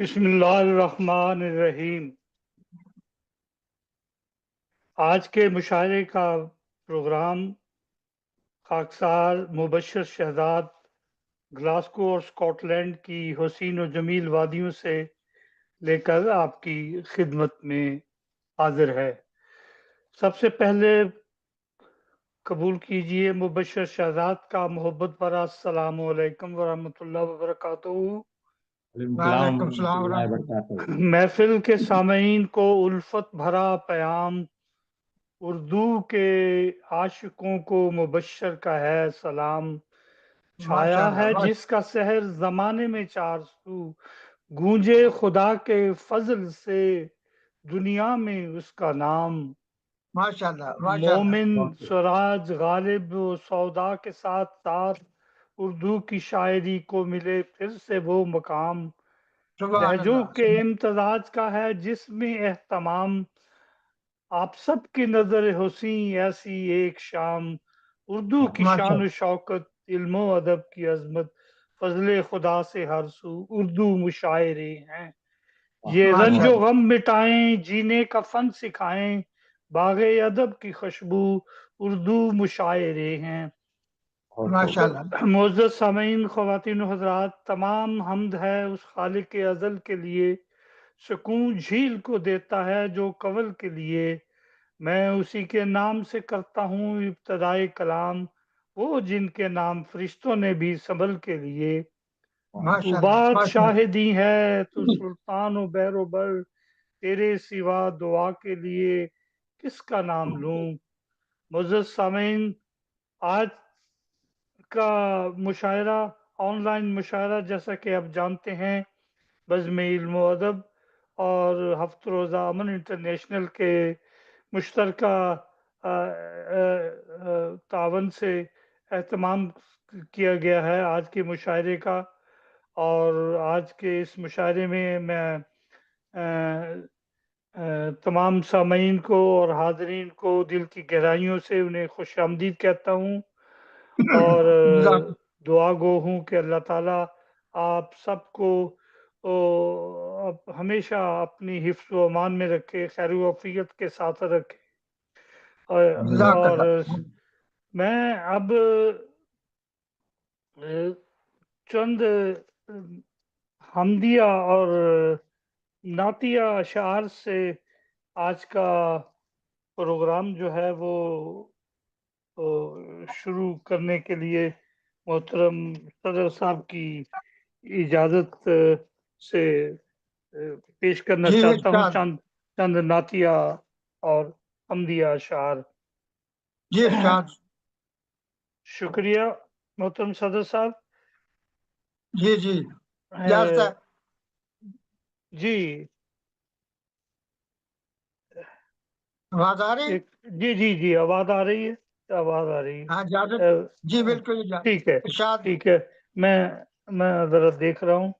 बिस्मिल्लाहिर्रहमानिर्रहीम। आज के मुशायरे का प्रोग्राम खाकसार मुबश्शिर शहजाद ग्लासगो और स्कॉटलैंड की हसीन और जमील वादियों से लेकर आपकी खिदमत में हाजिर है। सबसे पहले कबूल कीजिए मुबश्शिर शहजाद का मोहब्बत भरा अस्सलामु अलैकुम वरहमतुल्लाहि वबरकातुहू। वालेकुम सलाम वरहमतुल्लाह। महफिल के सामीन को उल्फत भरा पैगाम, उर्दू के आशिकों को मुबश्शिर का है सलाम। छाया है माशाल्लाह जिसका शहर जमाने में चार सू, गूंजे खुदा के फजल से दुनिया में उसका नाम। माशाल्लाह माशाल्लाह। मोमिन स्वराज गालिब व सौदा के साथ साथ उर्दू की शायरी को मिले फिर से वो मकाम। सुभान लहजों अल्लाह। के इम्तजाज का है जिसमें एहतमाम, आप सबकी नजर हुसी ऐसी एक शाम। उर्दू की शान माशाल्लाह शौकत, इल्मो अदब की अजमत, फजले खुदा से हर सू उर्दू मुशायरे हैं। ये रंजो माशाल्लाह गम मिटाएं, जीने का फन सिखाएं, बागे अदब की खुशबू उर्दू मुशायरे हैं। माशाल्लाह। मोअज़्ज़ज़ सामीन, ख़वातीन व हज़रात, तमाम हम्द है उस खालिक के अज़ल के लिए, सुकून झील को देता है जो कवल के लिए। मैं उसी के नाम से करता हूँ इब्तदाई कलाम, वो जिनके नाम फरिश्तों ने भी संभल के लिए। तू माशाल्लाह बादशाह माशाल्लाह। दी है, तू सुल्तान व बैरो बर, तेरे सिवा दुआ के लिए किसका नाम लूं। मुअज़्ज़ज़ सामीन, आज का मुशायरा ऑनलाइन मुशायरा, जैसा कि आप जानते हैं, बज़्म इल्म व अदब और हफ्त रोज़ा अमन इंटरनेशनल के मुश्तरका तावन से एहतमाम किया गया है आज के मुशायरे का। और आज के इस मुशायरे में मैं तमाम सामीन को और हाज़रीन को दिल की गहराइयों से उन्हें खुशामदीद कहता हूँ और दुआ गो हूँ कि अल्लाह ताला आप सबको हमेशा अपनी हिफ्ज़ व अमान में रखे, खैर व आफियत के साथ रखे। और जज़ाकल्लाह। मैं अब चंद हमदिया और नातिया अशार से आज का प्रोग्राम जो है वो शुरू करने के लिए मोहतरम सदर साहब की इजाज़त से पेश करना जी चाहता हूँ इरशाद। चंद चंद नातिया और हमदिया अशार। जी इरशाद। शुक्रिया मोहतरम सदर साहब। जी जी इजाज़त है। जी आवाज आ रही? एक जी जी जी आवाज़ आ रही है, आवाज़ आ रही है। हाँ इजाज़त। जी बिल्कुल ठीक है इरशाद। ठीक है। मैं ज़रा देख रहा हूँ।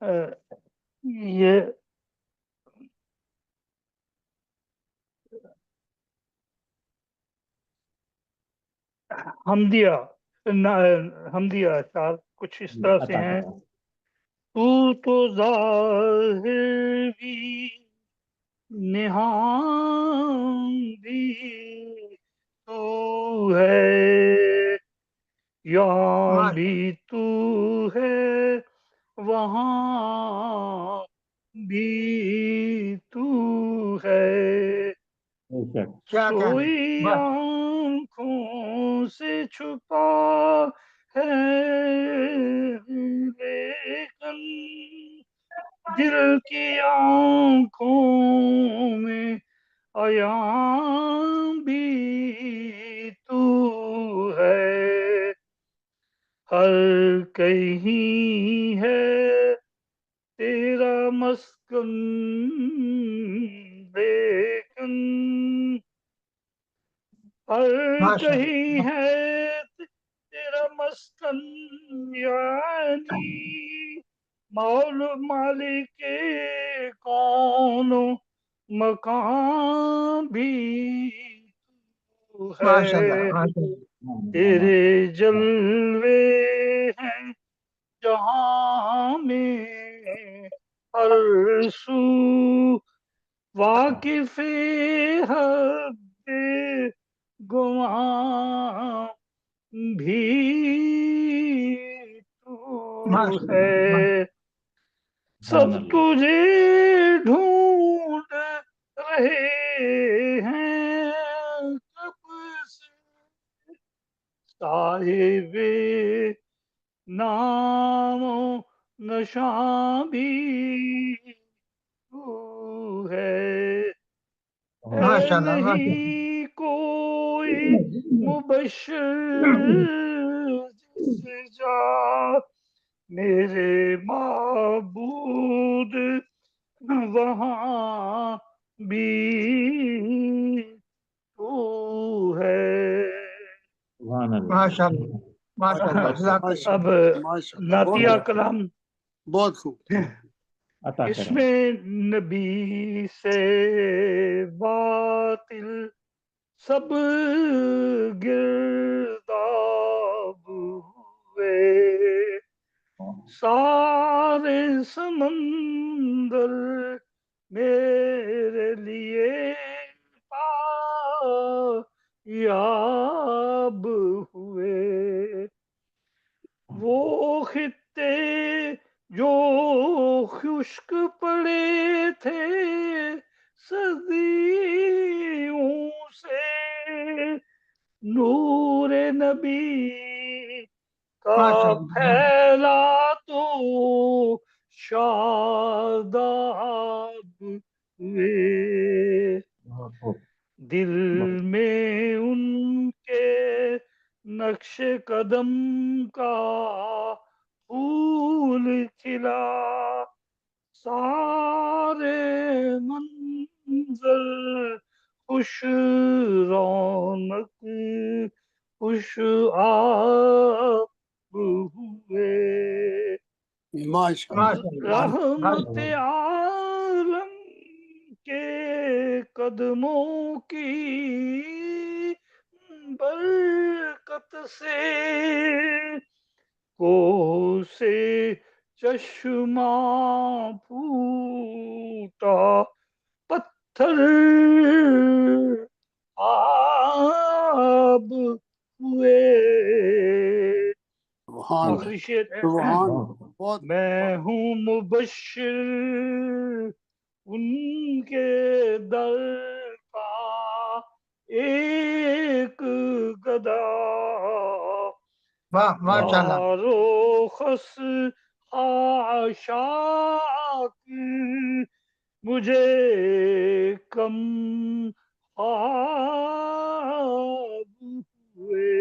अ, ये हमदिया हमदिया अशार कुछ इस तरह से हैं। तू तो ज़ाहिर भी निहां भी तू है, यहाँ माशा भी तू है, वहाँ भी तू है। क्या कहने। सोई बस आँखों से छुपा है, लेकिन दिल की आँखों में आया भी तू है। हर कहीं है तेरा मस्कन, लेकिन हर कहीं माशाल्लाह है तेरा मस्कन, यानी मौल मालिक के कौन मकान भी तू माशाल्लाह है। माशाल्लाह। तेरे जलवे हैं जहां में, हर सू वाकिफ हद गुमां भी तू है। सब तुझे ढूंढ रहे हैं कब से, साहिबे नामो नशा भी तू है। माशाल्लाह नहीं कोई मुबश्शिर जिस जा मेरे माबूद वहाँ भी तू है। माशाल्लाह माशाल्लाह। अब नातिया कलाम बहुत खूब। इसमें नबी से बातिल सब गिरदाब हुए, सारे समंदर मेरे लिए पायाब हुए। वो खित्ते जो खुश्क पड़े थे सदियों से, नूर नबी का फैला तो शादाब हुए। दिल में उनके नक्श कदम का फूल खिला, सारे मंजर खुश रौनक खुश आब हुए। रहमत आलम के कदमों की बरकत से कोसे चश्मा फूटा, पत्थर आब हुए। आखिरी शेर है, मैं हूँ मुबश्शिर उनके दर का एक गदा, मारो खस आशाक मुझे कम ख्वाब हुए।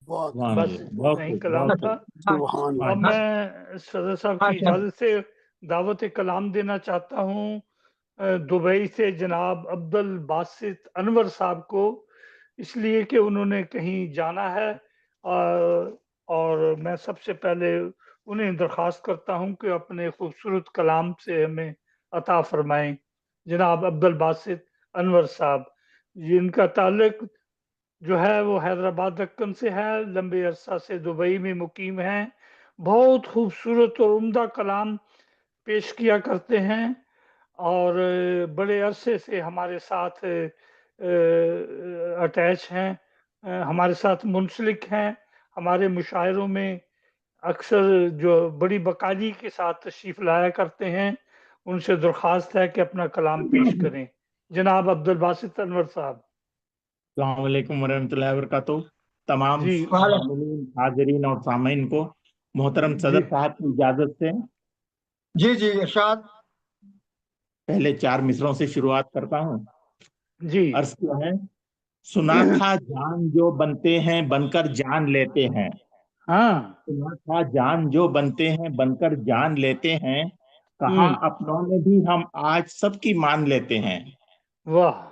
बस नहीं कलाम था। अब मैं सदर साहब की इजाजत से दावत कलाम देना चाहता हूँ दुबई से जनाब अब्दुल बासित अनवर साहब को, इसलिए कि उन्होंने कहीं जाना है और मैं सबसे पहले उन्हें दरख्वास्त करता हूं कि अपने खूबसूरत कलाम से हमें अता फरमाएं। जनाब अब्दुल बासित अनवर साहब, जिनका ताल्लुक जो है वो हैदराबाद दक्कन से है, लंबे अरसा से दुबई में मुकीम हैं, बहुत खूबसूरत और उम्दा कलाम पेश किया करते हैं और बड़े अरसे से हमारे साथ अटैच हैं, हमारे साथ मुंसलिक हैं। हमारे मुशायरों में अक्सर जो बड़ी बकायदगी के साथ तशरीफ लाया करते हैं, उनसे दरख्वास्त है कि अपना कलाम पेश करें। जनाब अब्दुल बासित अनवर साहब। अस्सलाम वालेकुम वरहमतुल्लाहि वबरकातुहू। तमाम जी हाजिरीन और सामीन को मोहतरम सदर साहब की इजाजत से जी जी इरशाद। पहले 4 मिसरों से शुरुआत करता हूँ। जी। अर्ज किया है, सुना था जान जो बनते हैं बनकर जान लेते हैं। हाँ, सुना था जान जो बनते हैं बनकर जान लेते हैं, कहा अपनों में भी हम आज सबकी मान लेते हैं। वाह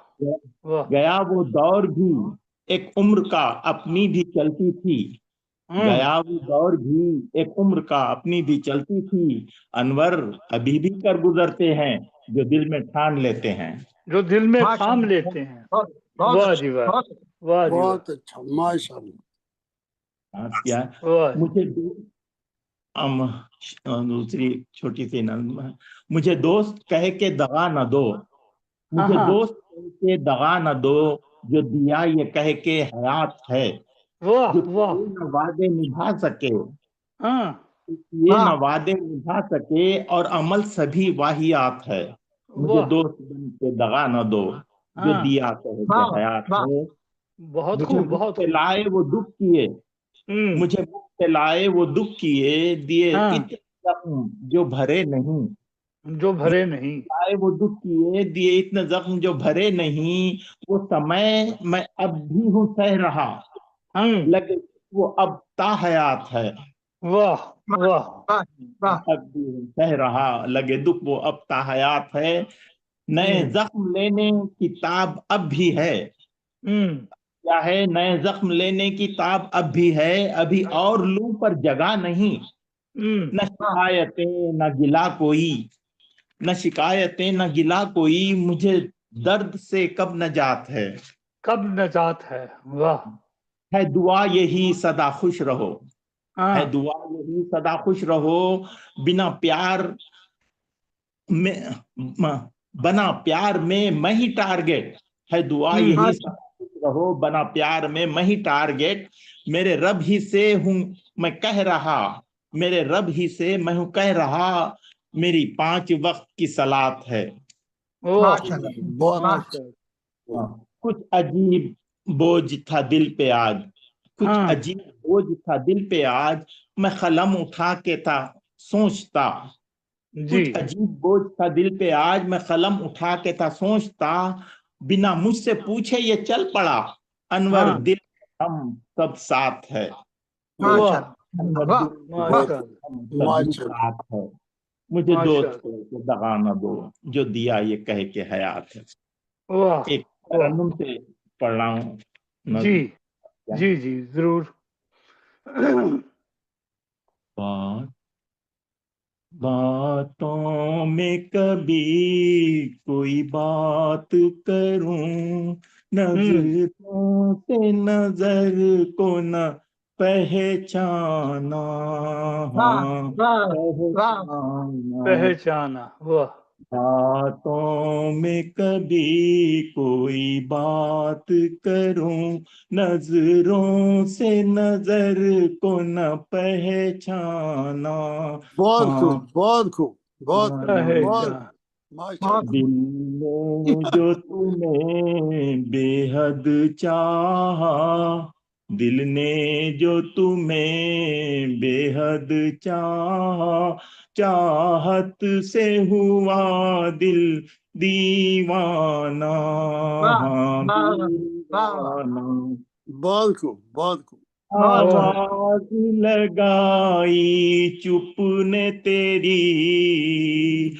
वाह। गया वो दौर भी एक उम्र का अपनी भी चलती थी, गया वो दौर भी एक उम्र का अपनी भी चलती थी। अनवर अभी भी कर गुजरते हैं जो दिल में ठान लेते हैं। जो दिल में थाम लेते हैं। वाह जी वाह, वाह जी बहुत अच्छा, माशाल्लाह। क्या दूसरी छोटी सी नज्म। मुझे दोस्त कह के दगा न दो, मुझे हाँ दोस्त कह के दगा न दो, जो दिया ये कह के हयात है, वाह जो वाह किए न वादे निभा सके, हाँ ये न वाह वादे निभा सके और अमल सभी वाहियात है। मुझे वाह दोस्त बन के दगा न दो, जो हाँ दिया कह के वाह हयात वाह है। बहुत मुझे खूब मुझ बहुत पे खूब। लाए वो दुख किए, मुझे मुझ पे लाए वो दुख किए, दिए हाँ इतने जख्म जो भरे नहीं। जो ये भरे नहीं। लाए वो दुख किए, दिए इतने जख्म जो भरे नहीं। वो समय मैं अब भी हूँ सह रहा, हम्म लगे वो अब ताहयात है। वाह वाह वाह वाह अब भी हूँ सह रहा, लगे दुख वो अब ताहयात है। नए हम्म जख्म लेने की ताब अब भी है। हम्म क्या है? नए जख्म लेने की ताब अब भी है, अभी और लूं पर जगह नहीं। हम्म न वाह शिकायतें न गिला कोई, न शिकायतें न गिला कोई, मुझे दर्द से कब नजात कब नजात है। वाह है दुआ यही सदा खुश रहो, है हाँ दुआ यही सदा खुश रहो। बिना प्यार में बना प्यार में मैं ही टारगेट, है दुआ यही अच्छा सदा खुश रहो। बना प्यार में मैं ही टारगेट, मेरे रब ही से हूं मैं कह रहा, मेरे रब ही से मैं हूं कह रहा, मेरी 5 वक्त की सलात है। ओह माशाल्लाह बहुत वाह अच्छा। हाँ, कुछ अजीब बोझ था दिल पे आज, कुछ हाँ अजीब बोझ था दिल पे आज, मैं कलम उठा के था सोचता। जी कुछ अजीब बोझ था दिल पे आज, मैं कलम उठा के था सोचता। बिना मुझसे पूछे ये चल पड़ा, अनवर हाँ दिल हम सब साथ है। वाह माशाल्लाह अनवर वाह दिल वाह बहुत माशाल्लाह हम सभी माशाल्लाह। साथ है। मुझे दोस्त माशाल्लाह कह के दगा न दो, जो दिया ये कह के हयात है। वाह एक वाह तरन्नुम से पढ़ रहा हूँ जी नज्म। क्या? जी जी जरूर। बात बातों में कभी कोई बात करूं, नजरों से नजर को न पहचाना, वाह हाँ वाह वाह पहचाना। पहचाना वाह बातों में कभी कोई बात करूं, नजरों से नजर को न पहचाना, बहुत हाँ खूब बहुत खूब बहुत बहुत पहचान बहुत माशाल्लाह। दिल ने जो तुम्हें बेहद चाहा, दिल ने जो तुम्हें बेहद चाहा, चाहत से हुआ दिल दीवाना, वाह हाँ वाह वाह दीवाना। बहुत खूब बहुत खूब। बहुत वाह आवाज लगाई चुप ने तेरी,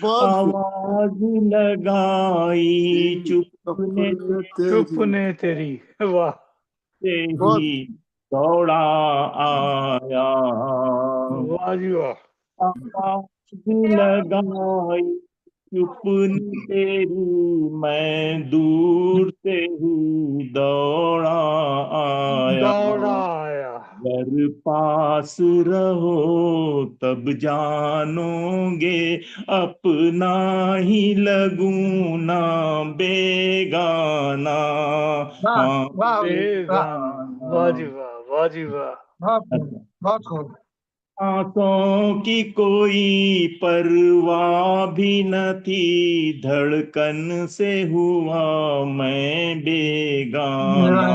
बहुत खूब। आवाज लगाई चुप ने अपने चुप तेरी ने तेरी वाह से बहुत ही दौड़ा आया, वाह जी वाह आवाज लगाई चुप ने तेरी, मैं दूर से ही दौड़ा आया। दौड़ा आया अगर पास रहो तब जानोगे, अपना ही लगूं ना बेगाना, वाह हाँ वाह वाह बेगाना वाह जी बेगाना। वाह वाह जी वाह बहुत खूब बहुत खूब आंखों की कोई परवाह भी न थी, धड़कन से हुआ मैं बेगाना।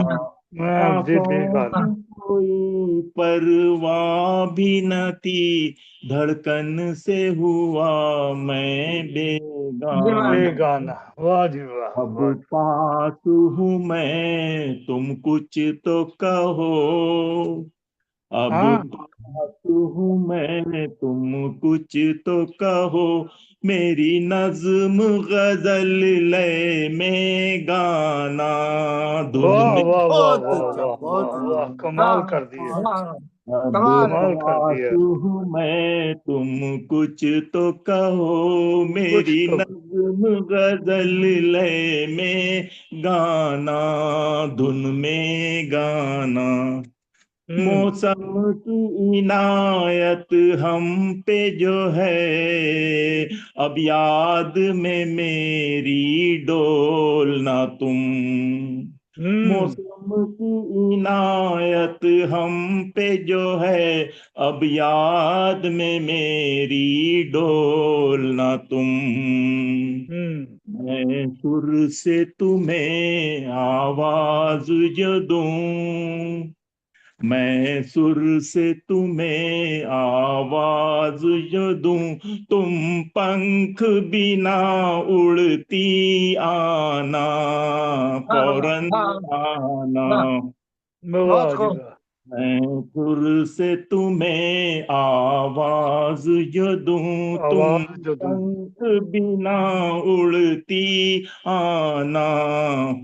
मैं आंखों बेगाना की कोई परवाह भी न थी, धड़कन से हुआ मैं बेगाना। बेगाना वाह जी वाह अब वाह पास हूँ मैं तुम कुछ तो कहो, अब हाँ पास हूँ मैं तुम कुछ तो कहो, मेरी नज्म गजल लय में गाना, धुन वाह में वाह वाह बहुत वाह अच्छा वाह बहुत वाह अच्छा वाह कमाल वाह कर दिए वाह अब कमाल है कमाल कर पास दिया हूँ मैं तुम कुछ तो कहो, कुछ मेरी तो नज्म गजल लय में गाना, धुन में गाना। मौसम की इनायत हम पे जो है, अब याद में मेरी डोलना तुम। मौसम की इनायत हम पे जो है, अब याद में मेरी डोलना तुम। मैं सुर से तुम्हें आवाज जो दूं, मैं सुर से तुम्हें आवाज जो दूं, तुम पंख बिना उड़ती आना, फौरन आना। बहुत खूब। मैं सुर से तुम्हें आवाज जो दूं, तुम आवाज जो दूं। पंख बिना उड़ती आना,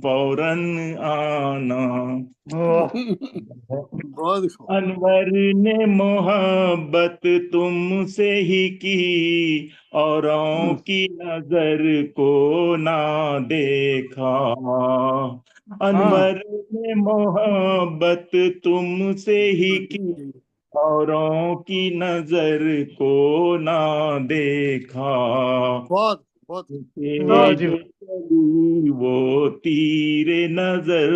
फौरन आना। वाह। बहुत खूब। अनवर ने मोहब्बत तुमसे ही की, औरों की नजर को ना देखा। अनवर ने मोहब्बत तुमसे ही की, औरों की नजर को ना देखा। बहुत बहुत वाह से जी। जो चली वो तीरे नजर,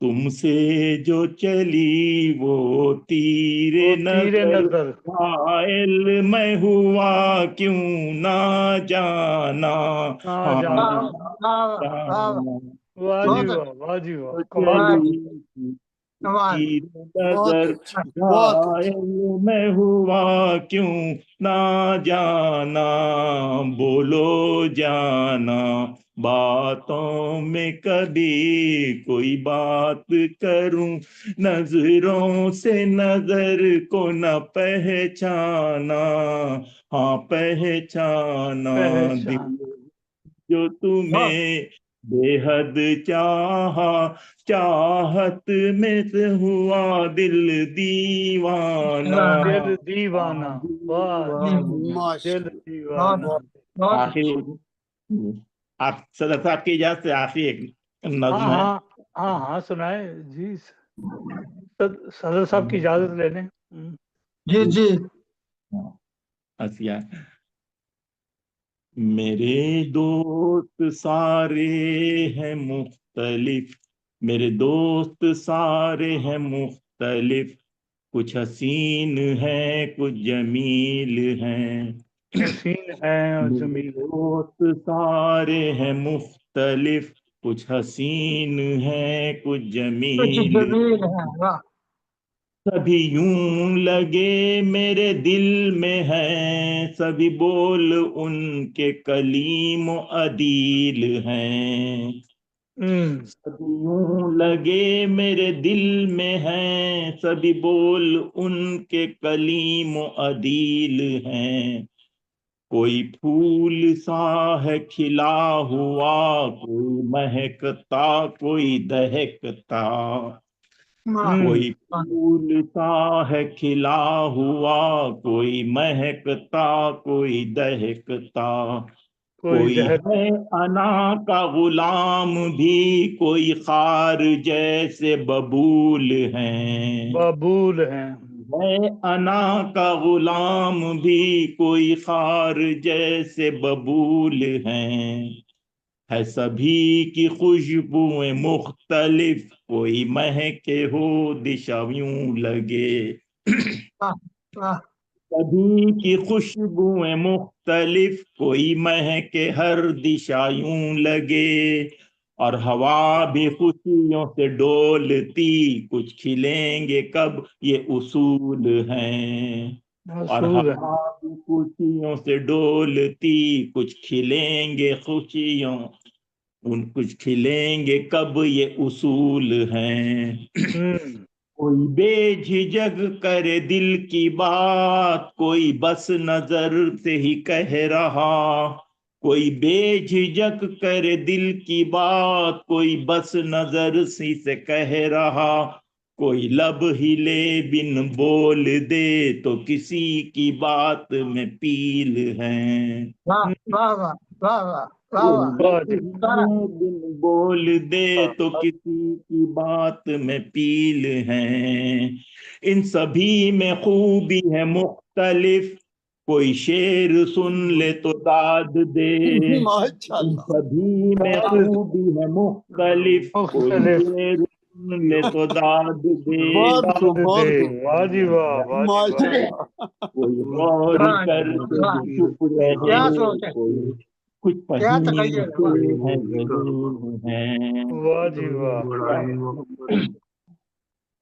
तुमसे जो चली वो तीरे वो तीरे नजर, नजर। घायल मैं हुआ क्यों ना जाना, ना हाँ जाना। जाना। वाह जी बहुत वाह, वाह जी वाह, तो कमाल की। चली कमाल। तीरे बहुत नजर, अच्छा, बहुत अच्छा। घायल मैं हुआ क्यों ना जाना, बोलो जाना। बातों में कभी कोई बात करूं, नजरों से नजर को न पहचाना, हाँ पहचाना। पहचान। दिल जो तुम्हें बेहद चाहा, चाहत में से हुआ दिल दीवाना, दिल दीवाना। वाह जी, दीवाना। दिल माशा बहुत दीवाना। बहुत आखिरी, आप सदर साहब की इजाजत से आखिरी एक हाँ नज्म है। हाँ, हाँ हाँ सुनाए जी। सदर साहब की इजाजत ले लें। जी जी। हसिया। मेरे दोस्त सारे हैं मुख्तलिफ, मेरे दोस्त सारे हैं मुख्तलिफ, कुछ हसीन है कुछ जमील हैं। हसीन है और मेरे जमील है। दोस्त सारे हैं मुख्तलिफ, कुछ हसीन है कुछ कुछ जमील। जमील है। वाह। सभी यूं लगे मेरे दिल में हैं, सभी बोल उनके कलीम अदील हैं। हम्म। सभी यूं लगे मेरे दिल में हैं, सभी बोल उनके कलीम अदील हैं। कोई फूल सा है खिला हुआ, कोई महकता कोई दहकता। वाह। कोई फूल सा है खिला हुआ, कोई महकता कोई दहकता। कोई कोई दहक। है अना का गुलाम भी, कोई खार जैसे बबूल हैं। बबूल है। है अना का गुलाम भी, कोई खार जैसे बबूल हैं। है सभी की खुशबुएं मुख्तलिफ, कोई महके हो दिशा यूं लगे। वाह। वाह। सभी की खुशबुएं मुख्तलिफ, कोई महके हर दिशा यूं लगे। और हवा भी खुशियों से डोलती, कुछ खिलेंगे कब ये उसूल हैं। और रसूल है। हवा भी खुशियों से डोलती, कुछ खिलेंगे खुशियों, उन कुछ खिलेंगे कब ये उसूल हैं। हम्म। कोई बेझिझक करे दिल की बात, कोई बस नजर से ही कह रहा। कोई बेझिझक करे दिल की बात, कोई बस नजर से कह रहा। कोई लब हिले बिन बोल दे, तो किसी की बात में पील है। वाह। वाह। वाह। वाह वाह वाह कोई वाह वाह बस जी बिन बोल दे तो किसी की बात में पील है। इन सभी में खूबी है मुख्तलिफ, कोई शेर सुन ले तो दाद दे। इन माशाल्लाह। सभी में खूबी है मुख्तलिफ, कोई मुख्तलिफ शेर सुन ले तो दाद दे। बहुत खूब, दाद दे। बहुत खूब। वाह जी वाह, वाह जी वाह। माशाल्लाह। कोई गौर वाह करके वाह, भी चुप रहे, क्या सोच है, कोई कुछ क्या पहीन तखय्युल है, से वाह है जहीन है। वाह जी वाह।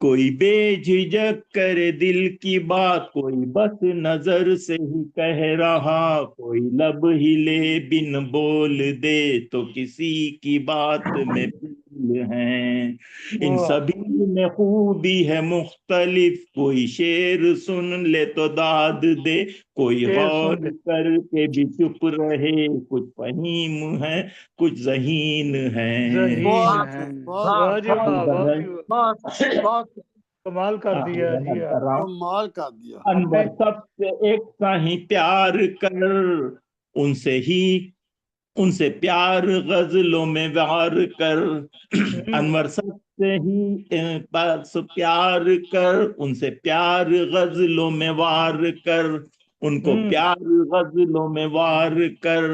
कोई बेझिझक करे दिल की बात, कोई बस नजर से ही कह रहा, कोई लब हिले बिन बोल दे तो किसी की बात में भूल है। इन वाह सभी में खूबी है मुख्तलिफ, कोई शेर सुन ले तो दाद दे, कोई शेर गौर सुन ले। करके भी चुप रहे, कुछ फहीम है कुछ जहीन है। जहीन बहुत वाह है। खूब, बहुत वाह वाह जी वाह, वाह, वाह खूब। जी वाह। बहुत बहुत कमाल कर दिया जी आप। कमाल कर दिया। आपने अनवर सबसे एक सा ही प्यार कर, उनसे ही उनसे प्यार गजलों में वार कर। अनवर सबसे ही बस प्यार कर, उनसे प्यार गजलों में वार कर, उनको हम्म प्यार गजलों में वार कर।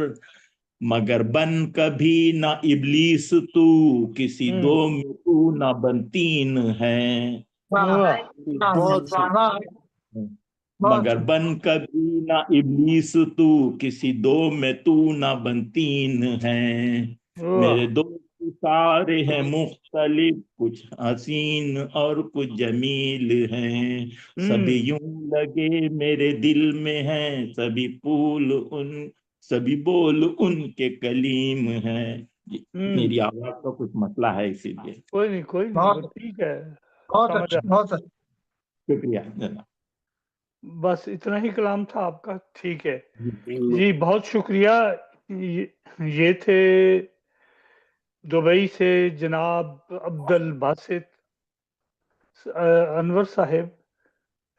मगर बन कभी ना इबलीस तू, किसी दो हम्म में तू ना बन तीन है। वाह वाह वाह बहुत खूब। वाह, बहुत मगर बन कभी ना इब्लीस तू, किसी दो में तू ना बन तीन है। वाह। मेरे दोस्त सारे हैं मुख्तलिफ, कुछ हसीन और कुछ जमील हैं। सभी हम्म यूं लगे मेरे दिल में हैं, सभी बोल उनके कलीम हैं। हम्म मेरी आवाज का कुछ मसला है इसीलिए। कोई नहीं, वो बहुत ठीक है। बहुत समझ आ, अच्छा, बहुत अच्छा। शुक्रिया जनाब। बस इतना ही कलाम था आपका, ठीक है हम्म, जी, बहुत शुक्रिया। ये थे दुबई से जनाब अब्दुल बासित अनवर साहिब।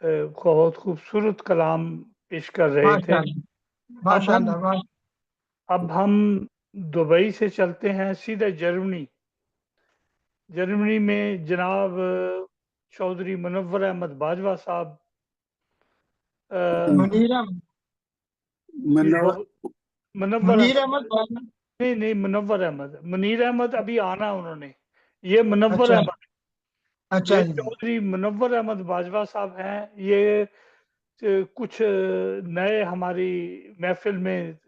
बहुत खूबसूरत कलाम पेश कर रहे थे। माशाल्लाह अब हम माशाल्लाह माशा- अब हम दुबई से चलते हैं सीधे जर्मनी। जर्मनी में जनाब चौधरी मुनव्वर अहमद बाजवा साहब अ, मुनीर अहमद, जी मैंने बहुत मुनव्वर मुनीर अहमद अहमद बाजवा। नहीं नहीं, मुनव्वर अहमद, मुनीर अहमद अभी आना उन्होंने। ये मुनव्वर अच्छा अहमद, अच्छा ये जी, चौधरी मुनव्वर अहमद बाजवा साहब हैं। ये कुछ नए हमारी महफिल में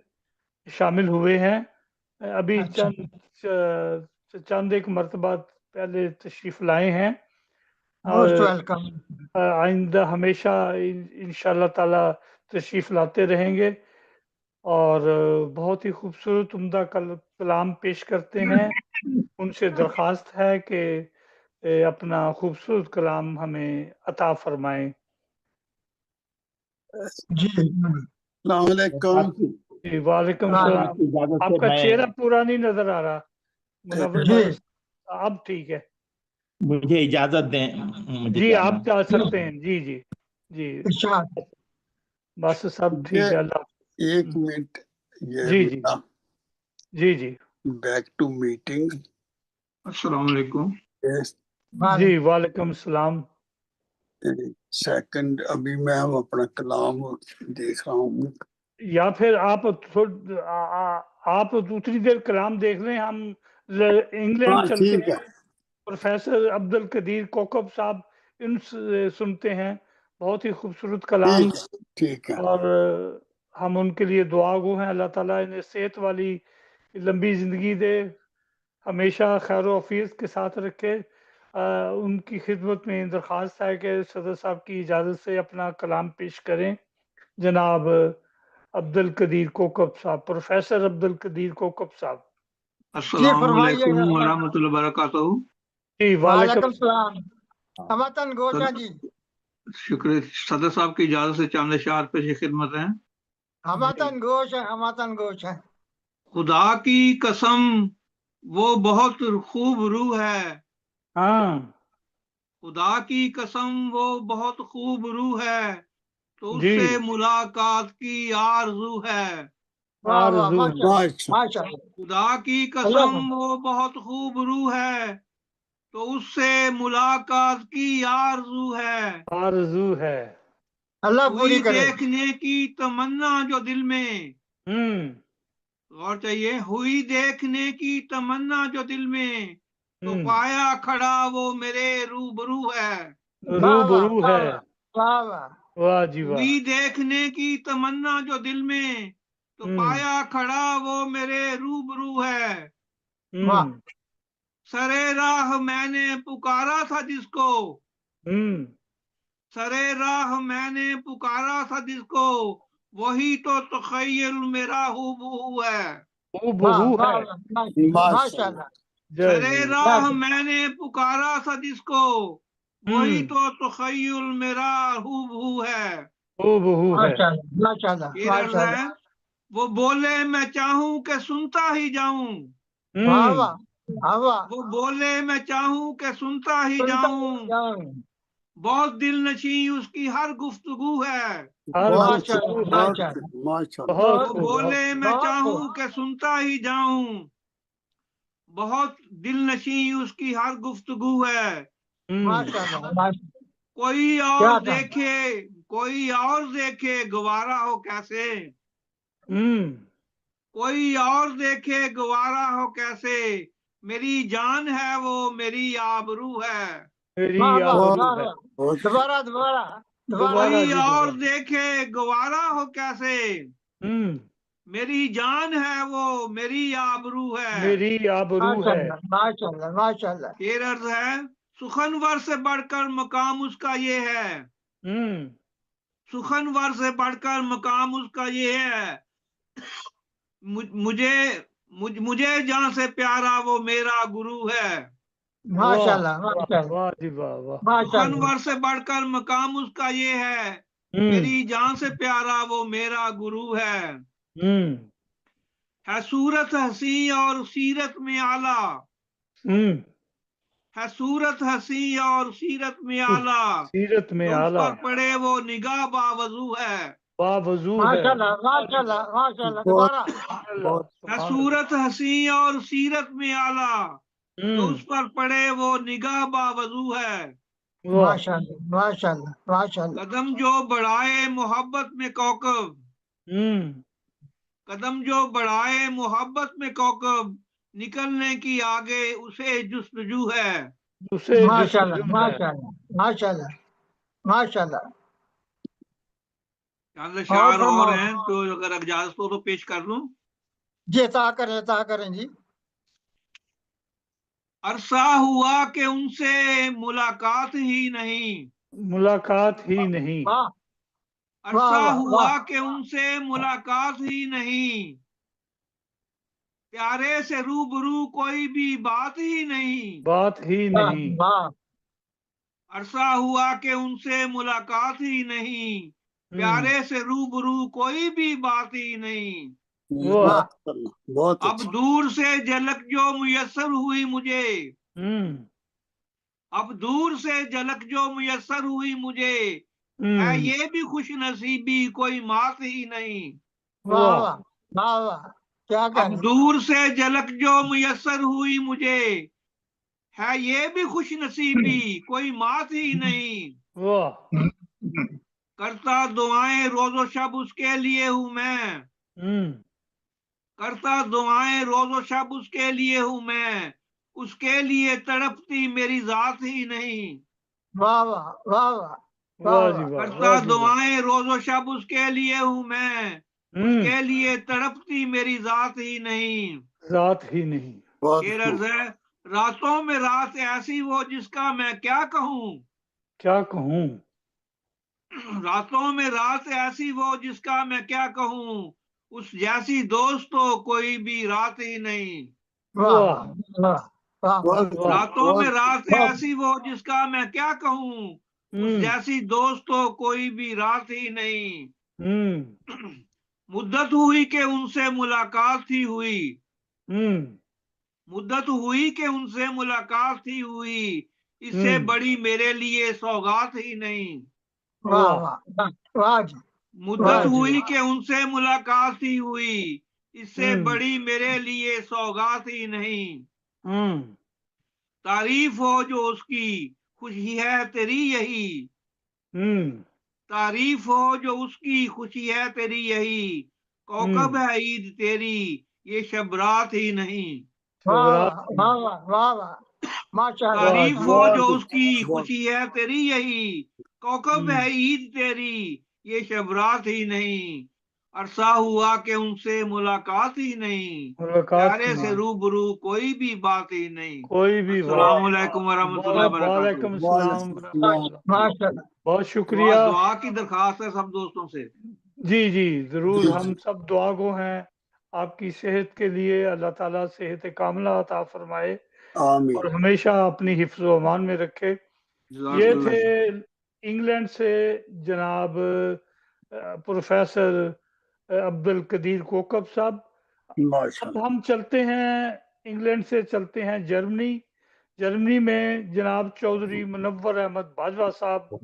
शामिल हुए हैं। अभी अच्छा चंद एक मरतबा पहले तशरीफ लाए हैं। और मोस्ट वेलकम। आइंदा हमेशा इंशाल्लाह ताला तशरीफ लाते रहेंगे। और बहुत ही खूबसूरत उम्दा कलाम पेश करते हैं। उनसे दरख्वास्त है कि अपना खूबसूरत कलाम हमें अता फरमाएं। जी अस्सलाम वालेकुम। आपकी जी वालेकुम वाह, सलाम। आपकी इजाजत से आपका मैं, चेहरा पूरा नहीं नजर आ रहा मुनव्वर जी भाई। अब ठीक है मुझे इजाजत दें, मुझे जी, जाना। आप जा सकते हैं जी जी जी। इरशाद। बस सब ये ठीक है, अल्लाह। एक मिनट, ये जी जी मेरा जी जी बैक टू मीटिंग। अस्सलाम वालेकुम। जी वालेकुम वालेकुम सलाम। सेकंड, अभी मैं अपना कलाम देख रहा हूँ। या फिर आप आप दूसरी देर कलाम देख लें, हम इंग्लैंड हाँ चलते ठीक हैं। है, प्रोफेसर अब्दुल कदीर कोकब साहब, इनसे सुनते हैं बहुत ही खूबसूरत कलाम। ठीक है, ठीक है। और हम उनके लिए दुआ गो हैं, अल्लाह ताला इन्हें सेहत वाली लंबी ज़िंदगी दे, हमेशा खैर वफीज़ के साथ रखे। उनकी खिदमत में दरख्वास्त है कि सदर साहब की इजाज़त से अपना कलाम पेश करें। जनाब अब्दुल कदीर कोकब साहब, प्रोफेसर अब्दुल कदीर कोकब साहब। जी अस्सलाम वालेकुम फरमाइएगा। व रहमतुल्लाहि व बरकातहू। जी वालेकुम। वालेकुम सलाम। हमतन गोशा जी, शुक्र, सदर साहब की इजाजत से चंद अशआर पेश खिदमत हैं। जी हमतन गोश है, हमतन गोश है। खुदा की कसम वो बहुत खूब रूह है, हाँ खुदा की कसम वो बहुत खूब रूह है, तो जी उससे मुलाकात की आरज़ू है। वाह वाह आरज़ू माशाल्लाह माशा माशाल्लाह खुदा की अल्लाह कसम वो बहुत खूब रूह है, तो उससे मुलाकात की आरज़ू है। आरज़ू है। अल्लाह पूरी हुई करे देखने की तमन्ना जो दिल में, गौर चाहिए, हुई देखने की तमन्ना जो दिल में, तो पाया खड़ा वो मेरे रूबरू है। वाह वाह रूबरू वाह है। वाह वाह वाह जी वाह। हुई देखने की तमन्ना जो दिल में, तो पाया खड़ा वो मेरे रूबरू है। वाह सरे राह मैंने पुकारा था जिसको, सरे राह मैंने पुकारा था जिसको, वही तो तखय्युल मेरा हूबहू है। वो वाह बहू वाह है। वाह, माशा माशाल्लाह जय सरे जय। राह मैंने पुकारा था जिसको, वही हम्म। तो तखय्युल मेरा हूबहू है। वो बहू है। माशाल्लाह माशाल्लाह फिर अर्ज माशाल्लाह है, वो बोले मैं चाहूं कि सुनता ही जाऊं, वाह हम्म। वाह वाह वाह वो बोले मैं चाहूं कि सुनता ही सुनता जाऊं, जाऊं बहुत दिल नशी उसकी हर गुफ्तगू है। हर बहुत गुफ्तगू माशाल्लाह है। माशाल्लाह माशा बहुत वो खूब। बोले मैं बहुत चाहूं खूब कि सुनता ही जाऊं, बहुत दिल नशी उसकी हर गुफ्तगू है। माशाल्लाह माशाल्लाह कोई और क्या था देखे, कोई और देखे गवारा हो कैसे, हम्म। कोई और देखे गवारा हो कैसे, मेरी जान है वो मेरी आबरू है। मेरी वाह वाह आबरू वाह है। वाह बहुत दोबारा दोबारा दोबारा दोबारा कोई जी और दोबारा। देखे गवारा हो कैसे, हम्म। मेरी जान है वो मेरी आबरू है। मेरी आबरू है। माशाल्लाह माशाल्लाह माशाल्लाह फिर अर्ज है, सुखनवर से बढ़कर मकाम उसका ये है, हम्म। सुखनवर से बढ़कर मकाम उसका ये है। मुझे मुझे जहां से प्यारा वो मेरा गुरु है। वाह माशाल्लाह वाह माशाल्लाह वाह जी वाह वाह। माशाल्लाह सुखनवर से बढ़कर मकाम उसका ये है, हम्म। मेरी जान से प्यारा वो मेरा गुरु है। हम्म। है सूरत हसी और सीरत में आला, हम्म। है सूरत हसी और सीरत में आला, सीरत में तो उस आला। पर पड़े वो निगाह बावजू है। बावजू है। माशाल्लाह माशाल्लाह माशाल्लाह बहुत दोबारा अल्लाह बहुत है सुभान सूरत हसी और सीरत में आला, अल्लाह। तो उस पर पड़े वो निगाह बावजू है। वाह। माशाल्लाह माशाल्लाह माशाल्लाह कदम जो बढ़ाए मोहब्बत में कौकब, हम्म। कदम जो बढ़ाए मोहब्बत में कौकब, निकलने की आगे उसे जुस्तजू है। उसे माशाल्लाह जुस्तजू है। माशाल्लाह माशाल्लाह माशाल्लाह चांद और शार और फरमाओ हैं, तो अगर इजाजत हो तो पेश कर लूं। जी ता करें जी अरसा हुआ कि उनसे मुलाकात ही नहीं, मुलाकात ही नहीं। वाह वाह अरसा वाह वाह हुआ कि उनसे मुलाकात ही नहीं, प्यारे से रूबरू कोई भी बात ही नहीं। बात ही वाह नहीं। वाह अरसा हुआ कि उनसे मुलाकात ही नहीं, प्यारे से रूबरू कोई भी बात ही नहीं। वाह। माशाल्लाह बहुत अब अच्छा दूर से झलक जो मुयस्सर हुई मुझे, हम्म। अब दूर से झलक जो मुयस्सर हुई मुझे, है हम्म। ये भी खुश नसीबी कोई मात ही नहीं। वाह वाह। वाह वाह वाह क्या अब कहना दूर से झलक जो मुयस्सर हुई मुझे, है ये भी खुश नसीबी कोई मात ही नहीं। वाह। करता दुआएं रोजो शब उसके लिए हूं मैं, हम्म। करता दुआएं रोजो शब उसके लिए हूं मैं, उसके लिए तड़पती मेरी जात ही नहीं। वाह वाह वाह वाह वाह वाह जी वाह वाह। करता वाह जी वाह। दुआएं रोजो शब उसके लिए हूं मैं, हम्म। उसके लिए तड़पती मेरी जात ही नहीं। जात ही नहीं। बहुत शेर अर्ज खूब है, रातों में रात ऐसी वो जिसका मैं क्या कहूं, क्या कहूँ। रातों में रात ऐसी वो जिसका मैं क्या कहूं, उस जैसी दोस्त तो कोई भी रात ही नहीं। वाह वाह। वाह वाह वाह बहुत खूब वाह। रातों में बहुत रात वाह ऐसी वो जिसका मैं क्या कहूं, उस हम्म। जैसी दोस्त तो कोई भी रात ही नहीं। हम्म। मुद्दत हुई कि उनसे मुलाकात ही हुई, हम्म। मुद्दत हुई कि उनसे मुलाकात ही हुई, इससे हम्म। बड़ी मेरे लिए सौगात ही नहीं। वाह वाह। वाह वाह जी मुद्दत वाह जी जी हुई वाह। कि उनसे मुलाकात ही हुई, इससे बड़ी मेरे लिए सौगात ही नहीं। तारीफ हो जो उसकी, खुशी है तेरी यही। तारीफ हो जो उसकी, खुशी है तेरी यही। कौकब है ईद तेरी, ये शब रात ही नहीं। वाह वाह वाह वाह वाह, माशाअल्लाह। तारीफ हो जो बहुत उसकी, बहुत खुशी है तेरी यही। कौकब है ईद तेरी, ये शब रात ही नहीं। अरसा हुआ कि उनसे मुलाकात ही नहीं। प्यारे से रूबरू कोई भी बात ही नहीं। कोई भी अस्सलाम वालेकुम वरहमतुल्लाहि वबरकातुहू। वालेकुम सलाम। माशाअल्लाह। बहुत शुक्रिया। दुआ की दरखास्त है सब दोस्तों से। जी जी जरूर, जी, हम सब दुआ गो हैं आपकी सेहत के लिए। अल्लाह ताला सेहत कामला अता फरमाए आमीन। और हमेशा अपनी हिफ्ज़ व अमान में रखे। ये थे इंग्लैंड से जनाब प्रोफेसर अब्दुल कदीर कोकब साहब। अब माशाअल्लाह। हम चलते हैं, इंग्लैंड से चलते हैं जर्मनी। जर्मनी में जनाब चौधरी मुनव्वर अहमद बाजवा साहब,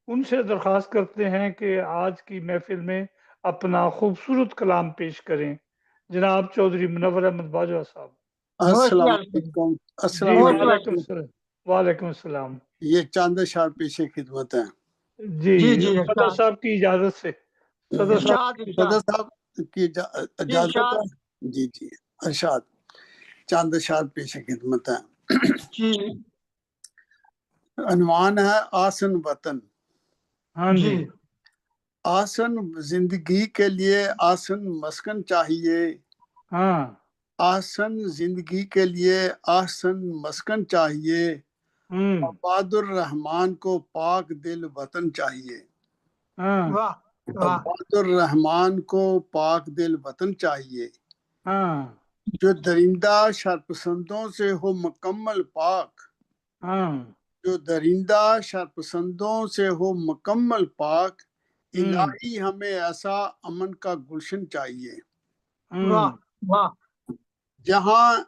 उनसे दरख्वास्त करते हैं कि आज की महफिल में अपना खूबसूरत कलाम पेश करें। जनाब चौधरी मुनव्वर अहमद बाजवा साहब। अस्सलाम वालेकुम। जी अस्सलाम वालेकुम। वालेकुम सलाम। ये चांद शार पेशे खिदमत है। जी जी जी सदर साहब की इजाजत से। सदर साहब सदर साहब की इजाजत है। जी जी अरशाद। चांद शार पेशे खिदमत है। जी अनवान है आसन वतन। हाँ जी। आसन जिंदगी के लिए आसन मस्कन चाहिए। हाँ। आसन जिंदगी के लिए आसन मस्कन चाहिए। अब्बादुर रहमान को पाक दिल वतन चाहिए। हाँ। वाह वाह अब्बादुर रहमान को पाक दिल वतन चाहिए। हाँ। जो दरिंदा शरपसंदों से हो मुकम्मल पाक। हाँ। जो दरिंदा शरपसंदों से हो मुकम्मल पाक। इलाही हमें ऐसा अमन का गुलशन चाहिए। वाह वाह जहाँ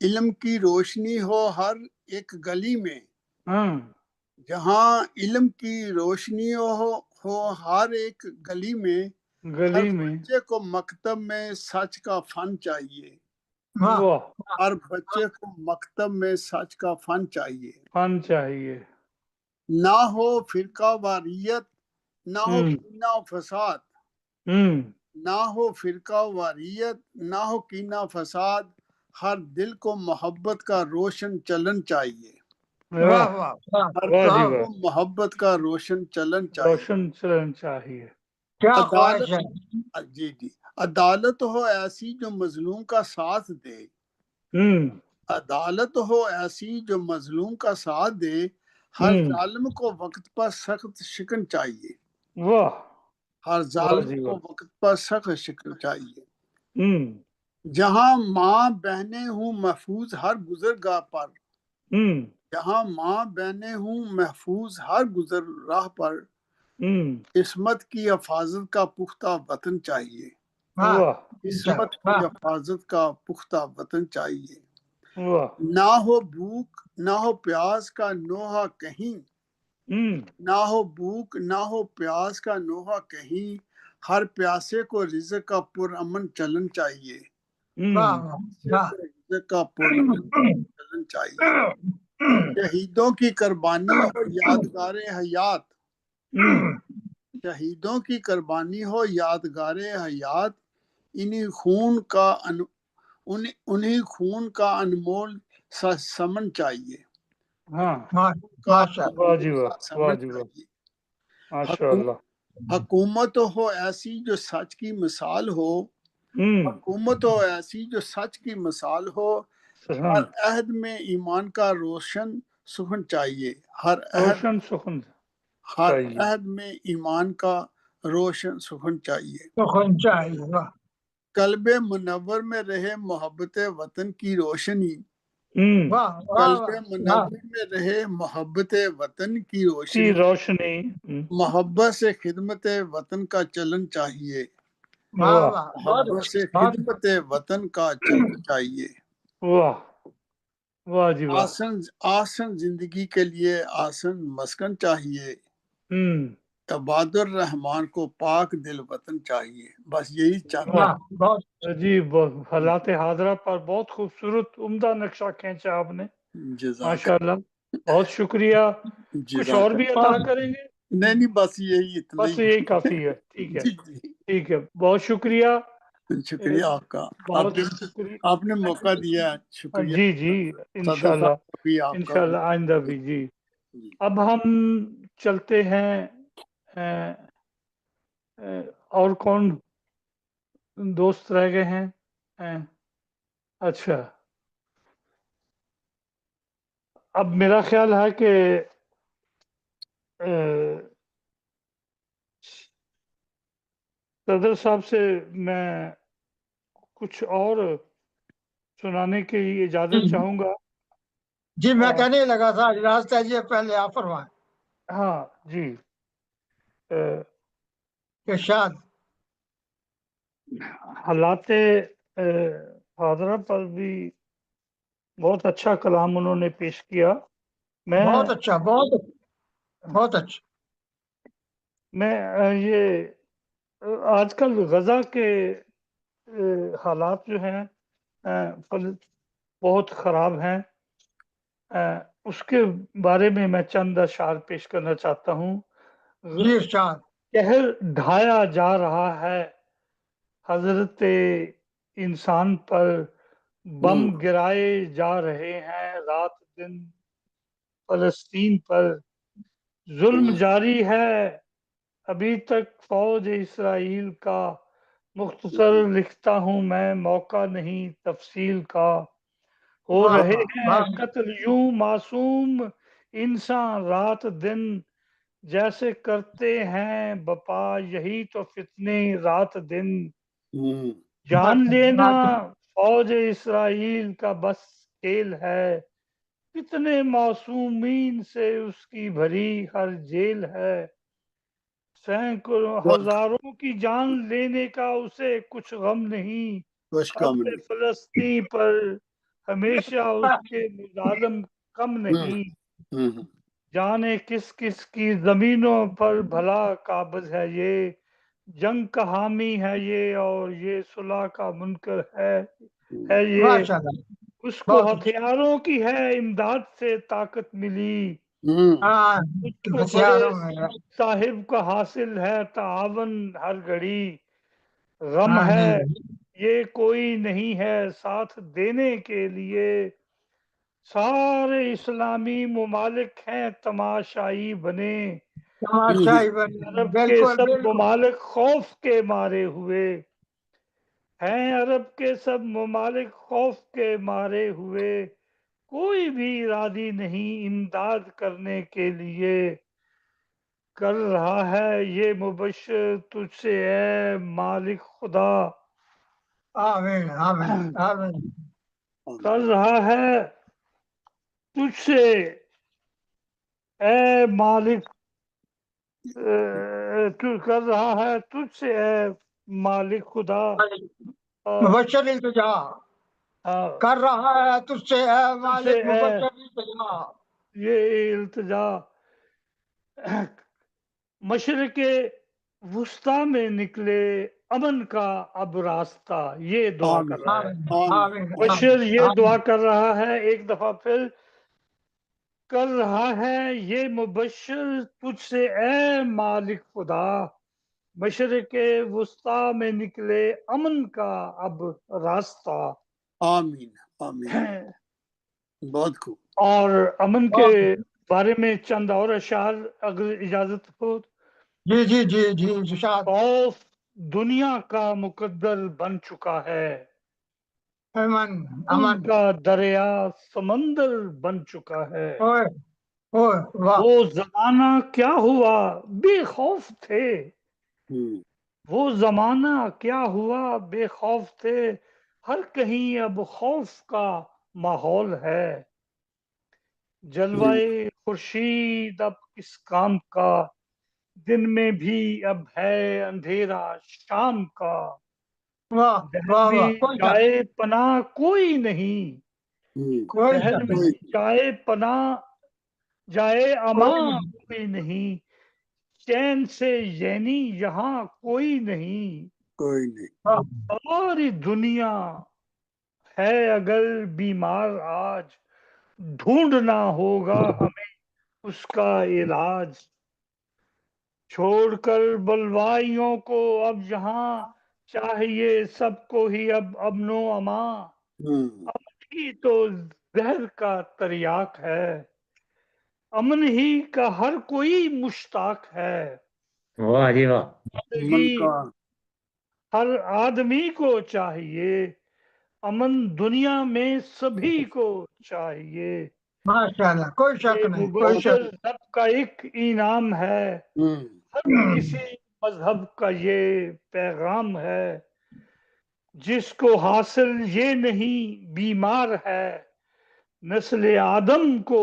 इल्म की रोशनी हो हर एक गली में। जहाँ इल्म की रोशनी हो हर एक गली में। हर गली में बच्चे को मकतब में सच का फन चाहिए। वाह वाह हर बच्चे को मकतब में सच का फन चाहिए। फन चाहिए। ना हो फिरका वारियत, ना हो कीना फसाद। ना हो फिरका वारियत, ना हो कीना फसाद। हर दिल को मोहब्बत का रोशन चलन चाहिए। वाह वाह वाह हर वाह जी दिल वाह। को मोहब्बत का रोशन चलन चाहिए। रोशन चलन चाहिए। क्या अदालत, ख्वाहिश है। जी जी, अदालत हो ऐसी जो मजलूम का साथ दे। अदालत हो ऐसी जो मजलूम का साथ दे। हर जालिम को वक्त पर सख्त शिकन चाहिए। वाह। हर वाह जालिम जी को वाह। वक्त पर सख्त शिकन चाहिए। जहाँ माँ बहनें हूँ महफूज हर गुजरगाह पर। जहाँ माँ बहनें हूँ महफूज हर गुजर राह पर। किस्मत की हिफाजत का पुख्ता वतन चाहिए। वाह किस्मत की वाह हिफाजत का पुख्ता वतन चाहिए। वाह। ना हो भूख ना हो प्यास का नोहा कहीं। ना हो भूख ना हो प्यास का नोहा कहीं। हर प्यासे को रिज़्क़ का पुरअमन चलन चाहिए। वाह वाह रिज़्क़ का पुरअमन चलन चाहिए। शहीदों की कुर्बानी हो यादगार हयात। शहीदों की कुर्बानी हो यादगार हयात। इन्हीं खून का उन्हीं खून का अनमोल समन चाहिए। हाँ माशाअल्लाह वाह जी वाह। वाह समन जी वाह। चाहिए। माशाअल्लाह। हुकूमत हो ऐसी जो सच की मिसाल हो। हुकूमत हो ऐसी जो सच की मिसाल हो। हर अहद में ईमान का रोशन सुखन चाहिए। हर अहद रोशन सुखन हर चाहिए। अहद में ईमान का रोशन सुखन चाहिए। तो कौन चाहिए। वाह कल्बे मुनव्वर में रहे मोहब्बत वतन की रोशनी। वाह कल्बे वाह मुनव्वर में रहे मोहब्बत वतन की की रोशनी। रोशनी। मोहब्बत से खिदमत वतन का चलन चाहिए। वाह वाह वाह मोहब्बत से खिदमत वतन का चलन चाहिए। वाह। वाह जी वाह। आसन आसन जिंदगी के लिए आसन मस्कन चाहिए। इबादुर रहमान को पाक दिल वतन चाहिए, बस यही चाहता वाह, बहुत जी हालात हाजरा पर बहुत खूबसूरत उम्दा नक्शा खींचा आपने, जज़ाक माशाल्लाह, बहुत शुक्रिया। कुछ और भी अता और करेंगे? नहीं बस यही इतना बस ही यही काफी है। ठीक है, जी जी ठीक है, बहुत शुक्रिया। शुक्रिया आपका, बहुत आपने शुक्रिया। आपने मौका दिया, शुक्रिया जी जी, सदर इंशाल्लाह, साहब भी आपका भी। इंशाल्लाह आइंदा भी जी। जी। अब हम चलते हैं और कौन दोस्त रह गए हैं? अच्छा, अब मेरा ख्याल है कि सदर साहब से मैं कुछ और सुनाने की इजाजत चाहूंगा। जी, मैं कहने लगा था इजाजत चाहिए, पहले आप फरमाएं। हाँ जी, इरशाद। हालात हाजरा पर भी बहुत अच्छा कलाम उन्होंने पेश किया। बहुत मैं अच्छा, बहुत अच्छा। ये आजकल गजा के हालात जो हैं बहुत ख़राब हैं। उसके बारे में मैं चंद अशार पेश करना चाहता हूँ। जी इरशाद। कहर ढाया जा रहा है हजरत इंसान पर, बम गिराए जा रहे हैं रात दिन फलस्तीन पर, जुल्म जारी है अभी तक फौज इस्राइल का, मुख्तसर लिखता हूँ मैं मौका नहीं तफसील का, हो वाह रहे वाह हैं वाह। कत्ल यूं मासूम इंसान रात दिन, जैसे करते हैं बपा यही तो फितने रात दिन, जान लेना फौज इस्राइल का बस खेल है, कितने मासूमीन से उसकी भरी हर जेल है, सैकड़ों हजारों की जान लेने का उसे कुछ गम नहीं, अब फलस्तीन पर हमेशा उसके मुजालिम कम नहीं, जाने किस किस की जमीनों पर भला काबिज है ये, जंग का हामी है ये और ये सुलह का मुनकर है ये, माशाल्लाह, उसको बहुत अच्छा। हथियारों की है इमदाद से ताकत मिली, हाँ, उसको हथियारों बड़े में। साहिब का हासिल है तावन हर घड़ी, गम हाँ है जी, ये कोई नहीं है साथ देने के लिए, सारे इस्लामी मुमालिक हैं तमाशाई बने, तमाशाई बनी। अरब के बिल्कुल सब बिल्कुल। मुमालिक खौफ के मारे हुए हैं, अरब के सब मुमालिक खौफ के मारे हुए, कोई भी राजी नहीं इमदाद करने के लिए, कर रहा है ये मुबश्शिर तुझसे ए मालिक खुदा, आमीन आमीन आमीन। कर रहा है तुझसे ए मालिक तू कर रहा है तुझसे ए मालिक खुदा, मुबश्शिर इल्तिजा हाँ, कर रहा है तुझसे है तुझसे मालिक, ए मुबश्शिर इल्तिजा। ये इल्तिजा, मशरिक़े वुस्ता में निकले अमन का अब रास्ता, ये दुआ कर रहा है। आमीन आमीन बशर ये आमीन। दुआ कर रहा है, एक दफा फिर कर रहा है ये मुबश्शिर तुझसे ए मालिक खुदा, मशरिक़े वुस्ता में निकले अमन का अब रास्ता। आमीन आमीन, बहुत खूब। और अमन के बारे में चंद और अशार अगर इजाजत हो। जी जी जी जी इरशाद। खौफ दुनिया का मुकद्दर बन चुका है, अमन अमन। उनका दरिया समंदर बन चुका है, ओए ओए वाह। वो जमाना क्या हुआ बेखौफ थे, वो जमाना क्या हुआ बेखौफ थे, हर कहीं अब खौफ का माहौल है, जलवाए खुर्शीद अब किस काम का, दिन में भी अब है अंधेरा शाम का, वाह वाह दहर वाह। में कोई शक, जाए पनाह कोई नहीं, कोई दहर शक में नहीं, जाए पनाह जाए अमा कोई नहीं। कोई नहीं, चैन से यैनी यहाँ कोई नहीं, कोई नहीं। सारी दुनिया है अगर बीमार आज, ढूंढना होगा हमें उसका इलाज। छोड़कर बलवाइयों को अब यहाँ, चाहिए सबको ही अब अमनो अमा। अमन ही तो जहर का तरियाक है, अमन ही का हर कोई मुश्ताक है। वाह जी वाह। अमन का हर आदमी को चाहिए, अमन दुनिया में सभी को चाहिए। माशाल्लाह, कोई शक ये नहीं, कोई शक मुबशर रब का एक इनाम है, हर किसी मजहब का ये पैगाम है। जिसको हासिल ये नहीं बीमार है, नस्ल आदम को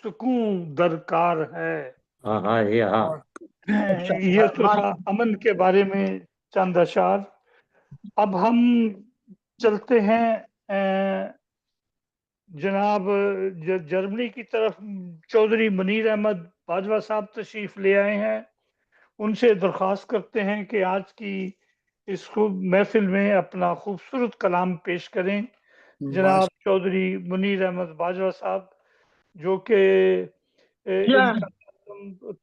सुकून दरकार है। हाँ जी हाँ। ये तो था अमन के बारे में चंद अशार। अब हम चलते हैं जनाब जर्मनी की तरफ। चौधरी मुनीर अहमद बाजवा साहब तशरीफ ले आए हैं। उनसे दरख्वास्त करते हैं कि आज की इस खूब महफिल में अपना खूबसूरत कलाम पेश करें। जनाब चौधरी मुनीर अहमद बाजवा साहब, जो कि इनका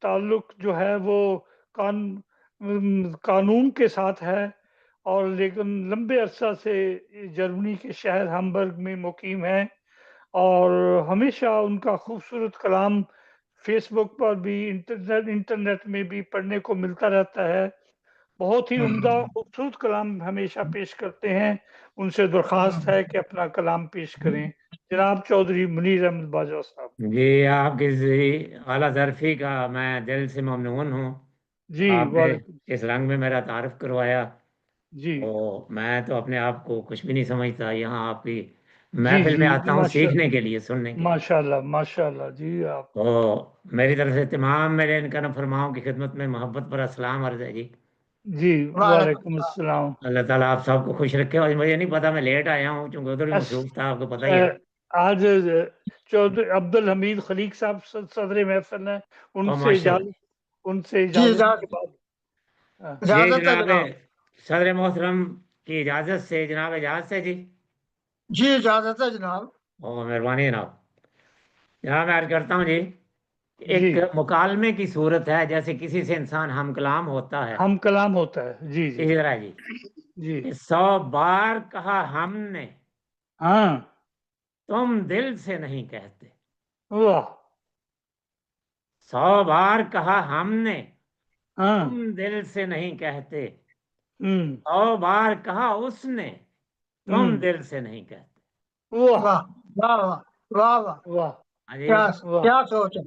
ताल्लुक जो है वो कानून के साथ है, और लेकिन लंबे अरसा से जर्मनी के शहर हैम्बर्ग में मुकीम है, और हमेशा उनका खूबसूरत कलाम फेसबुक पर भी इंटरनेट में भी पढ़ने को मिलता रहता है। बहुत ही उम्दा खूबसूरत कलाम हमेशा पेश करते हैं। उनसे दरख्वास्त है कि अपना कलाम पेश करें। जनाब चौधरी मुनीर अहमद बाजवा साहब। जी, आपकी आला ज़रफ़ी का मैं दिल से ममनून हूँ। जी आपने वालेकुम इस रंग में मेरा तारुफ करवाया, जी तो मैं तो अपने आप को कुछ भी नहीं समझता। यहाँ आपकी जी महफिल में जी आता हूँ सीखने के लिए, सुनने के लिए। माशाल्लाह माशाल्लाह जी। आप तो मेरी तरफ से तमाम मेरे इनका फरमाओं की खिदमत में मोहब्बत पर अस्सलाम अर्ज़ है जी। जी वालेकुम अस्सलाम। अल्लाह ताला आप सबको खुश रखे। और मुझे नहीं पता, मैं लेट आया हूँ चूंकि उधर भी मसरूफ था, आपको पता ही है। आज चौधरी अब्दुल हमीद खलीक साहब सदर महफिल है, उनसे माशाल्लाह। इजाजत के बाद जी इजाजत है जनाब जनाब। सदर मोहतरम की इजाजत से, जनाब इजाजत है जी। जी इजाजत है जनाब। और मेहरबानी जनाब। जनाब मैं अर्ज करता हूँ जी, जी एक मुकालमे की सूरत है, जैसे किसी से इंसान हम कलाम होता है, हम कलाम होता है। जी जी इसी तरह जी जी कि 100 बार कहा हमने, हाँ तुम दिल से नहीं कहते। वाह 100 बार कहा हमने, हाँ तुम दिल से नहीं कहते। 100 100 बार कहा उसने, तुम दिल से नहीं कहते। वाह वाह वाह वाह वाह वाह, वाह हाँ जी, क्या वाह क्या सोच है।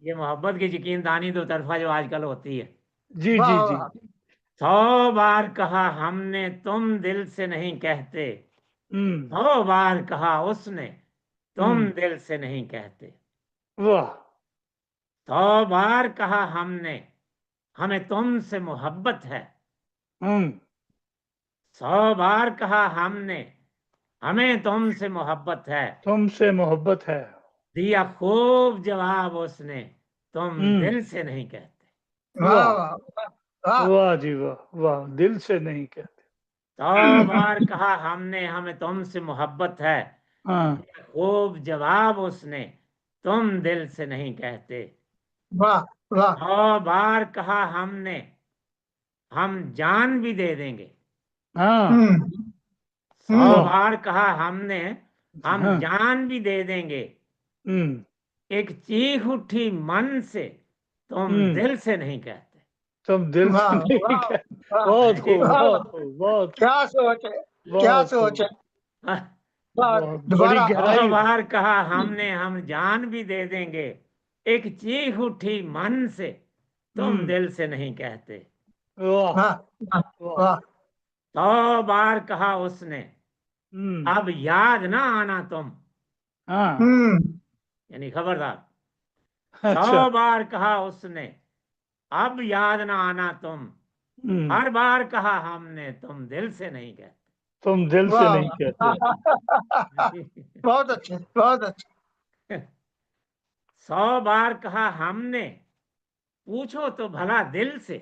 ये मोहब्बत की यकीनदानी दो तरफा जो आजकल होती है। जी जी वाह जी वाह 100 बार कहा हमने, तुम दिल से नहीं कहते। 100 बार कहा उसने, तुम दिल से नहीं कहते। वाह 100 बार कहा हमने, हमें तुमसे मोहब्बत है। 100 बार कहा हमने, हमें तुमसे मोहब्बत है। तुमसे मोहब्बत है। दिया खूब जवाब उसने, तुम दिल से नहीं कहते। वाह वाह वाह वाह। वाह जी वाह वाह, दिल से नहीं कहते। 100 बार कहा हमने, हमें तुमसे मोहब्बत है। हाँ दिया खूब जवाब उसने, तुम दिल से नहीं कहते। वाह वाह 100 बार कहा हमने, हम जान भी दे देंगे। हाँ हम्म 100 वाह बार कहा हमने, हम हाँ जान भी दे देंगे। एक चीख उठी मन से, तुम दिल से नहीं कहते। तुम दिल से वाह नहीं वाह कहते। वाह बहुत खूब वाह, बहुत खूब बहुत क्या सोच है, क्या बहुत सोच खूब। है। वाह, बहुत बड़ी दोबारा 100 गहराई। बार कहा हमने, हम जान भी दे देंगे। एक चीख उठी मन से, तुम दिल से नहीं कहते। वाह वाह वाह वाह वाह 100 बार कहा उसने, अब याद ना आना तुम। हाँ यानी खबरदार। अच्छा 100 बार कहा उसने, अब याद ना आना तुम। हम्म, हर बार कहा हमने, तुम दिल से नहीं कहते। तुम दिल से वाह नहीं कहते। वाह। बहुत अच्छे बहुत अच्छे। 100 बार कहा हमने, पूछो तो भला दिल से,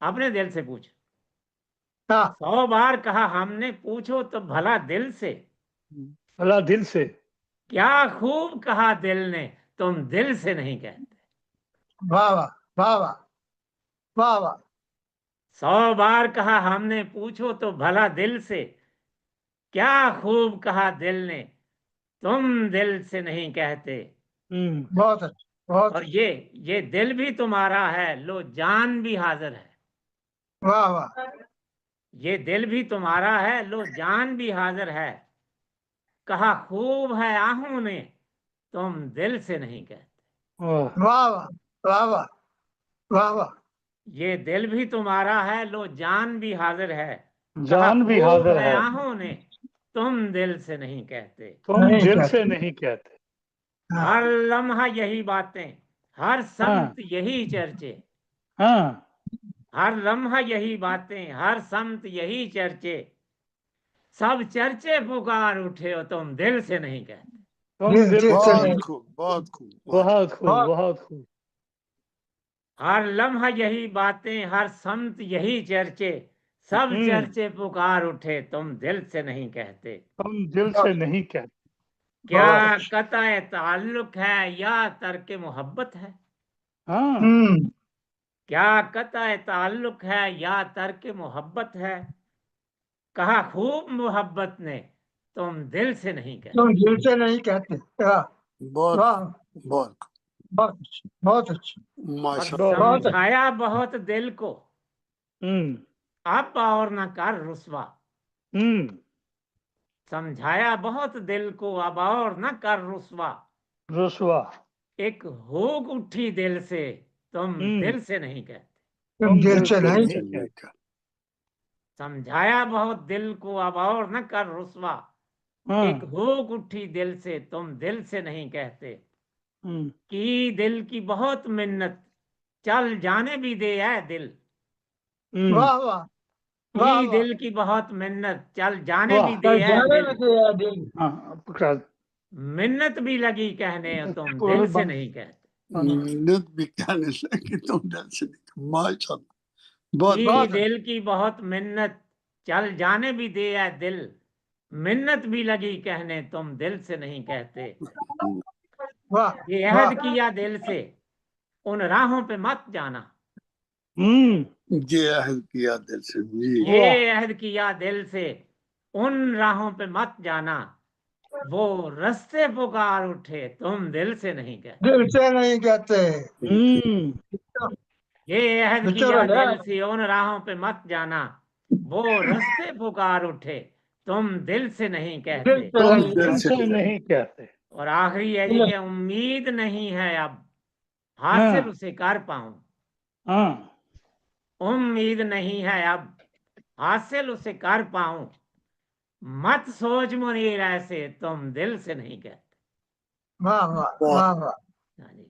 अपने दिल से पूछ। हाँ 100 बार कहा हमने, पूछो तो भला दिल से, भला दिल से। क्या खूब कहा दिल ने, तुम दिल से नहीं कहते। वाह वाह वाह वाह वाह वाह 100 बार कहा हमने, पूछो तो भला दिल से, क्या खूब कहा दिल ने, तुम दिल से नहीं कहते। बहुत अच्छा बहुत और ये दिल भी तुम्हारा है, लो जान भी हाजिर है। वाह वाह ये दिल भी तुम्हारा है, लो जान भी हाजिर है। कहा खूब है आहों ने, तुम दिल से नहीं कहते। वाह वाह वाह वाह वाह वाह वाह ये दिल भी तुम्हारा है, लो जान भी हाजिर है। कहा जान भी खूब हाजिर है है, आहों ने, तुम दिल से नहीं कहते। तुम नहीं दिल कहते। से नहीं कहते। हाँ हर लम्हा यही बातें, हर समत यही चर्चे। हाँ हर लम्हा यही बातें, हर समत यही चर्चे। सब चर्चे पुकार उठे हो, तुम दिल से नहीं कहते। तुम दिल दिल से से नहीं। नहीं। खूब, बहुत खूब। बहुत खूब, बहुत बहुत खूब। हर लम्हा यही बातें, हर समत यही चर्चे। सब चर्चे पुकार उठे, तुम दिल से नहीं कहते। तुम दिल से नहीं कहते। क्या बहुत अच्छा। कतए ताल्लुक है या तर्क मोहब्बत है। हाँ क्या कतए ताल्लुक है या तर्क मोहब्बत है। कहा खूब मोहब्बत ने, तुम दिल से नहीं कहते। तुम दिल से नहीं कहते। वाह बहुत वाह बहुत बहुत अच्छा बहुत अच्छा और माशाल्लाह। बहुत अच्छा। समझाया बहुत दिल को, हम्म अब और न कर रुसवा। हम्म समझाया बहुत दिल को, अब और न कर रुसवा। रुसवा। एक हुक उठी दिल से, तुम दिल से नहीं कहते। तुम दिल से दिल नहीं से कहते। नहीं कहते। समझाया बहुत दिल को, अब और न कर रुसवा। एक हाँ हुक उठी दिल से, तुम दिल से नहीं कहते। हम्म की दिल की बहुत मिन्नत, चल जाने भी दे है दिल। वाह वाह वाह की वाह दिल की बहुत मिन्नत, चल जाने भी वाह। दे कल है जाने दिल। में दिया दिल। हाँ पकड़ा। मिन्नत भी लगी कहने, तुम पूरे दिल से बंद। नहीं कहते। मिन्नत भी कहने लगे, तुम दिल से नहीं। माशाल्लाह, बहुत की बहुत दिल की बहुत मिन्नत, चल जाने भी दे है दिल। मिन्नत भी लगी कहने, तुम दिल से नहीं कहते। वाह ये वाह अहद किया दिल से, उन राहों पे मत जाना। ये अहद किया दिल से जी। ये वाह। अहद किया दिल से, उन राहों पे मत जाना। वो रस्ते पुकार उठे, तुम दिल से नहीं कहते। दिल से नहीं कहते। हम्म ये अहद चलो किया ले दिल से, उन राहों पे मत जाना। वो रस्ते पुकार उठे, तुम दिल से नहीं दिल कहते। से तुम नहीं दिल दिल से से नहीं नहीं कहते। और आखिरी है जी कहते। कि उम्मीद नहीं है अब हासिल हाँ उसे कर पाऊं। हाँ उम्मीद नहीं है अब हासिल उसे कर पाऊं। मत सोच मुनीर ऐसे, तुम दिल से नहीं कहते। वाह वाह बहुत। वाह वाह हाँ जी।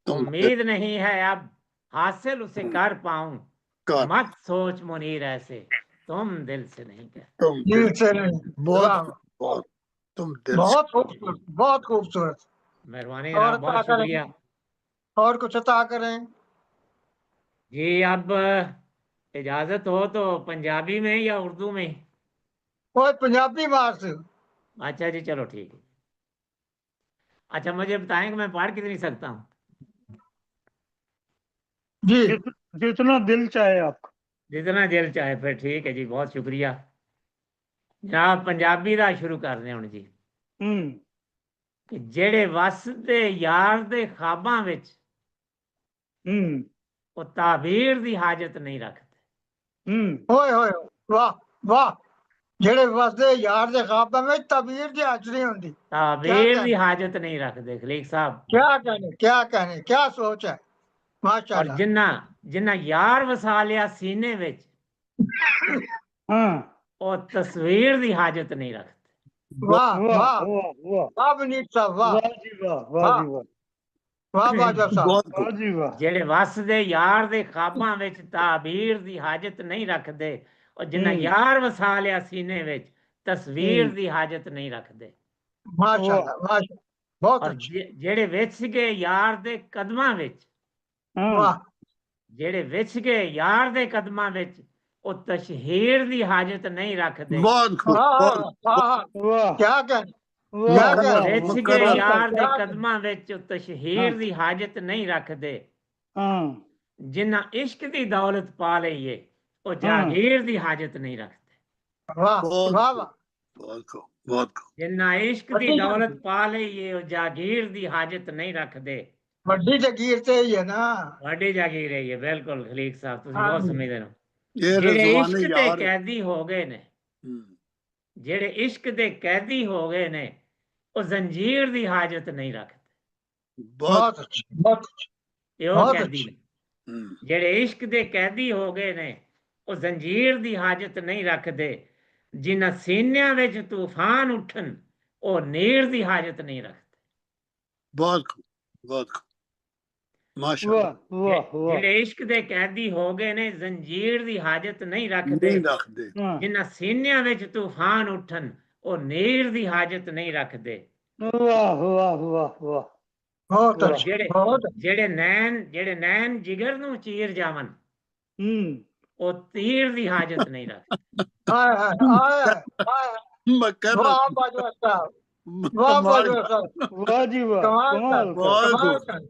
तुम दिल उम्मीद नहीं है अब हासिल उसे कर पाऊं। कर। मत सोच मुनीर ऐसे, तुम दिल से नहीं कहते। तुम दिल दिल से नहीं। बहुत वाह बहुत। तुम दिल से। बहुत खूबसूरत बहुत खूबसूरत। मेहरबानी और जनाब, अता बहुत करें शुक्रिया और कुछ अता करें। जी। अब इजाजत हो तो पंजाबी में या उर्दू में। कोई पंजाबी मार से। अच्छा जी, चलो ठीक है। अच्छा मुझे बताएं कि मैं पढ़ कितनी सकता हूँ। जी जितना दिल चाहे आपका। जितना दिल चाहे, फिर ठीक है जी, बहुत शुक्रिया जनाब। पंजाबी ਦਾ शुरू करते हैं ਹੁਣ जी। कि ਜਿਹੜੇ ਵਸਦੇ यार ਦੇ ख्वाबां ਵਿੱਚ ਉਹ ਤਾਬੀਰ ਦੀ ਹਾਜਤ ਨਹੀਂ ਰੱਖਦੇ। होए होए वाह वाह जेड़े वसदे यार दे ख्वाबां में तबीर दी हाजरी होंदी। क्या ताबीर दी कहने हाजत नहीं रखते खलीक साहब। क्या कहने क्या सोच है। और माशाल्लाह जिन्ना जिन्ना यार वसा लिया सीने ਵਿੱਚ ਉਹ तस्वीर दी हाजत नहीं रखते। वाह वाह वाह वाह वाह। वाह बनीत साहब वाह वाह जी वाह, वाह वाह जी वाह। वाह बाजा साहब बहुत वाह खूब। जी वाह। ਜਿਹੜੇ ਵਸਦੇ ਯਾਰ ਦੇ ख्वाबां ਵਿੱਚ ਤਾਬੀਰ ਦੀ ਹਾਜਤ ਨਹੀਂ ਰੱਖਦੇ। और जिन्ना यार वसा लिया सीने ਵਿੱਚ तस्वीर हम्म ਦੀ हाजत नहीं रखते। वाह माशाल्लाह माशाल्लाह ਬਹੁਤ ਔਰ ਅੱਛਾ ਜਿਹੜੇ ਵਿਛ ਗਏ ਯਾਰ ਦੇ ਕਦਮਾਂ ਵਿੱਚ, ਵਾਹ ਜਿਹੜੇ ਵਿਛ ਗਏ ਯਾਰ ਦੇ ਕਦਮਾਂ ਵਿੱਚ, ਉਹ ਤਸ਼ਹੀਰ ਦੀ ਹਾਜਤ ਨਹੀਂ ਰੱਖਦੇ। बहुत खूब वाह क्या कह वाह क्या वाह ਵਿਛ ਗਏ मुकर्रर ਯਾਰ ਦੇ क्या कह ਕਦਮਾਂ ਵਿੱਚ ਉਹ ਤਸ਼ਹੀਰ ਦੀ ਹਾਜਤ ਨਹੀਂ ਰੱਖਦੇ। हाँ ਜਿਨ੍ਹਾਂ ਇਸ਼ਕ ਦੀ ਦੌਲਤ ਪਾ ਲਈਏ ਉਹ ਜਾਗੀਰ ਦੀ ਹਾਜਤ ਨਹੀਂ ਰੱਖਦੇ। वाह बहुत वाह खूब वाह बहुत खूब बहुत खूब ਜਿਨ੍ਹਾਂ ਇਸ਼ਕ ਦੀ ਵੱਡੀ ਦੌਲਤ ਪਾ ਲਈਏ ਉਹ ਜਾਗੀਰ ਦੀ ਹਾਜਤ ਨਹੀਂ ਰੱਖਦੇ। ਵੱਡੀ ਜਗੀਰ ਤੇ ਹੀ ਹੈ ਨਾ ਵੱਡੀ ਜਾਗੀਰ ਹੈ ਇਹ, ਬਿਲਕੁਲ ਖਲੀਕ ਸਾਹਿਬ ਤੁਸੀਂ ਬਹੁਤ ਹਾਂਜੀ। ਸਮਝਦੇ ਹੋ। ये ਜਿਹੜੇ रिजवान ਇਸ਼ਕ ਦੇ यार ਕੈਦੀ ਹੋ ਗਏ ਨੇ, ਜਿਹੜੇ ਇਸ਼ਕ ਦੇ ਕੈਦੀ ਹੋ ਗਏ ਨੇ, ਉਹ ਜ਼ੰਜੀਰ ਦੀ ਹਾਜਤ ਨਹੀਂ ਰੱਖਦੇ। बहुत ਬਹੁਤ ਅੱਛਾ ਬਹੁਤ ਅੱਛਾ ਇਹ ਉਹ ਬਹੁਤ ਕੈਦੀ ਅੱਛਾ ਨੇ ਜਿਹੜੇ ਇਸ਼ਕ ਦੇ ਕੈਦੀ ਹੋ ਗਏ ਨੇ, ਉਹ ਜ਼ੰਜੀਰ ਦੀ ਹਾਜਤ ਨਹੀਂ ਰੱਖਦੇ। ਜਿਨ੍ਹਾਂ ਸੀਨਿਆਂ ਵਿੱਚ ਤੂਫਾਨ ਉੱਠਣ, ਉਹ ਨੀਰ ਦੀ ਹਾਜਤ ਨਹੀਂ ਰੱਖਦੇ। बहुत खूब बहुत खूब माशाल्लाह वाह वाह वाह ਜਿਹੜੇ ਇਸ਼ਕ ਦੇ ਕੈਦੀ ਹੋ ਗਏ ਨੇ, ਜ਼ੰਜੀਰ ਦੀ ਹਾਜਤ ਨਹੀਂ ਰੱਖਦੇ। नहीं रख दे हाँ ਜਿਨ੍ਹਾਂ ਸੀਨਿਆਂ ਵਿੱਚ ਤੂਫਾਨ ਉੱਠਣ, ਉਹ ਨੀਰ ਦੀ ਹਾਜਤ ਨਹੀਂ ਰੱਖਦੇ। वाह वाह वाह वाह ਬਹੁਤ ਵਾਹ। ਅੱਛਾ ਜਿਹੜੇ ਬਹੁਤ ਜਿਹੜੇ ਨੈਣ ਜਿਗਰ ਨੂੰ ਚੀਰ ਜਾਵਨ, ਉਹ ਤੀਰ ਦੀ ਹਾਜਤ ਨਹੀਂ ਰੱਖਦੇ। ਹਾਏ ਹਾਏ ਹਾਏ ਹਾਏ मकर्रर ਵਾਹ ਬਾਜਵਾ ਸਾਹਿਬ ਵਾਹ कमाल ਬਾਜਵਾ ਸਾਹਿਬ वाह जी वाह कमाल कमाल कर, बहुत कमाल खूब कर।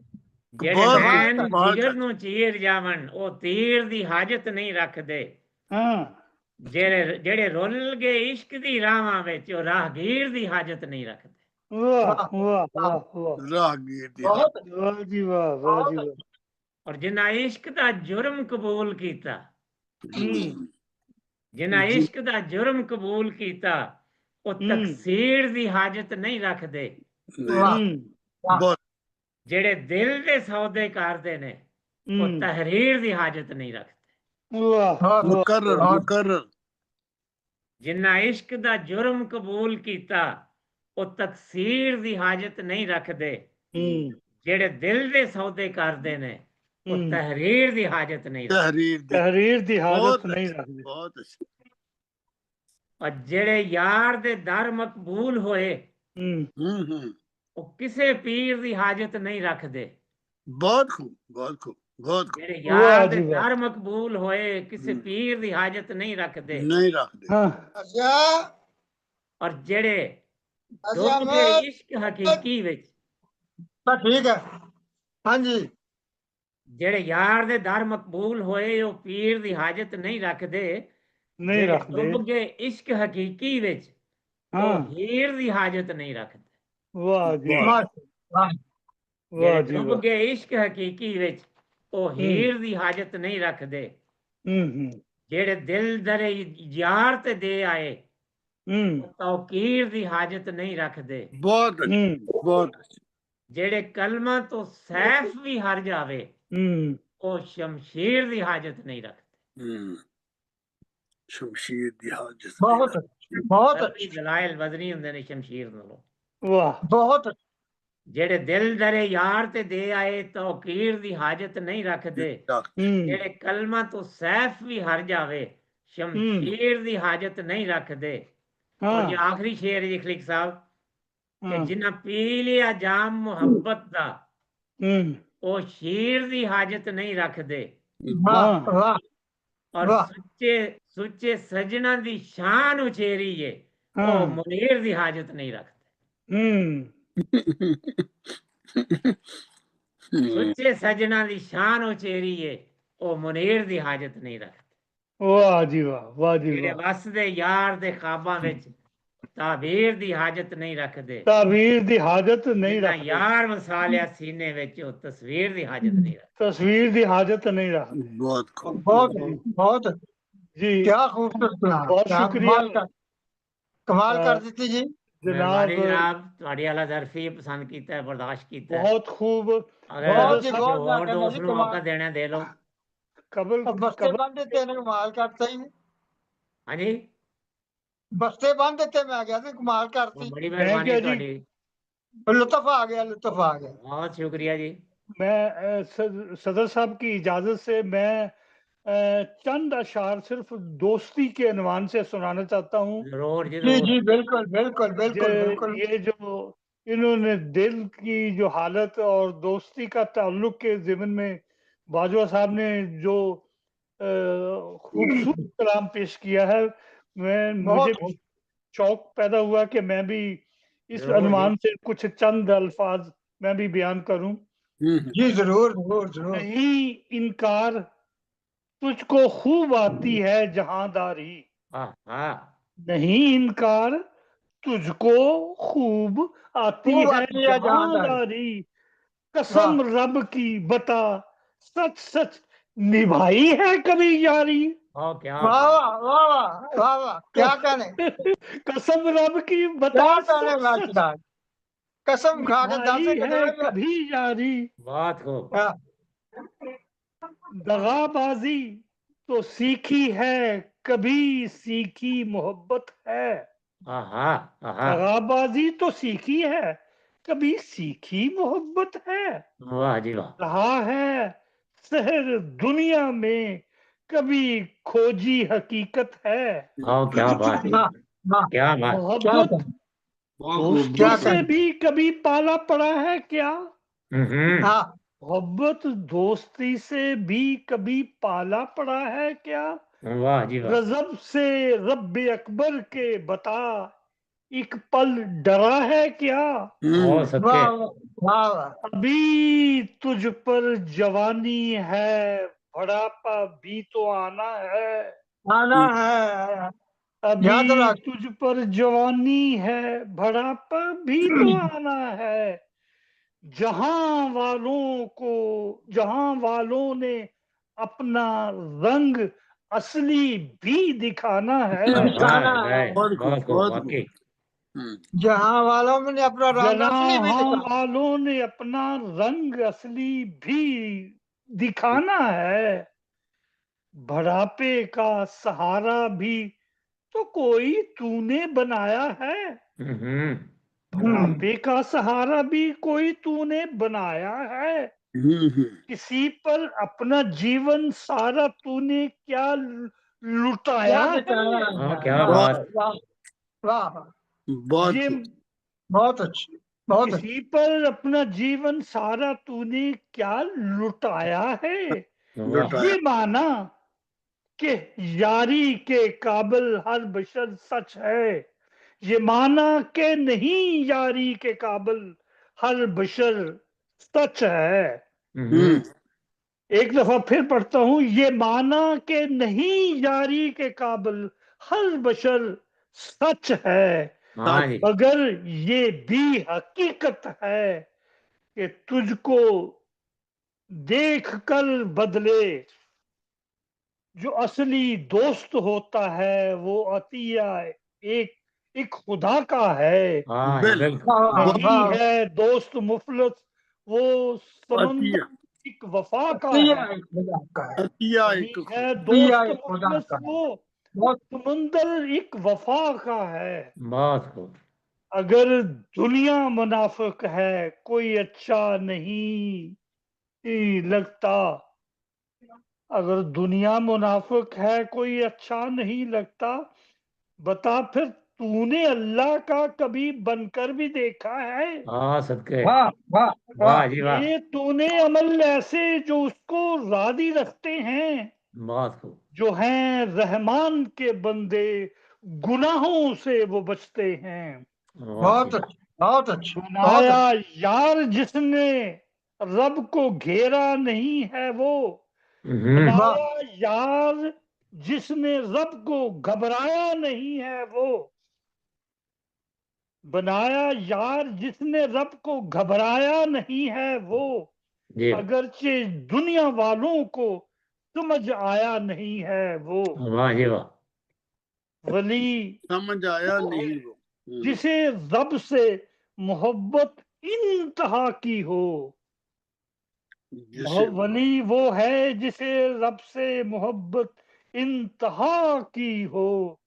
ਜਿਹੜੇ बहुत ਨੈਣ कमाल ਜਿਗਰ कर ਨੂੰ ਚੀਰ ਜਾਵਨ, ਉਹ ਤੀਰ ਦੀ ਹਾਜਤ ਨਹੀਂ ਰੱਖਦੇ। हाँ ਜਿਹੜੇ ਰੁੱਲ ਗਏ ਇਸ਼ਕ ਦੀ ਰਾਹਾਂ ਵਿੱਚ, ਉਹ ਰਾਹਗੀਰ ਦੀ ਹਾਜਤ ਨਹੀਂ ਰੱਖਦੇ। वाह वाह वाह वाह राहगीर दी ਬਹੁਤ वाह जी वाह वाह जी वाह ਔਰ ਜਿਨ੍ਹਾਂ ਇਸ਼ਕ ਦਾ ਜੁਰਮ ਕਬੂਲ ਕੀਤਾ, ਜਿਨ੍ਹਾਂ जी ਇਸ਼ਕ ਦਾ ਜੁਰਮ ਕਬੂਲ ਕੀਤਾ, ਉਹ ਤਕਸੀਰ ਦੀ ਹਾਜਤ ਨਹੀਂ ਰੱਖਦੇ। नहीं वाह बहुत ਜਿਹੜੇ ਦਿਲ ਦੇ ਸੌਦੇ ਕਰਦੇ ਨੇ, ਉਹ ਤਹਰੀਰ ਦੀ ਹਾਜਤ ਨਹੀਂ ਰੱਖਦੇ। वाह बहुत मुकर्रर बहुत मुकर्रर ਜਿਨ੍ਹਾਂ ਇਸ਼ਕ ਦਾ ਜੁਰਮ ਕਬੂਲ ਕੀਤਾ, ਉਹ ਤਕਸੀਰ ਦੀ ਹਾਜਤ ਨਹੀਂ ਰੱਖਦੇ। ਜਿਹੜੇ ਦਿਲ ਦੇ ਸੌਦੇ ਕਰਦੇ ਨੇ, ਉਹ ਤਹਰੀਰ ਦੀ ਹਾਜਤ ਨਹੀਂ ਰੱਖਦੇ। तहरीर दी तहरीर दी हाजत बहुत नहीं अच्छा रखते बहुत अच्छा ਔਰ ਜਿਹੜੇ ਯਾਰ ਦੇ ਦਰ ਮਕਬੂਲ ਹੋਏ, ਉਹ ਕਿਸੇ ਪੀਰ ਦੀ ਹਾਜਤ ਨਹੀਂ ਰੱਖਦੇ। बहुत खूब बहुत खूब बहुत खूब ਜਿਹੜੇ ਵਾਹ ਯਾਰ ਜੀ ਦੇ ਵਾਹ। ਦਰ ਮਕਬੂਲ ਹੋਏ, ਕਿਸੇ ਪੀਰ ਦੀ ਹਾਜਤ ਨਹੀਂ ਰੱਖਦੇ। नहीं रख दे हाँ ਅੱਛਾ ਔਰ ਜਿਹੜੇ ਅੱਛਾ ਡੁੱਬ ਮੈਂ ਗਏ ਇਸ਼ਕ ਹਕੀਕੀ ਵਿੱਚ, ਤਾਂ ਠੀਕ ਹੈ ਹਾਂਜੀ ਜਿਹੜੇ ਯਾਰ ਦੇ ਦਰ ਮਕਬੂਲ ਹੋਏ, ਉਹ ਪੀਰ ਦੀ ਹਾਜਤ ਨਹੀਂ ਰੱਖਦੇ। नहीं ਜਿਹੜੇ रखते ਡੁੱਬ ਗਏ ਇਸ਼ਕ ਹਕੀਕੀ ਵਿੱਚ, हाँ ਉਹ ਹੀਰ ਦੀ ਹਾਜਤ ਨਹੀਂ ਰੱਖਦੇ। वाह जी वाह। वाह ਵਾਹ वाह ਜਿਹੜੇ जी ਡੁੱਬ वाह ਗਏ ਇਸ਼ਕ ਹਕੀਕੀ ਵਿੱਚ, ਉਹ ਹੀਰ ਦੀ ਹਾਜਤ ਨਹੀਂ ਰੱਖਦੇ। ਜਿਹੜੇ ਦਿਲ ਦਰੇ ਯਾਰ ਤੇ ਦੇ ਆਏ, ਉਹ ਤੌਕੀਰ ਦੀ ਹਾਜਤ ਨਹੀਂ ਰੱਖਦੇ। बहुत अच्छा बहुत अच्छा ਜਿਹੜੇ ਕਲਮਾਂ ਤੋਂ ਸੈਫ ਵੀ ਹਰ ਜਾਵੇ, ਉਹ ਸ਼ਮਸ਼ੀਰ ਦੀ ਹਾਜਤ ਨਹੀਂ ਰੱਖਦੇ। शमशीर दी हाजत ਬਹੁਤ ਅੱਛਾ ਬਹੁਤ ਸਭੀ ਦਲਾਇਲ ਵਜ਼ਨੀ ਹੁੰਦੇ ਨੇ ਸ਼ਮਸ਼ੀਰ ਨਾਲੋਂ। वाह ਬਹੁਤ ਜਿਹੜੇ ਦਿਲ ਦਰੇ ਯਾਰ ਤੇ ਦੇ ਆਏ, ਤੌਕੀਰ ਦੀ ਹਾਜਤ ਨਹੀਂ ਰੱਖਦੇ। ਜਿਹੜੇ ਕਲਮਾਂ ਤੋਂ ਸੈਫ ਵੀ ਹਰ ਜਾਵੇ, ਸ਼ਮਸ਼ੀਰ ਦੀ ਹਾਜਤ ਨਹੀਂ ਰੱਖਦੇ। ਔਰ ਇਹ ਆਖਰੀ ਸ਼ੇਰ ਹੈ ਖਲੀਕ ਸਾਹਿਬ, ਕਿ ਜਿਨ੍ਹਾਂ ਪੀ ਲਿਆ ਜਾਮ ਮੁਹੱਬਤ ਦਾ, ਉਹ ਸ਼ੀਰ ਦੀ ਹਾਜਤ ਨਹੀਂ ਰੱਖਦੇ। ਵਾਹ ਵਾਹ ਔਰ ਵਾਹ। ਸੁੱਚੇ ਸਜਣਾ ਦੀ ਸ਼ਾਨ ਉਚੇਰੀ ਏ, ਉਹ ਮੁਨੀਰ ਦੀ ਹਾਜਤ ਨਹੀਂ ਰੱਖਦੇ। ਸੁੱਚੇ ਸਜਣਾ ਦੀ ਸ਼ਾਨ ਉਚੇਰੀ ਏ, ਉਹ ਮੁਨੀਰ ਦੀ ਹਾਜਤ ਨਹੀਂ ਰੱਖਦੇ। वाह जी वाह वाह जी ਜਿਹੜੇ वाह ਵਸਦੇ ਯਾਰ ਦੇ ਖਾਬਾਂ ਵਿੱਚ ਤਾਬੀਰ ਦੀ ਹਾਜਤ ਨਹੀਂ ਰੱਖਦੇ। ताबीर दी हाजत नहीं ਜਿਨ੍ਹਾਂ रखते ਯਾਰ ਵਸਾਲਿਆ ਸੀਨੇ ਵਿੱਚ, ਉਹ ਤਸਵੀਰ ਦੀ ਹਾਜਤ ਨਹੀਂ ਰੱਖਦੇ। तस्वीर दी हाजत नहीं रखते बहुत खूब बहुत बहुत जी क्या खूबसूरत सुना बहुत क्या शुक्रिया। कमाल कर दी जी ਮਿਹਰਬਾਨੀ जनाब ਜਨਾਬ, ਤੁਹਾਡੀ ਆਲਾ ਜ਼ਰਫੀ ਪਸੰਦ ਕੀਤਾ ਹੈ, ਬਰਦਾਸ਼ਤ ਕੀਤਾ ਹੈ। बहुत खूब ਅਗਰ ਬਹੁਤ ਜੀ, ਕਿਸੇ ਬਹੁਤ ਹੋਰ ਮੈਂ ਦੋਸਤ ਨੂੰ ਕਹਿੰਦਾ ਮੌਕਾ ਦੇਣਾ ਦੇ ਲਓ। कबल बस्ते बंद देते ने कमाल करता ही ਹਾਂਜੀ, बस्ते बंद देते मैं गया थे कमाल ਉਹ करती ਬੜੀ ਕਿਹਾ ਮਿਹਰਬਾਨੀ ਜੀ। ਤੁਹਾਡੀ, लुत्फ आ गया लुत्फ आ गया ਬਹੁਤ ਸ਼ੁਕਰੀਆ ਜੀ। मैं सदर साहब की इजाजत से मैं चंद अशार सिर्फ दोस्ती के अनवान से सुनाना चाहता हूँ। ਜ਼ਰੂਰ ਜੀ जी ਜ਼ਰੂर। जी बिल्कुल बिल्कुल बिल्कुल बिल्कुल ये जो इन्होंने दिल की जो हालत और दोस्ती का ताल्लुक के ज़िमन में बाजवा साहब ने जो खूबसूरत कलाम पेश किया है, मुझे शौक पैदा हुआ कि मैं भी इस अनवान से कुछ चंद अल्फाज मैं भी बयान करूं। जी जरूर जरूर जरूर। नहीं इनकार तुझको खूब आती है जहांदारी, नहीं इनकार तुझको खूब आती है जहांदारी, कसम रब की बता सच सच निभाई है कभी यारी। वाह वाह वाह वाह वाह, क्या कहने, कसम रब की बता क्या कहने, सच सच कसम खा के निभाई है कभी यारी। बात हो दगाबाजी तो सीखी है कभी सीखी मोहब्बत है, दगाबाजी तो सीखी है कभी सीखी मोहब्बत है। वाह जी वाह। रहा है शहर दुनिया में कभी खोजी हकीकत है। क्या बात है, क्या बात। मोहब्बत दोस्तों से भी कभी पाला पड़ा है क्या, मोहब्बत दोस्ती से भी कभी पाला पड़ा है क्या। वाह जी वाह। गजब से रब अकबर के बता एक पल डरा है क्या। हो सके अभी तुझ पर जवानी है बुढ़ापा भी तो आना है, अभी तुझ पर जवानी है बुढ़ापा भी तो आना है। जहां वालों ने अपना रंग असली भी दिखाना है, जहां वालों ने अपना रंग असली भी वालों ने अपना रंग असली भी दिखाना है। बुढ़ापे का सहारा भी तो कोई तूने बनाया है, बुढ़ापे का सहारा भी कोई तूने बनाया है। किसी पर अपना जीवन सारा तूने क्या लुटाया है। क्या बात। ये बहुत अच्छी, बहुत किसी पर अपना जीवन सारा तूने क्या लुटाया है। ये माना कि यारी के काबिल हर बशर सच है, ये माना कि नहीं यारी के काबिल हर बशर सच है। एक दफा फिर पढ़ता हूं, ये माना कि नहीं यारी के काबिल हर बशर सच है, मगर ये भी हकीकत है कि तुझको देख कर बदले जो असली दोस्त होता है वो अतिया एक खुदा का है। नहीं है दोस्त मुफलस वो समंदर एक वफा का है, नहीं है दोस्त मुफलस वो समंदर एक वफा का है। अगर दुनिया मुनाफिक है कोई अच्छा नहीं लगता, अगर दुनिया मुनाफिक है कोई अच्छा नहीं लगता, बता फिर तूने अल्लाह का कभी बनकर भी देखा है। सदके ये तूने अमल ऐसे जो उसको राजी रखते हैं, जो हैं रहमान के बंदे गुनाहों से वो बचते हैं। बहुत अच्छा। बनाया यार जिसने रब को घेरा नहीं है वो, बनाया यार जिसने रब को घबराया नहीं है वो, बनाया यार जिसने रब को घबराया नहीं है वो, अगरचे दुनिया वालों को समझ आया नहीं है वो। वली समझ आया नहीं वो जिसे रब से मोहब्बत इंतहा की हो, वली वो है जिसे रब से मोहब्बत इंतहा की हो,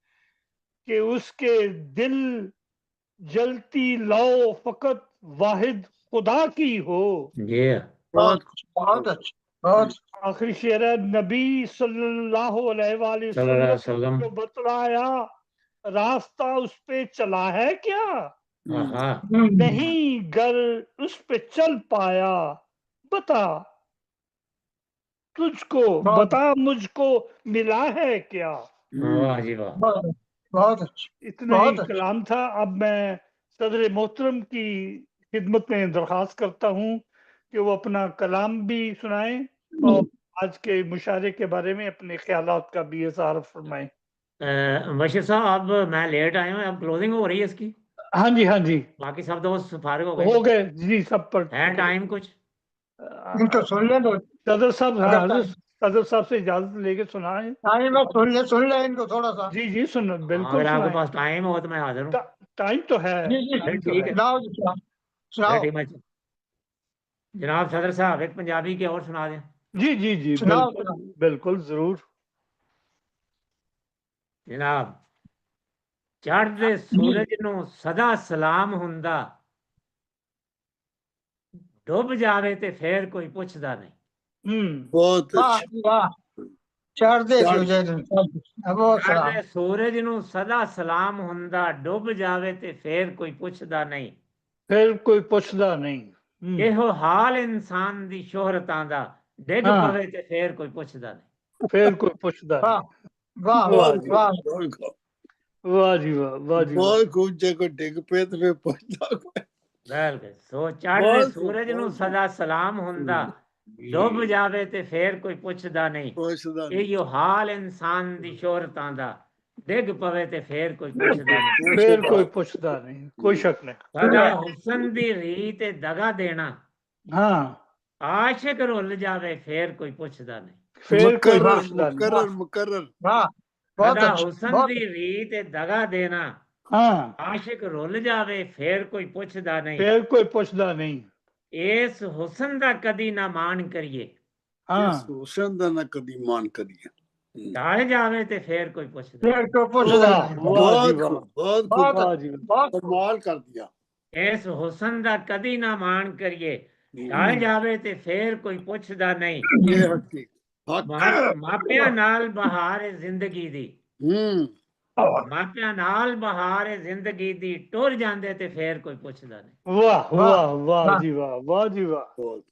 कि उसके दिल जलती लो फकत वाहिद खुदा की हो। बहुत अच्छा। आखिरी शेर है, नबी सल्लल्लाहु अलैहि वसल्लम जो बतलाया रास्ता उस पे चला है क्या। नहीं गर उस पे चल पाया, बता तुझको, बता मुझको मिला है क्या। वाह जी वाह, बहुत अच्छा, इतना ही बहुत अच्छा। कलाम था। अब मैं सदर मोहतरम की खिदमत में दरख्वास्त करता हूँ कि वो अपना कलाम भी सुनाएं और आज के मुशायरे के बारे में अपने ख्यालात का भी इज़हार फरमाएं। बशीर साहब अब मैं लेट आया हूँ, अब क्लोजिंग हो रही है इसकी। हाँ जी, हाँ जी, बाकी सब दोस्त फारिग हो हो गए गए जी, सब पर है टाइम कुछ? इनको सुन ले दो, सदर साहब, हाँ, अगर हजरत सदर साहब से इजाजत लेके सुनाएं। टाइम है सुन ले इनको थोड़ा सा। जी जी, सुन, हाँ, बिल्कुल अगर आपके सुनाएं। पास टाइम हो तो मैं हाजिर हूँ। टाइम तो है, जी जी टाइम तो ठीक है। है, सुनाओ जी, सुनाओ फिर सुनाओ ठीक है। जनाब सदर साहब एक पंजाबी के और सुना दें। जी जी जी, सुनाओ बिल्कुल सुनाओ। बिल्कुल, जरूर। जनाब, ਚੜ੍ਹਦੇ ਸੂਰਜ ਨੂੰ ਸਦਾ ਸਲਾਮ ਹੁੰਦਾ, ਡੁੱਬ ਜਾਵੇ ਤੇ ਫੇਰ ਕੋਈ ਪੁੱਛਦਾ ਨਹੀਂ। बहुत वाह अच्छा। वाह, चढ़ते सूरज वो सलाम। ਚੜ੍ਹਦੇ ਸੂਰਜ ਨੂੰ ਸਦਾ ਸਲਾਮ ਹੁੰਦਾ, ਡੁੱਬ ਜਾਵੇ ਤੇ ਫੇਰ ਕੋਈ ਪੁੱਛਦਾ ਨਹੀਂ। फिर कोई पुछदा नहीं। ਇਹੋ ਹਾਲ ਇਨਸਾਨ ਦੀ ਸ਼ੋਹਰਤਾਂ ਦਾ, ਡਿੱਗ हाँ, ਪਵੇ ਤੇ ਫੇਰ ਕੋਈ ਪੁੱਛਦਾ ਨਹੀਂ। फिर कोई पुछदा वाह नहीं। वाह वाह वाह जी, वाह, वाह जी वाह, वाह जी वाह। बहुत खूब जगह डिग पे तो फिर पहुंचता कोई। ਬਿਲਕੁਲ। ਸੋ ਚੜ੍ਹਦੇ बहुत खूब, ਸੂਰਜ ਨੂੰ बहुत खूब। ਸਦਾ ਸਲਾਮ ਹੁੰਦਾ, ਡੁੱਬ ਜਾਵੇ ਤੇ ਫੇਰ ਕੋਈ ਪੁੱਛਦਾ ਨਹੀਂ। पुछदा नहीं, ਇਹੋ ਹਾਲ ਇਨਸਾਨ ਦੀ ਸ਼ੋਹਰਤਾਂ ਦਾ, ਡਿੱਗ ਪਵੇ ਤੇ ਫੇਰ ਕੋਈ ਪੁੱਛਦਾ ਨਹੀਂ। फिर कोई पुछदा नहीं, कोई शक नहीं। ਸਦਾ ਹੁਸਨ ਦੀ ਰੀ ਤੇ ਦਗਾ ਦੇਣਾ, हाँ, ਆਸ਼ਿਕ ਰੁੱਲ ਜਾਵੇ ਫੇਰ ਕੋਈ ਪੁੱਛਦਾ ਨਹੀਂ। फिर कोई मुकर्रर पुछदा नहीं। मुकर्रर मुकर्रर। वाह बहुत ਸਦਾ अच्छा, ਹੁਸਨ बहुत ਦੀ ਰੀ ਤੇ ਦਗਾ ਦੇਣਾ, हाँ, ਆਸ਼ਿਕ ਰੁੱਲ ਜਾਵੇ ਫੇਰ ਕੋਈ ਪੁੱਛਦਾ ਨਹੀਂ। फिर कोई पुछदा नहीं। ਇਸ ਹੁਸਨ ਦਾ ਕਦੀ ਨਾ ਮਾਣ ਕਰੀਏ, हाँ, इस हुसन दा ना कदी मान करिए। ਢਲ ਜਾਵੇ ਤੇ ਫੇਰ ਕੋਈ ਪੁੱਛਦਾ ਨਹੀਂ। फिर को पूछदा वाह नहीं। वाह जी बहुत वाह, खूब, बहुत खूब, बहुत वाह जी वाह। बहुत कमाल कर दिया। ਇਸ ਹੁਸਨ ਦਾ ਕਦੀ ਨਾ ਮਾਣ ਕਰੀਏ, ਢਲ ਜਾਵੇ ਤੇ ਫੇਰ ਕੋਈ ਪੁੱਛਦਾ ਨਹੀਂ। ये हकी हक। ਮਾਪਿਆਂ ਨਾਲ ਬਹਾਰ ਹੈ ਜ਼ਿੰਦਗੀ ਦੀ, ਮਾਪਿਆਂ ਨਾਲ ਬਹਾਰ ਹੈ ਜ਼ਿੰਦਗੀ ਦੀ, ਟੁਰ ਜਾਂਦੇ ਤੇ ਫੇਰ ਕੋਈ ਪੁੱਛਦਾ ਨਹੀਂ। वाह वाह वाह वाह वाह, जी वाह, वाह जी वाह, बहुत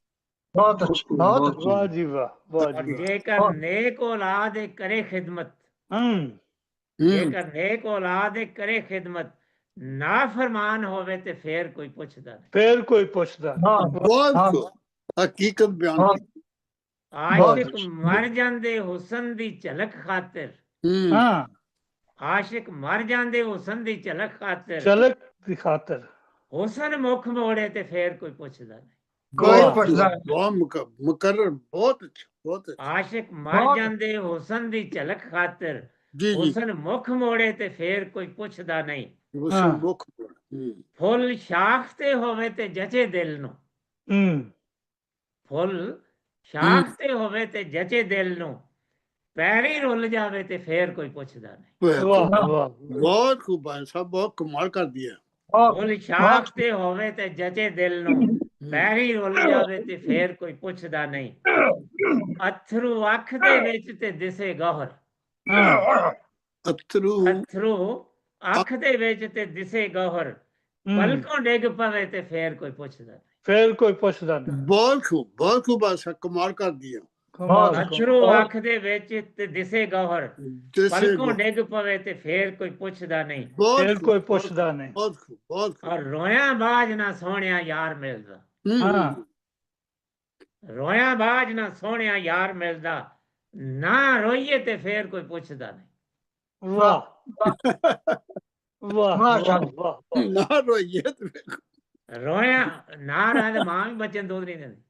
बहुत अच्छा, बहुत अच्छा। वाह जी वाह, वाह ਔਰ जी वाह। ਜੇਕਰ ਨੇਕ ਔਲਾਦ ਹੈ ਕਰੇ ਖਿਦਮਤ, ਜੇਕਰ ਨੇਕ ਔਲਾਦ ਹੈ ਕਰੇ ਖਿਦਮਤ, ਨਾ ਫਰਮਾਨ ਹੋਵੇ ਤੇ ਫੇਰ ਕੋਈ ਪੁੱਛਦਾ ਨਹੀਂ। फिर कोई पुछदा नहीं। हाँ बहुत हाँ खूब हकीकत बयान हाँ, की। ਆਸ਼ਿਕ ਮਰ ਜਾਂਦੇ ਹੁਸਨ ਦੀ ਝਲਕ ਖਾਤਰ, हाँ, ਆਸ਼ਿਕ ਮਰ ਜਾਂਦੇ ਹੁਸਨ ਦੀ ਝਲਕ ਖਾਤਰ, झलक की खातिर। ਹੁਸਨ ਮੁਖ ਮੋੜੇ ਤੇ ਫੇਰ ਕੋਈ ਪੁੱਛਦਾ ਨਹੀਂ। कोई वाह, पूछदा नहीं। बहुत मुकर्रर, बहुत अच्छा, बहुत अच्छा। ਆਸ਼ਿਕ ਮਰ बहुत ਜਾਂਦੇ ਹੁਸਨ ਦੀ ਝਲਕ ਖਾਤਰ, जी जी, ਹੁਸਨ ਮੁਖ ਮੋੜੇ ਤੇ ਫੇਰ ਕੋਈ ਪੁੱਛਦਾ ਨਹੀਂ। हुसन हाँ। मुख। ਫੁੱਲ ਸ਼ਾਖ ਤੇ ਹੋਵੇ ਤੇ ਜਚੇ ਦਿਲ ਨੂੰ, ਫੁੱਲ ਸ਼ਾਖ ਤੇ ਹੋਵੇ ਤੇ ਜਚੇ ਦਿਲ ਨੂੰ, ਪੈਰੀ ਰੁੱਲ ਜਾਵੇ ਤੇ ਫੇਰ ਕੋਈ ਪੁੱਛਦਾ ਨਹੀਂ। वाह वाह, बहुत खूब भाई साहब, बहुत कमाल कर दिया। ਫੁੱਲ ਸ਼ਾਖ ਤੇ ਹੋਵੇ ਤੇ ਜਚੇ ਦਿਲ ਨੂੰ, ਪੈਰੀ ਰੁੱਲ ਜਾਵੇ ਤੇ ਫੇਰ ਕੋਈ ਪੁੱਛਦਾ ਨਹੀਂ। ਅਥਰੂ ਅੱਖ ਦੇ ਵਿੱਚ ਤੇ ਦਿਸੇ ਗੌਹਰ, अथरू ਅਥਰੂ ਅੱਖ ਦੇ ਵਿੱਚ ਤੇ ਦਿਸੇ ਗੌਹਰ, ਪਲਕੋਂ ਡਿੱਗ ਪਵੇ ਤੇ ਫੇਰ ਕੋਈ ਪੁੱਛਦਾ ਨਹੀਂ। फिर कोई पुछदा नहीं। बहुत खूब भाई साहब, कमाल कर दिया। कमाल ਅਥਰੂ ਅੱਖ ਦੇ ਵਿੱਚ ਤੇ ਦਿਸੇ ਗੌਹਰ, जैसे ਪਲਕੋਂ ਡਿੱਗ ਪਵੇ ਤੇ ਫੇਰ ਕੋਈ ਪੁੱਛਦਾ ਨਹੀਂ। बहुत फिर खूब, कोई बहुत पुछदा खूब, नहीं। बहुत खूब, बहुत खूब। ਔਰ ਰੋਇਆ ਬਾਜ ਨਾ ਸੋਹਣਿਆ ਯਾਰ ਮਿਲਦਾ, हाँ, ਰੋਇਆ ਬਾਜ ਨਾ ਸੋਹਣਿਆ ਯਾਰ ਮਿਲਦਾ, ਨਾ ਰੋਈਏ ਤੇ ਫੇਰ ਕੋਈ ਪੁੱਛਦਾ ਨਹੀਂ। वाह वाह माशाअल्लाह। वाह वाह वाह। ना रोइए तो देखो। ਰੋਇਆ ਨਾ ਰਹਾ ਤੇ ਮਾਂ ਵੀ ਬੱਚੇ ਨੂੰ ਦੁੱਧ ਨਹੀਂ ਦਿੰਦੀ।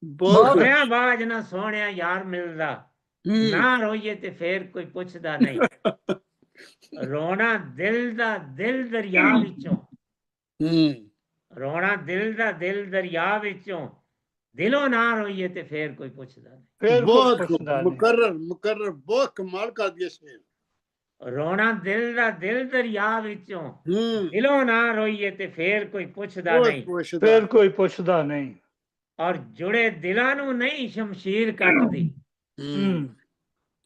बहुत ਰੋਇਆ ਬਾਜ ਨਾ ਸੋਹਣਿਆ ਯਾਰ ਮਿਲਦਾ, ਨਾ ਰੋਈਏ ਤੇ ਫੇਰ ਕੋਈ ਪੁੱਛਦਾ ਨਹੀਂ। ਰੋਣਾ ਦਿਲ ਦਾ ਦਿਲ ਦਰਿਆ ਵਿੱਚੋਂ, ਰੋਣਾ ਦਿਲ ਦਾ ਦਿਲ ਦਰਿਆ ਵਿੱਚੋਂ, ਦਿਲੋਂ ਨਾ ਰੋਈਏ ਤੇ ਫੇਰ ਕੋਈ ਪੁੱਛਦਾ ਨਹੀਂ। फिर कोई बहुत खूब, पुछदा नहीं। मुकर्रर मुकर्रर, बहुत कमाल कर दिया शेर। ਰੋਣਾ ਦਿਲ ਦਾ ਦਿਲ ਦਰਿਆ ਵਿੱਚੋਂ, ਦਿਲੋਂ ਨਾ ਰੋਈਏ ਤੇ ਫੇਰ ਕੋਈ ਪੁੱਛਦਾ ਨਹੀਂ। फिर कोई पुछदा नहीं। ਔਰ ਜੁੜੇ ਦਿਲਾਂ ਨੂੰ ਨਹੀਂ ਸ਼ਮਸ਼ੀਰ ਕੱਟਦੀ,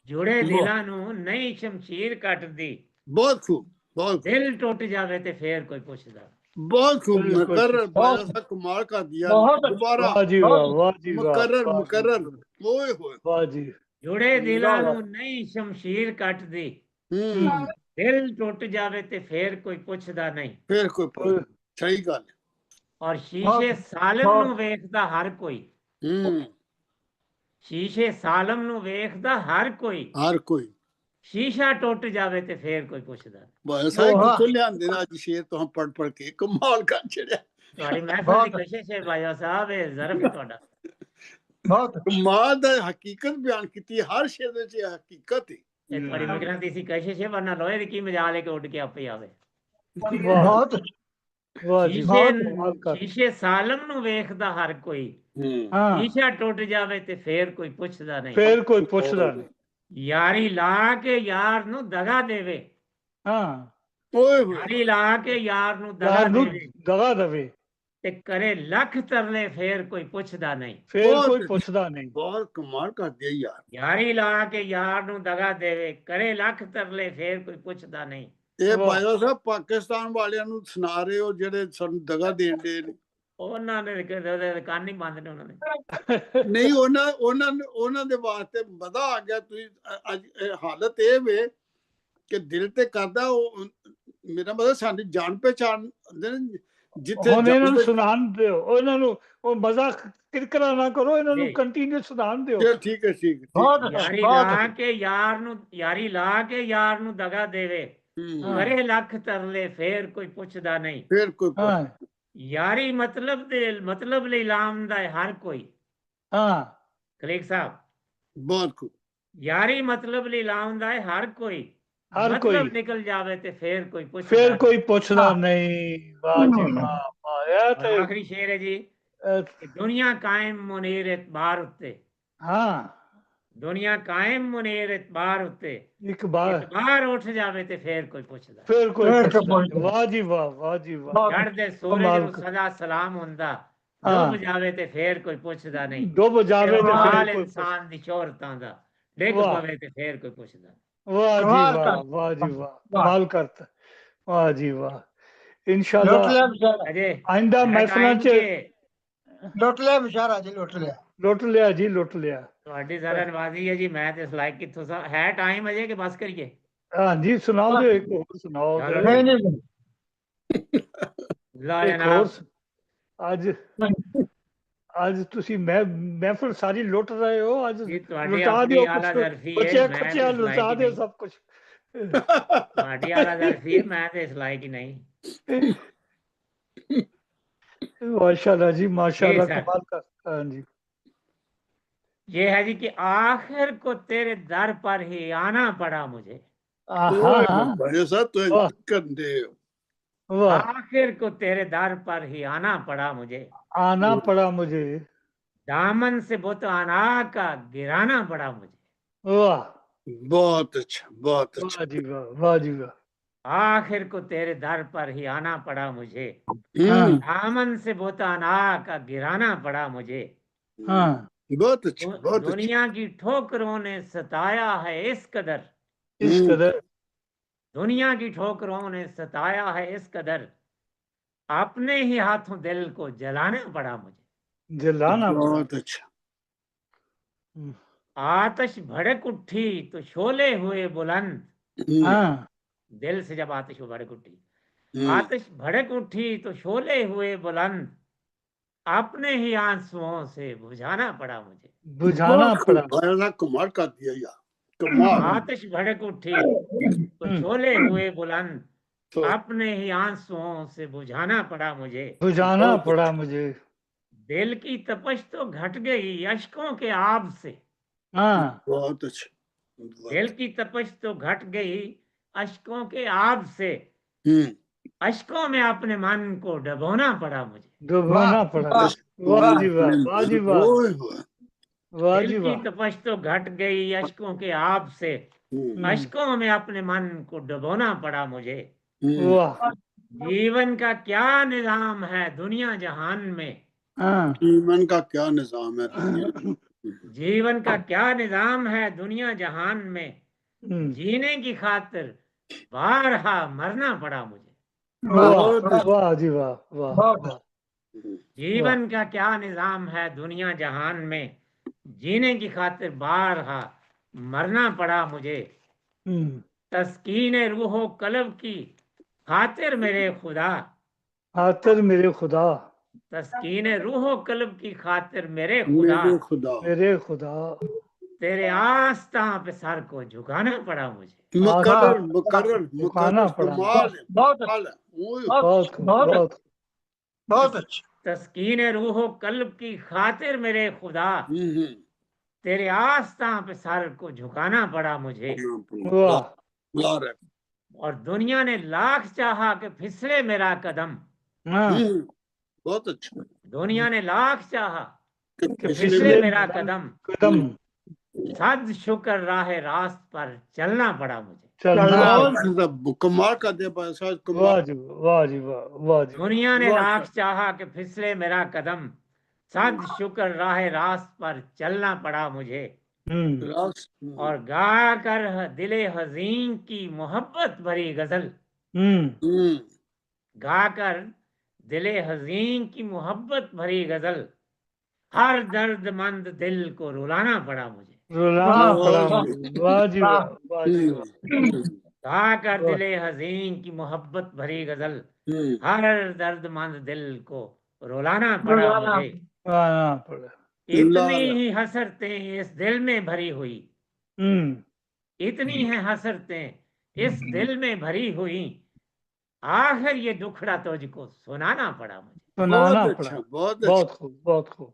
ਜੁੜੇ ਦਿਲਾਂ ਨੂੰ ਨਹੀਂ ਸ਼ਮਸ਼ੀਰ ਕੱਟਦੀ, बहुत खूब। बहुत दिल टूट जावे ते फिर कोई पुछदा बहुत खूब बिल्कुल। मुकर्रर बहुत- भाई साहब कमाल कर दिया बहुत- दोबारा वाह जी वाह, वाह जी वाह, मुकर्रर वाह जी मुकर्रर वाह, ओए होए वाह जी। जुड़े दिलां नू नहीं शमशीर कटदी दिल टूट जावे ते फिर कोई पुछदा नहीं फिर कोई पूछ सही गल और शीशे सालम बहुत- नू वेखदा हर कोई हम्म शीशे सालम नू वेखदा हर कोई हर कोई शीशा टूट जावे ते फिर कोई पुछदा नहीं। भाई साहब वाह। किथों लियांदे ना अज शेर तो हम पढ़ के कमाल कर छड़िया ਤੁਹਾਡੀ ਮਹਿਫਲ ਦੀ ਕਸ਼ਿਸ਼ ਹੈ ਭਾਈ ਸਾਹਿਬ ਇਹ ਜ਼ਰਫ ਹੈ ਤੁਹਾਡਾ बहुत कमाल दा हकीकत बयान की हर शेर विच ये हकीकत है ਇਹ ਤੁਹਾਡੀ ਮਗਰੰਤੀਸੀ ਕਸ਼ਿਸ਼ ਹੈ ਵਰਨਾ ਲੋਹੇ ਦੀ ਕੀ ਮਜਾਲ ਹੈ ਕਿ ਉੱਡ ਕੇ ਆਪੇ ਆਵੇ वाह बहुत वाह जी, बहुत ਸ਼ੀਸ਼ੇ कमाल कर। ਸ਼ੀਸ਼ੇ ਸਾਲਮ ਨੂੰ ਵੇਖਦਾ ਹਰ ਕੋਈ हाँ, ਸ਼ੀਸ਼ਾ ਟੁੱਟ ਜਾਵੇ ਤੇ ਫੇਰ ਕੋਈ ਪੁੱਛਦਾ ਨਹੀਂ फिर कोई पूछदा नहीं। ਯਾਰੀ ਲਾ ਕੇ ਯਾਰ ਨੂੰ ਦਗਾ ਦੇਵੇ हाँ, ओए होए ਯਾਰੀ ਲਾ ਕੇ ਯਾਰ ਨੂੰ ਦਗਾ यार नू ਦੇਵੇ दगा दवे, ਤੇ ਕਰੇ ਲੱਖ ਤਰਲੇ ਫੇਰ ਕੋਈ ਪੁੱਛਦਾ ਨਹੀਂ फिर बहुत- कोई पूछदा नहीं। बहुत कमाल कर दिया यार ਯਾਰੀ ਲਾ ਕੇ ਯਾਰ ਨੂੰ ਦਗਾ ਦੇਵੇ ਕਰੇ ਲੱਖ ਤਰਲੇ ਫੇਰ ਕੋਈ ਪੁੱਛਦਾ ਨਹੀਂ ਇਹ ਵਾਹ। ਭਾਈ ਸਾਹਿਬ ਪਾਕਿਸਤਾਨ ਵਾਲਿਆਂ ਨੂੰ ਸੁਣਾ ਰਹੇ ਹੋ ਜਿਹੜੇ ਸਾਨੂੰ ਦਗਾ ਦੇਣ ਦੇ ਨੇ ਉਹਨਾਂ ਨੇ ਉਹਦੇ ਕੰਨ ਹੀ ਬੰਦ ਨੇ ਉਹਨਾਂ ਦੇ ਨਹੀਂ ਉਹਨਾਂ ਦੇ ਵਾਸਤੇ ਮਜ਼ਾ ਆ ਗਿਆ ਤੁਸੀਂ ਅੱਜ ਇਹ ਹਾਲਤ ਇਹ ਵੇ ਕਿ ਦਿਲ ਤੇ ਕਰਦਾ ਉਹ ਮੇਰਾ ਮਤਲਬ ਸਾਡੀ ਜਾਣ ਪਹਿਚਾਣ ਦੇ ਨੇ, ਜਿੱਥੇ ਹੁਣ ਇਹਨਾਂ ਨੂੰ ਜਾਂਦੇ- ਸੁਣਾਉਣ ਦਿਓ, ਉਹਨਾਂ ਨੂੰ ਉਹ ਮਜ਼ਾਕ ਕਿਰਕਰਾ ਨਾ ਕਰੋ, ਇਹਨਾਂ ਨੂੰ ਜੀ। ਕੰਟੀਨਿਊ ਸੁਣਾਉਣ ਦਿਓ। ਚੱਲ ਠੀਕ ਹੈ ਠੀਕ ਹੈ बहुत ਯਾਰੀ बहुत ਲਾ ਕੇ ਯਾਰ ਨੂੰ ਯਾਰੀ ਲਾ ਕੇ ਯਾਰ ਨੂੰ ਦਗਾ ਦੇਵੇ ਹੂੰ, ਕਰੇ ਲੱਖ ਤਰਲੇ ਫੇਰ ਕੋਈ ਪੁੱਛਦਾ ਨਹੀਂ ਫਿਰ ਕੋਈ ਹਾਂ ਯਾਰੀ ਮਤਲਬ ਲਈ ਲਾਮਦਾ ਹੈ ਹਰ ਕੋਈ ਹਾਂ ਖਲੀਕ ਸਾਹਿਬ ਬਹੁਤ ਖੂਬ ਯਾਰੀ ਮਤਲਬ ਲਈ ਲਾਮਦਾ ਹੈ ਹਰ ਕੋਈ ਹਰ ਕੋਈ। ਮਤਲਬ ਨਿਕਲ ਜਾਵੇ ਤੇ ਫੇਰ ਕੋਈ ਪੁੱਛਦਾ ਫਿਰ ਨਹੀਂ। ਕੋਈ ਪੁੱਛਦਾ ਨਹੀਂ। ਵਾਹ ਜੀ ਵਾਹ, ਵਾਹ। ਇਹ ਔਰ ਤੇ ਆਖਰੀ ਸ਼ੇਰ ਹੈ ਜੀ ਅਹ, ਕਿ ਦੁਨੀਆ ਕਾਇਮ ਮੁਨੀਰ ਇਤਬਾਰ ਉੱਤੇ ਹਾਂ ਦੁਨੀਆ ਕਾਇਮ ਮੁਨੀਰ ਇਤਬਾਰ ਉੱਤੇ ਇੱਕ ਬਾਰ ਇਤਬਾਰ ਉੱਠ ਜਾਵੇ ਤੇ ਫੇਰ ਕੋਈ ਪੁੱਛਦਾ ਫਿਰ ਕੋਈ ਫਿਰ ਪੁੱਛਦਾ ਕੋਈ ਨਹੀਂ। ਵਾਹ ਜੀ ਵਾਹ, ਵਾਹ ਜੀ ਵਾਹ। ਚੜ੍ਹਦੇ ਸੂਰਜ ਕਮਾਲ ਨੂੰ ਸਦਾ ਸਲਾਮ ਹੁੰਦਾ ਹਾਂ। ਡੁੱਬ ਜਾਵੇ ਤੇ ਫੇਰ ਕੋਈ ਪੁੱਛਦਾ ਨਹੀਂ ਡੁੱਬ ਜਾਵੇ ਤੇ ਹਾਲ ਫਿਰ ਕੋਈ ਇਨਸਾਨ ਦੀ ਸ਼ੋਹਰਤਾਂ ਦਾ ਡਿੱਗ ਵਾਹ। ਪਵੇ ਤੇ ਫੇਰ ਕੋਈ ਪੁੱਛਦਾ ਨਹੀਂ। ਵਾਹ ਜੀ ਕਮਾਲ ਵਾਹ, ਕਰ- ਵਾਹ ਜੀ ਵਾਹ, ਵਾਹ। ਕਮਾਲ ਕਰਤਾ। ਵਾਹ ਜੀ ਵਾਹ। लुट इंशाल्लाह लिया बेचारा ਅਜੇ आइंदा ਹੈ महफिलों time च ਕਿ लुट लिया बेचारा जी लुट लिया लुट लिया जी, लुट लिया। ਤੁਹਾਡੀ ਜ਼ਰਾ ਨਵਾਜ਼ੀ ਹੈ ਜੀ ਮੈਂ ਤੇ ਸਲਾਈਕ ਕਿੱਥੋਂ ਸਾ ਹੈ ਟਾਈਮ ਅਜੇ ਕਿ ਬਸ ਕਰੀਏ हाँ जी सुनाओ जो एक और सुनाओ चलो। जरा। नहीं नहीं ਲਾ एक ਜਨਾਬ और आज आज तुसी महफिल सारी लुट रहे हो। आज ਜੀ ਤੁਹਾਡੀ लुटा ਆਪਣੀ दियो ਆਲਾ कुछ ਜ਼ਰਫੀ बच्चे ਹੈ ਮੈਂ खच्चे ਤੇ लुटा ਸਲਾਈਕ दे ਹੀ सब कुछ। ਤੁਹਾਡੀ ਆਲਾ ਜ਼ਰਫੀ ਹੈ ਮੈਂ ਤੇ ਸਲਾਈਕ ਹੀ ਨਹੀਂ माशाल्लाह जी, माशाल्लाह, सर। कमाल का। हाँ जी। ये है जी कि आखिर को तेरे दर पर ही आना पड़ा मुझे हाँ भाई साहब तो वाह। करते हो वाह, आखिर को तेरे दर पर ही आना पड़ा मुझे आना पड़ा मुझे। दामन से बुत आना का गिराना पड़ा मुझे वाह, बहुत अच्छा बहुत अच्छा वाह जी वाह, वाह जी वाह। आखिर को तेरे दर पर ही आना पड़ा मुझे हम्म, दामन से बुत आना का गिराना पड़ा मुझे हाँ बहुत अच्छा बहुत अच्छा दुनिया की ठोकरों ने सताया है इस कदर इस कदर। दुनिया की ठोकरों ने सताया है इस कदर अपने ही हाथों दिल को जलाना पड़ा मुझे जलाना पड़ा। बहुत अच्छा आतिश भड़क उठी तो शोले हुए बुलंद हाँ दिल से जब आतिश भड़क उठी हम्म, आतिश भड़क उठी तो शोले हुए बुलंद अपने ही आंसुओं से बुझाना पड़ा मुझे बुझाना बहुत पड़ा। खूब, भाई साहब कमाल कर दिया यार कमाल आतिश भड़क उठी तो शोले हुए बुलंद तो अपने ही आंसुओं से बुझाना पड़ा मुझे बुझाना बहुत पड़ा मुझे। दिल की तपश तो घट गई अश्कों के आब से हाँ बहुत अच्छा दिल की तपश तो घट गई अश्कों के आब से हम्म, अश्कों में अपने मन को डबोना पड़ा मुझे डुबाना पड़ा। वाह जी वाह, वाह जी वाह, ओए होए, वाह जी दिल की वाह। तपश तो घट गई अश्कों के आब से हम्म, अश्कों में अपने मन को डबोना पड़ा मुझे हम्म, वाह। जीवन का क्या निजाम है दुनिया जहान में हाँ ईमान का क्या निजाम है जीवन का क्या निजाम है दुनिया जहान में हम्म, जीने की खातिर बारहा मरना पड़ा मुझे। वाह वाह जी वाह वाह वाह। जीवन का क्या निजाम है दुनिया जहान में, जीने की खातिर बारहा मरना पड़ा मुझे। तस्कीन रूहो कल्ब की खातिर मेरे खुदा, खातिर मेरे खुदा, तस्कीन रूहो कल्ब की खातिर मेरे खुदा, मेरे खुदा, तेरे आस्था पे सर को झुकाना पड़ा मुझे। मुकर्रर मुकर्रर झुकाना मुकर्रर पड़ा। कमाल है, बहुत कमाल है। बहुत खूब, बहुत बहुत अच्छा। तस्कीन रूहो कल्ब की खातिर मेरे खुदा, हम्म, तेरे आस्था पे सर को झुकाना पड़ा मुझे। वाह। यार है। और दुनिया ने लाख चाहा कि फिसले मेरा कदम, हाँ, बहुत अच्छा। दुनिया ने लाख चाहा कि कि पिछले फिसले मेरा कदम, कदम सद शुक्र राह रास्त पर चलना पड़ा मुझे। चलना। कमाल का दे पाए साहब, कमाल। वाह जी वाह जी वाह वाह जी। दुनिया ने वाह। लाख चाहा कि फिसले मेरा कदम, सद शुक्र राह रास्त पर चलना पड़ा मुझे। और गा कर दिले हजीन की मोहब्बत भरी गजल, गा कर दिले हजीन की मोहब्बत भरी गजल, हर दर्दमंद दिल को रुलाना पड़ा मुझे। रुलाना पड़ा मुझे। वाह जी वाह वाह जी वाह। गा कर दिले हजीन की मोहब्बत भरी गजल, हर दर्दमंद दिल को रुलाना पड़ा मुझे। रुलाना पड़ा। इतनी ही हसरतें इस दिल में भरी हुई, इतनी है हसरतें इस दिल में भरी हुई, आखिर ये दुखड़ा तुझको सुनाना पड़ा मुझे। सुनाना पड़ा। बहुत खूब बहुत खूब।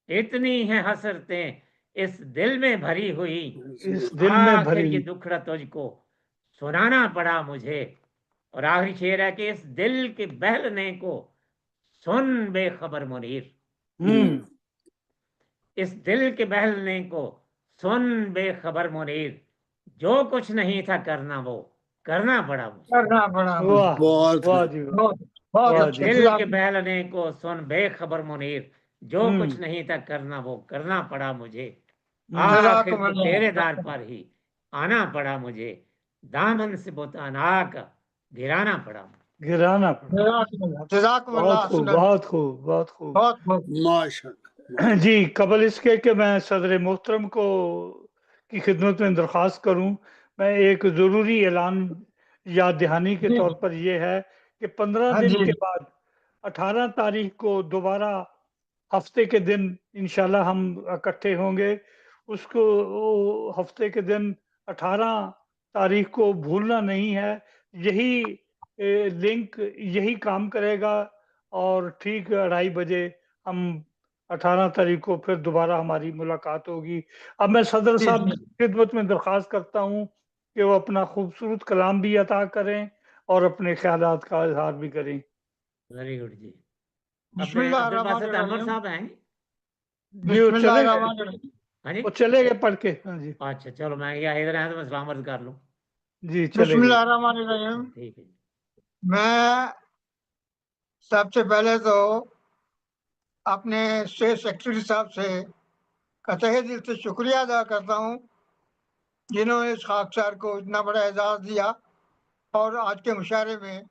इतनी है हसरतें इस दिल में भरी हुई, इस दिल में आखिर भरी। ये दुखड़ा तुझको सुनाना पड़ा मुझे। और आखिरी शेर है कि इस दिल के बहलने को सुन बेखबर मुनीर, इस दिल के बहलने को सुन बेखबर मुनीर, जो कुछ नहीं था करना वो करना पड़ा मुझे। करना पड़ा। वाह बहुत वाह जी वाह। बहुत वाह अच्छे। जी। दिल के बहलने को सुन बेखबर मुनीर, जो हम्म। कुछ नहीं था करना वो करना पड़ा मुझे। जज़ाकल्लाह। आखिर तो तेरे दर पर ही आना पड़ा मुझे, दामन से बोतानाक गिराना पड़ा मुझे। गिराना पड़ा। जज़ाकल्लाह। बहुत खूब बहुत खूब बहुत खूब। बहुत बहुत माशाल्लाह। जी, कबल इसके कि मैं सदर मोहतरम को की खिदमत में दरख्वास्त करूं, मैं एक ज़रूरी ऐलान याद दहानी के जी। तौर पर यह है कि 15 हाँ दिन जी। के बाद 18 तारीख को दोबारा हफ्ते के दिन इंशाल्लाह हम इकट्ठे होंगे। उसको वो हफ्ते के दिन 18 तारीख को भूलना नहीं है। यही लिंक यही काम करेगा और ठीक 2:30 बजे हम 18 तारीख को फिर दोबारा हमारी मुलाकात होगी। अब मैं सदर जी, साहब जी। की खिदमत में दरख्वास्त करता हूँ कि वो अपना खूबसूरत कलाम भी अता करें और अपने ख्यालात का इजहार भी करें। वेरी गुड जी। अपने बिस्मिल्लाह अब्दुल बासित रहमान अहमद रहीम। साहब हैं? जी वो बिस्मिल्लाह चले गए, रहमान रहीम। हाँ जी, वो चले गए पढ़ के। हाँ जी अच्छा चलो, मैं या इधर आया तो मैं सलाम अर्ज कर लूँ। जी चले गए। बिस्मिल्लाह रहमान रहीम। ठीक है। मैं सबसे पहले तो अपने स्टेट सेक्रेटरी साहब से कतई दिल से शुक्रिया अदा करता हूँ, जिन्होंने इस खाकसार को इतना बड़ा एजाज़ दिया और आज के मुशायरे में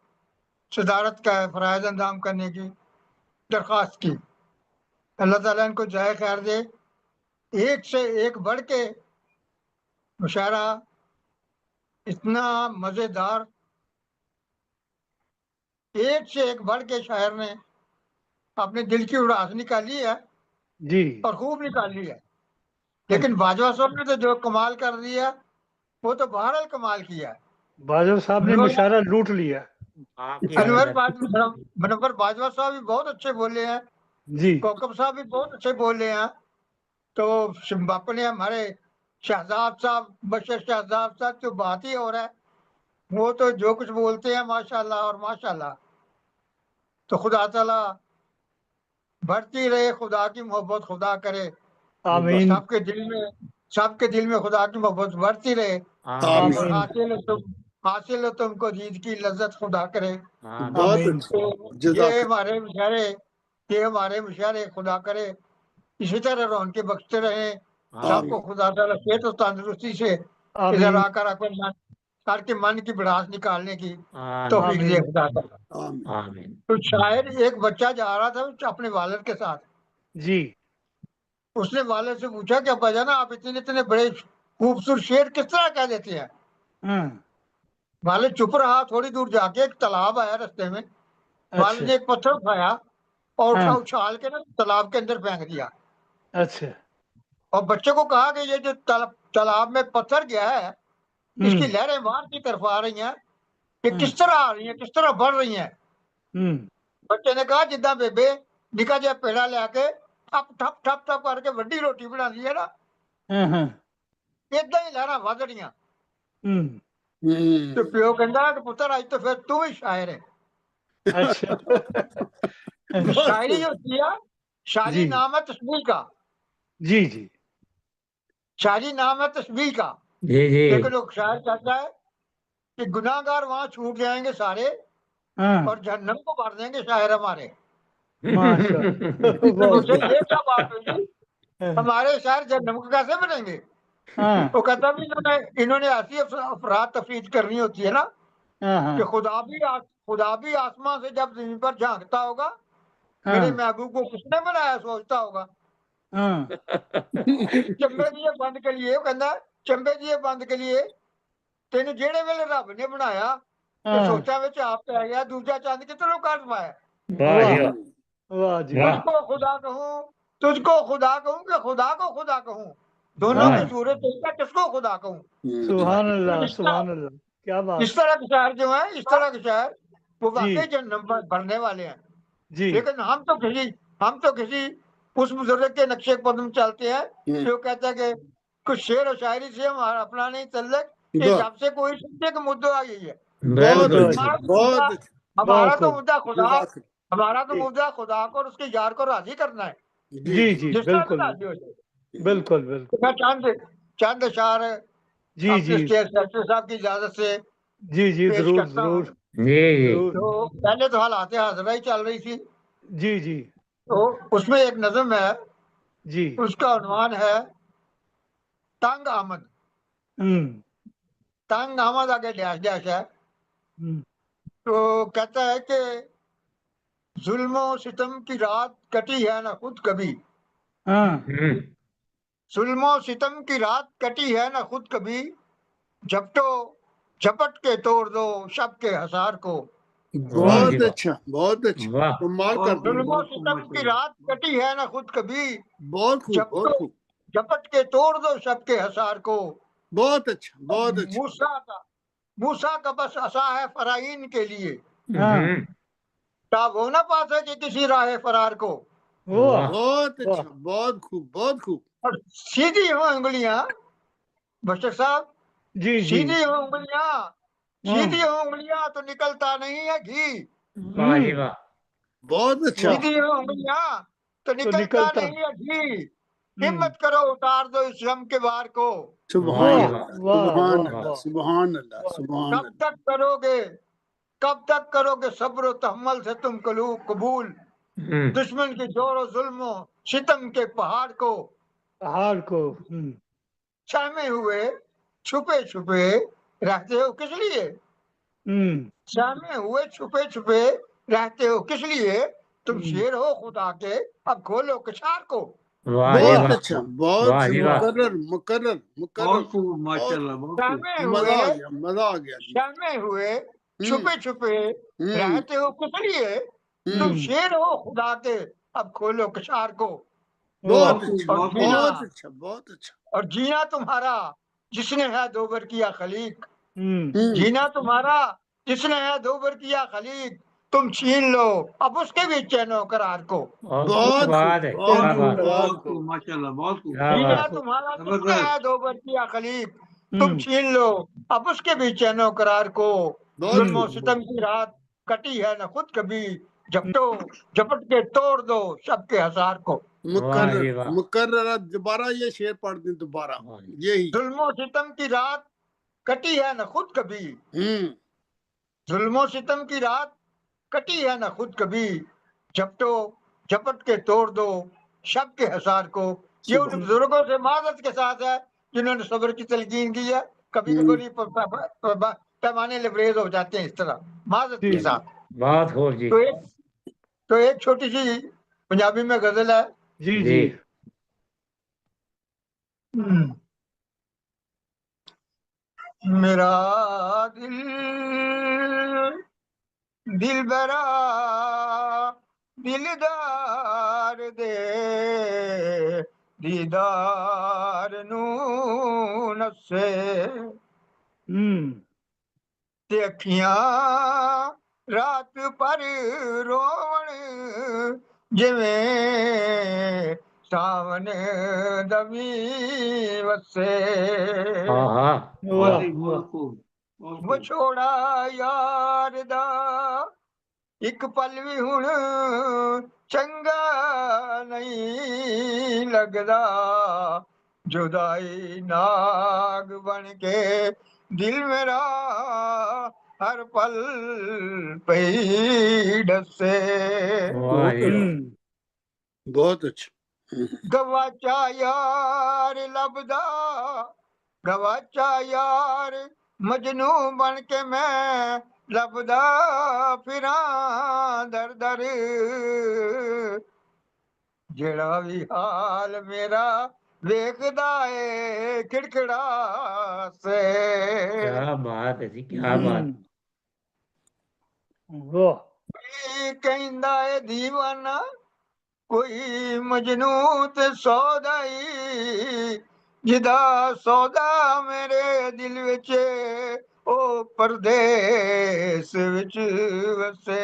सदारत का फ़राइज़ अंजाम करने की दरख्वास्त की। अल्लाह ताला इनको जाए खैर दे। एक से एक बढ़ के मुशायरा इतना मज़ेदार, एक से एक बढ़ के शायर ने अपने दिल की उड़ास निकाली है जी और खूब निकाली है। लेकिन बाजवा साहब ने तो जो कमाल कर दिया वो तो बहरहाल कमाल किया है। बाजवा साहब ने मुशायरा लूट लिया। आपकी मनवर बाजवा साहब भी बहुत अच्छे बोले हैं, जी कौकब साहब भी बहुत अच्छे बोले हैं। तो अपने हमारे शहजाद साहब, बशर शहजाद साहब तो बात ही हो रहा है, वो तो जो कुछ बोलते हैं माशाल्लाह और माशाल्लाह। तो खुदा ताला बढ़ती रहे, खुदा की मोहब्बत खुदा करे, आमीन सबके दिल में खुदा की मोहब्बत बढ़ती रहे और आमीन हासिल हो तुमको दीद की लज्जत खुदा करे। बहुत आमीन अच्छा। तो जज़ाक ये हमारे मुशायरे खुदा करे इसी तरह रौनकें बख्शते रहे सबको। खुदा ताला सेहत और तंदुरुस्ती से इधर आमीन आकर अपना करके मन की भड़ास निकालने की आमीन तौफीक दे खुदा ताला। आमीन। आमीन। तो शायर एक बच्चा जा रहा था अपने वालिद के साथ। जी उसने वालिद से पूछा कि अब्बा जान आप इतने इतने बड़े खूबसूरत शेर किस तरह कह देते हैं। हाँ वालिद चुप रहा। थोड़ी दूर जाके एक तालाब आया रास्ते में। वालिद अच्छा ने एक पत्थर उठाया और हाँ उछाल के ना तालाब के अंदर फेंक दिया। अच्छा और बच्चे को कहा कि ये जो तालाब में पत्थर गया है इसकी लहरें बाहर की तरफ आ रही हैं, ये किस तरह आ रही हैं, किस तरह बढ़ रही हैं। बच्चे ने कहा जिदा बेबे निका जिहा पेड़ा लैके ठप ठप ठप ठप करके वड्डी रोटी बनानी है ना, इदा ही लहरां वध रहियां। तो प्यो कहंदा कि पुत्तर अज तो फिर तू ही शायर है। अच्छा शायरी होती है, शायरी जी नाम है तस्बीह का। जी जी शायरी नाम है तस्बीह का। जी जी लेकिन वो शायर कहता है कि गुनाहगार वहां छूट जाएंगे सारे हाँ और जहन्नम को भर देंगे शायर हमारे। माशा तो बहुत मुझे ये क्या बात हुई, हमारे शायर जहन्नम को कैसे बनेंगे। हाँ वो कहता भी इन्होंने ऐसी अफराद तफरीद करनी होती है ना हाँ कि खुदा भी आसमां से जब जमीन पर झांकता होगा मेरे हाँ महबूब को किसने बनाया सोचता होगा। हाँ चंबे दिए बंद के लिए वो कहता चंबे दिए बंद के लिए तेन जेड़े वेले रब ने बनाया ते हाँ सोचा विच आप पै गया दूजा चंद कितनों काट पाया। वाह जी वाह वाह वाह जी वाह तुझको खुदा कहूँ, तुझको खुदा कहूँ कि खुदा को खुदा कहूँ, दोनों वाह में सूरत है किसको खुदा कहूँ। सुभान अल्लाह इस सुभान तरह अल्लाह क्या बात इस तरह के शायर जो है, इस तरह के शायर वो जी वाकई जन्नत भरने वाले हैं। जी लेकिन हम तो किसी उस बुजुर्ग के नक्शे कदम चलते हैं जो कहता है कि कुछ शेर और शायरी से हमारा अपना नहीं तल्लक, ये जब से कोई सुनने का मुद्दा आ गई है। बहुत बिल्कुल अच्छा, हमारा तो बहुत मुद्दा अच्छा। हमारा तो खूब मुद्दा खुदा जज़ाक हमारा तो जी मुद्दा खुदा को और उसके यार को राजी करना है, जी जी जी जी जिस तरह भी बिल्कुल राजी हो जाए। बिल्कुल तो बिल्कुल मैं चंद अशार जी अपने जी स्टेट सेक्रेटरी साहब की इजाजत से जी जी पेश जरूर करता हूँ। जरूर जी जी जरूर तो पहले तो हालात हाजरा ही चल रही थी, जी जी तो उसमें एक नज़म है, जी उसका उन्वान है तंग आमद। हम्म तंग आमद आगे डैश डैश है। हम्म, तो कहता है कि जुल्मो सितम की रात कटी है ना खुद कभी, हाँ जुल्मो सितम की रात कटी है ना खुद कभी, झपटो झपट के तोड़ दो शब के हसार को। वाह जी बहुत अच्छा, बहुत अच्छा, वाह कमाल कर बहुत दिया। खूब जुल्मो बहुत खूब सितम की माशाल्लाह। रात कटी है ना खुद कभी, बहुत खूब, बहुत झपटो खूब, झपट के तोड़ दो शब के हसार को। बहुत अच्छा, बहुत अच्छा। मूसा का बस असा है फराइन के लिए, हाँ ता वो ना पा सके किसी राह फरार को। वाह बहुत वाह अच्छा, बहुत खूब, बहुत खूब। और सीधी हो उंगलियां, बशर साहब, जी जी सीधी हो उंगलियां, सीधी हम्म हो उंगलियां तो निकलता नहीं है घी। वाह जी वाह बहुत अच्छा। वाह सीधी हो उंगलियां तो तो निकलता निकलता नहीं है घी। हम्म हिम्मत करो उतार दो इस गम के वार को। वाह सुभान जी वाह वाह अल्लाह, वाह सुभान वाह वाह अल्लाह, वाह सुभान अल्लाह, वाह सुभान कब अल्लाह। तक करोगे, कब तक करोगे सब्र तहम्मुल से तुम कबूल, दुश्मन के जोर जुल्म सितम के पहाड़ को। पहाड़ को सहमे हुए छुपे छुपे रहते हो किस लिए, हम्म सहमे हुए छुपे छुपे रहते हो किस लिए, तुम हम्म, शेर हो खुदा के अब खोलो कछार को। वाह जी बहुत वाह वाह अच्छा, बहुत वाह जी वाह मुकर्रर, मुकर्रर, मुकर्रर। बहुत खूब बहुत माशाल्लाह बहुत खूब। सहमे मजा हुए आ गया, मजा आ गया जी। सहमे हुए हम्म छुपे छुपे हम्म रहते हो किस लिए, तुम हम्म। शेर हो खुदा के अब खोलो कछार को। वाह बहुत बहुत खूब अच्छा, और बहुत जीना खूब। बहुत अच्छा, बहुत अच्छा। और जीना तुम्हारा जिसने है दो बर किया खलीक, हम्म जीना तुम्हारा जिसने है दो बर किया खलीक, तुम छीन लो अब उसके भी चैनो करार को। और क्या बहुत खूब, बात है बहुत क्या बहुत खूब, खूब बात बहुत बहुत बहुत खूब खूब माशाल्लाह बहुत खूब। क्या जीना बहुत बात खूब तुम्हारा जिसने जबरदस्त। है दो बर किया खलीक, तुम हम्म छीन लो अब उसके भी चैनो करार को। बहुत जुल्मो खूब। सितम की रात कटी है न खुद कभी, झपटो झपट के तोड़ दो शब के हसार को। वाह मुकर्रर, जी वाह मुकर्रर, दोबारा ये शेर पढ़ दें दोबारा, वाह जी। यही। जुल्मो सितम की रात कटी है न खुद कभी, हम्म जुल्मो सितम की रात कटी है न खुद कभी, झपटो झपट के तोड़ दो शब के हसार को। ये उन सुबह। बुजुर्गों से मादत के साथ है जिन्होंने सब्र की तलकीन की है। कभी कभी पैमाने लबरेज हो जाते हैं इस तरह माजरत के साथ। बहुत खूब जी। तो एक छोटी सी पंजाबी में गजल है। जी जी। मेरा दिल बरा दिलदार दे दीदार नू नसे ते अखियां रात पर रोवण जिवें सावन दमी वसे विछोड़ा यार दा एक पल भी हुण चंगा नहीं लगदा जुदाई नाग बन के दिल मेरा हर पल पई डसे। बहुत अच्छा। गवाचा यार लभदा गवाचा यार मजनू बन के मैं लभदा फिरा दर दर जेड़ा भी हाल मेरा वेखदा है खिड़खिड़ा से। क्या बात है जी, क्या बात। कहंदा है दीवाना कोई मजनू ते सौदाई जिदा सौदा मेरे दिल विच ओ परदेस विच वसे।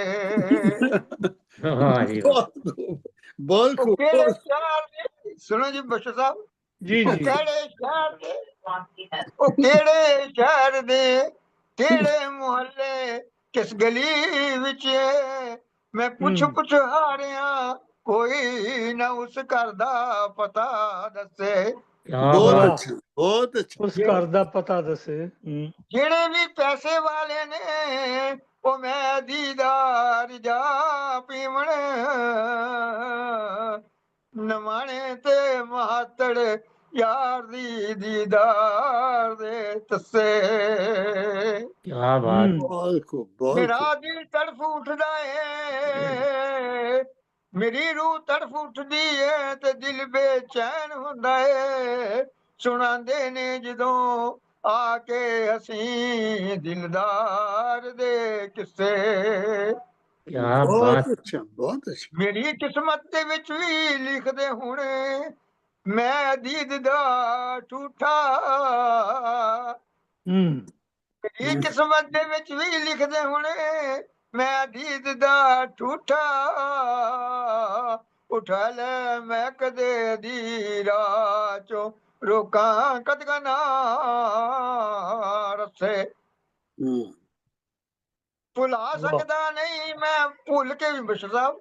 बहुत खूब। केड़े शहर दे सुनो जी बशर साहब जी जी। केड़े शहर दे ओ केड़े शहर दे केड़े मोहल्ले किस गली विच मैं पुछ हारिया कोई ना उस घर दा पता दसे। बहुत अच्छा, बहुत अच्छा। उस घर दा पता दसे। जेड़े भी पैसे वाले ने ओ मैं दीदार जा पीवण नमाने ते महातड़ यार दी दीदार दे तसे। क्या बात। बहुत खूब। मेरा दिल तड़फ उठदा है मेरी रूह तड़फ उठदी है ते दिल बेचैन हुंदा है सुनांदे ने जदों आके हसी दिलदार दे किस्से। बहुत अच्छा, बहुत अच्छा। मेरी किस्मत दे विच भी लिखदे हुणे मैं दीद दा ठूठा मेरी किस्मत दे विच भी लिखदे हुणे मैं दीद दा ठूठा उठा ले मैं कदे दी राह चो रोकां कदगा ना रसे। भुला सकदा नहीं मैं भुल के भी बशर साहब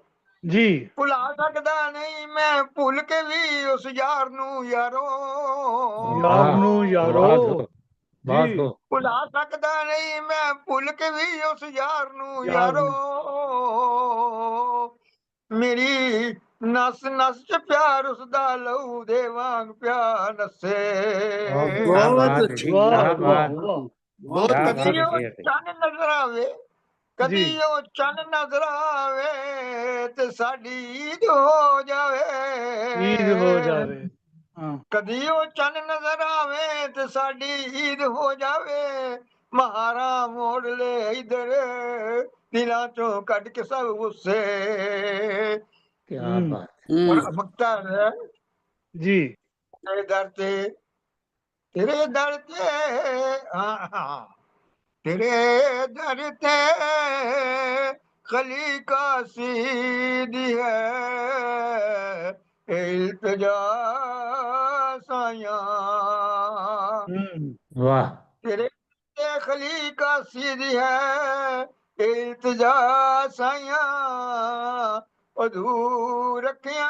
जी भुला सकदा नहीं मैं भुल के भी उस यार नू यारो भुला सकदा नहीं मैं भुल के भी उस यार नू यारो मेरी नस नस च प्यार उसदा लहू दे वांग प्यार नसे। बहुत कदी ओ चन्न नजर आवे कदी ओ चन्न नजर आवे ते साडी ईद हो जावे। ईद हो जावे। कदी ओ चन्न नजर आवे ते साडी ईद हो जावे महारा मोड़ ले इधर दिलां चों कट के सब गुस्से। क्या बात। और अमकता है जी तेरे दर ते तेरे दर ते खली का सीधी है इल्तिजा साया। वाह। तेरे खली का सीधी है इल्तिजा साया अधूर रखिया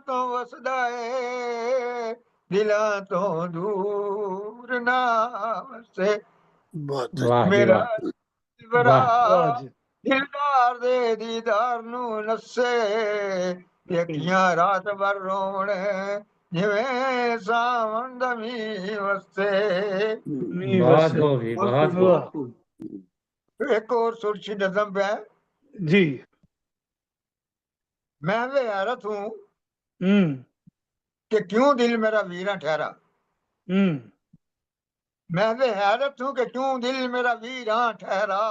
तो वसदा है दिला तो दूर ना वसे। मेरा बरा दिलदार दे दीदार नू नसे अखियां रात भर रोवण जिवें सावंद मी वसे। मी बहुत वसे। खूब जी, बहुत खूब। बहुत खूब। एक और सुरछी नज़म पे है। जी। मैं वे हैरत हूँ हम्म कि क्यों दिल मेरा वीरा ठहरा। हम्म मैं वे हैरत हूँ कि क्यों दिल मेरा वीरा ठहरा।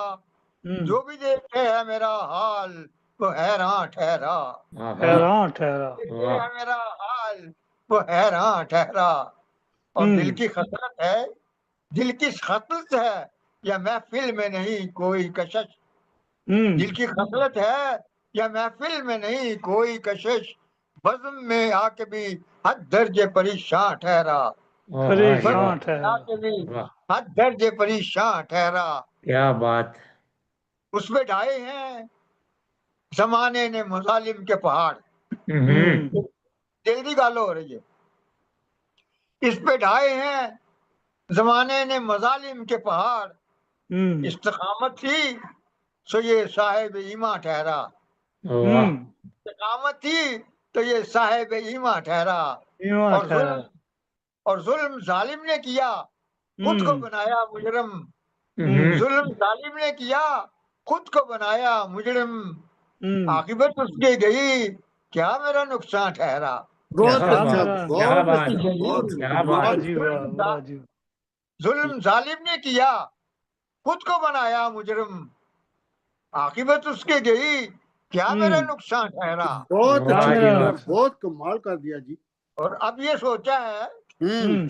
जो भी देखे है मेरा हाल वो हैरान ठहरा। हाँ हाँ, हैरान ठहरा। देखे है मेरा हाल वो हैरान ठहरा। और दिल की खसरत है, दिल की खसरत है या महफिल में नहीं कोई कशिश। दिल की खसरत है या महफिल में नहीं कोई कशिश। बज़्म में आके भी हद दर्जे परेशान ठहरा। परेशान बज़्म में आके भी हद दर्जे परेशान ठहरा। क्या बात। उसमें ढाए हैं जमाने ने मुजालिम के पहाड़। दिल की गल हो रही है। इस पे ढाए हैं जमाने ने मजालिम के पहाड़। इस्तिकामत थी तो ये साहिब ईमा ठहरा। इस्तिकामत थी तो ये साहिब ईमा ठहरा। और जुल्म जालिम ने किया खुद को बनाया मुजरिम। जुल्म जालिम ने किया खुद को बनाया मुजरिम। आखिबत उसकी गई क्या मेरा नुकसान ठहरा। बहुत क्या अच्छा, बात, क्या बहुत बात, अच्छा, बहुत क्या वाह बात। जी वाह, वाह जी। जुल्म जालिम ने किया खुद को बनाया मुजरिम। आखिबत उसके गई क्या मेरा नुकसान ठहरा। बहुत क्या अच्छा मेरा किया, नुकसान। बहुत कमाल कर दिया जी। और अब ये सोचा है हम्म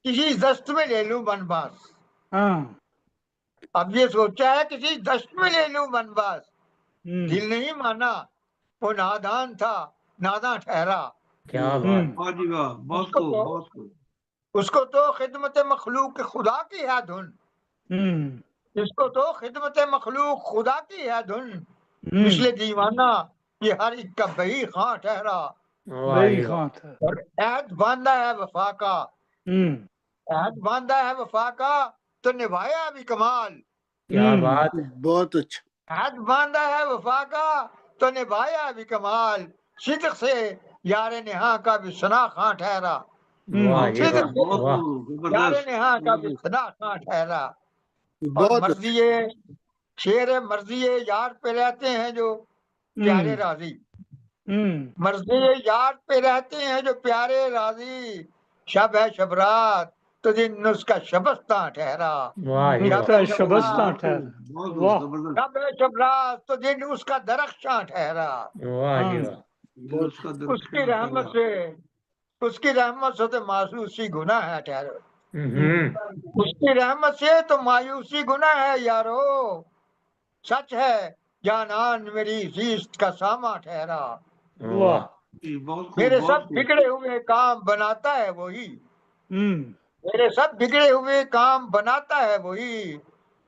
किसी दस्त में ले लूं बनबास। हाँ। अब ये सोचा है किसी दस्त में ले लूं बनबास। दिल नहीं माना वो नादान था नादान ठहरा। क्या बात। वाह जी वाह, बहुत उसको खूब, तो बहुत खूब। उसको तो खिदमत मखलूक खुदा की है धुन। इसको तो खिदमत मखलूक खुदा की है धुन। मिसले दीवाना ये हर एक का बही खां ठहरा। वाह जी वाह। और ऐद बांधा है वफा का। ऐद बांधा है वफा का तो निभाया भी कमाल। क्या बात। बहुत अच्छा। ऐद बांधा है वफा का तो निभाया भी कमाल। सिद्क से यारे नेहा का भी सना खां ठहरा। वाह जी सिद्क वाह, से वाह। यारे नेहा का भी सना खां ठहरा। और बहुत मर्जी शेर मर्जी यार पे रहते हैं जो प्यारे राजी। मर्जी यार पे रहते हैं जो प्यारे राजी। शब है शबरात तो दिन उसका शबस्ता ठहरा। वाह जी वाह। नुक्ता शबस्ता ठहरा। बहुत खूब, वाह। जबरदस्त। शब है शबरात तो दिन उसका दरख्शां ठहरा। वाह जी वाह। दिल उसका उसकी दरख्शां रहमत ठहरा। से उसकी रहमत से तो मायूसी गुनाह है ठहरो। उसकी रहमत से तो मायूसी गुनाह है यारो। सच है जानान मेरी जीस्त का सामा ठहरा। वाह। जी, बहुत खूब, मेरे बहुत सब खूब। बिगड़े हुए काम बनाता है वही। हम्म मेरे सब बिगड़े हुए काम बनाता है वही।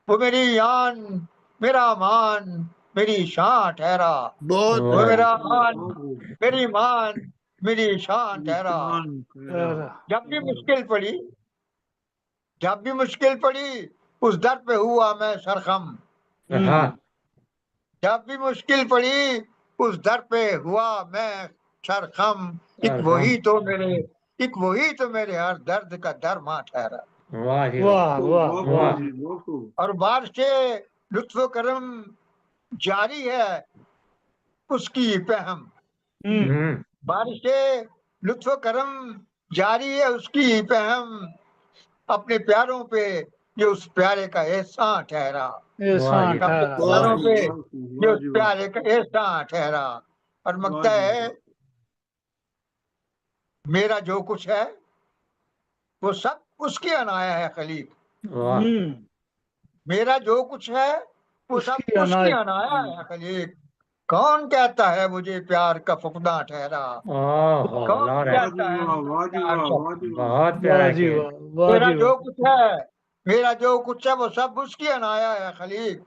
वो मेरी आन मेरा मान मेरी शान ठहरा। बहुत वो वाह। मेरा आन बहुत खूब। मेरी मान मेरी शान ठहरा। निशान ठहरा। जब भी मुश्किल पड़ी जब भी मुश्किल पड़ी उस दर पे हुआ मैं सरखम। हाँ। जब भी मुश्किल पड़ी उस दर पे हुआ मैं सरखम। सरखम। एक वही तो मेरे हर दर्द का दरमा ठहरा। वाह जी वाह। वाह वाह बहुत वाह खूब जी। जी, बहुत खूब। और बारिश से लुत्फ करम जारी है उसकी पहम। बारिश से लुत्फ करम जारी है उसकी पहम। अपने प्यारों पे ये उस प्यारे का एहसान ठहरा। वाह एहसान जी अपने ठहरा। बहुत प्यारों पे बहुत खूब, ये वाह उस जी वाह, प्यारे का एहसान ठहरा। और वाह मगता जी है मेरा जो कुछ है वो सब उसकी अनाया है खलीक। वाह। मेरा जो कुछ है वो सब उसकी उसकी अनायत। अनाया है खलीक। कौन कहता है मुझे प्यार का फुकदा ठहरा। ओहो कौन लॉर्ड। वाह जी कहता है वाह, मुझे वाह जी प्यार वाह, का। वाह जी वाह। बहुत वाह प्यारा जी खेल। वाह, वाह मेरा जी जो वाह। कुछ है मेरा जो कुछ है वो सब उसकी अनाया है खलीक।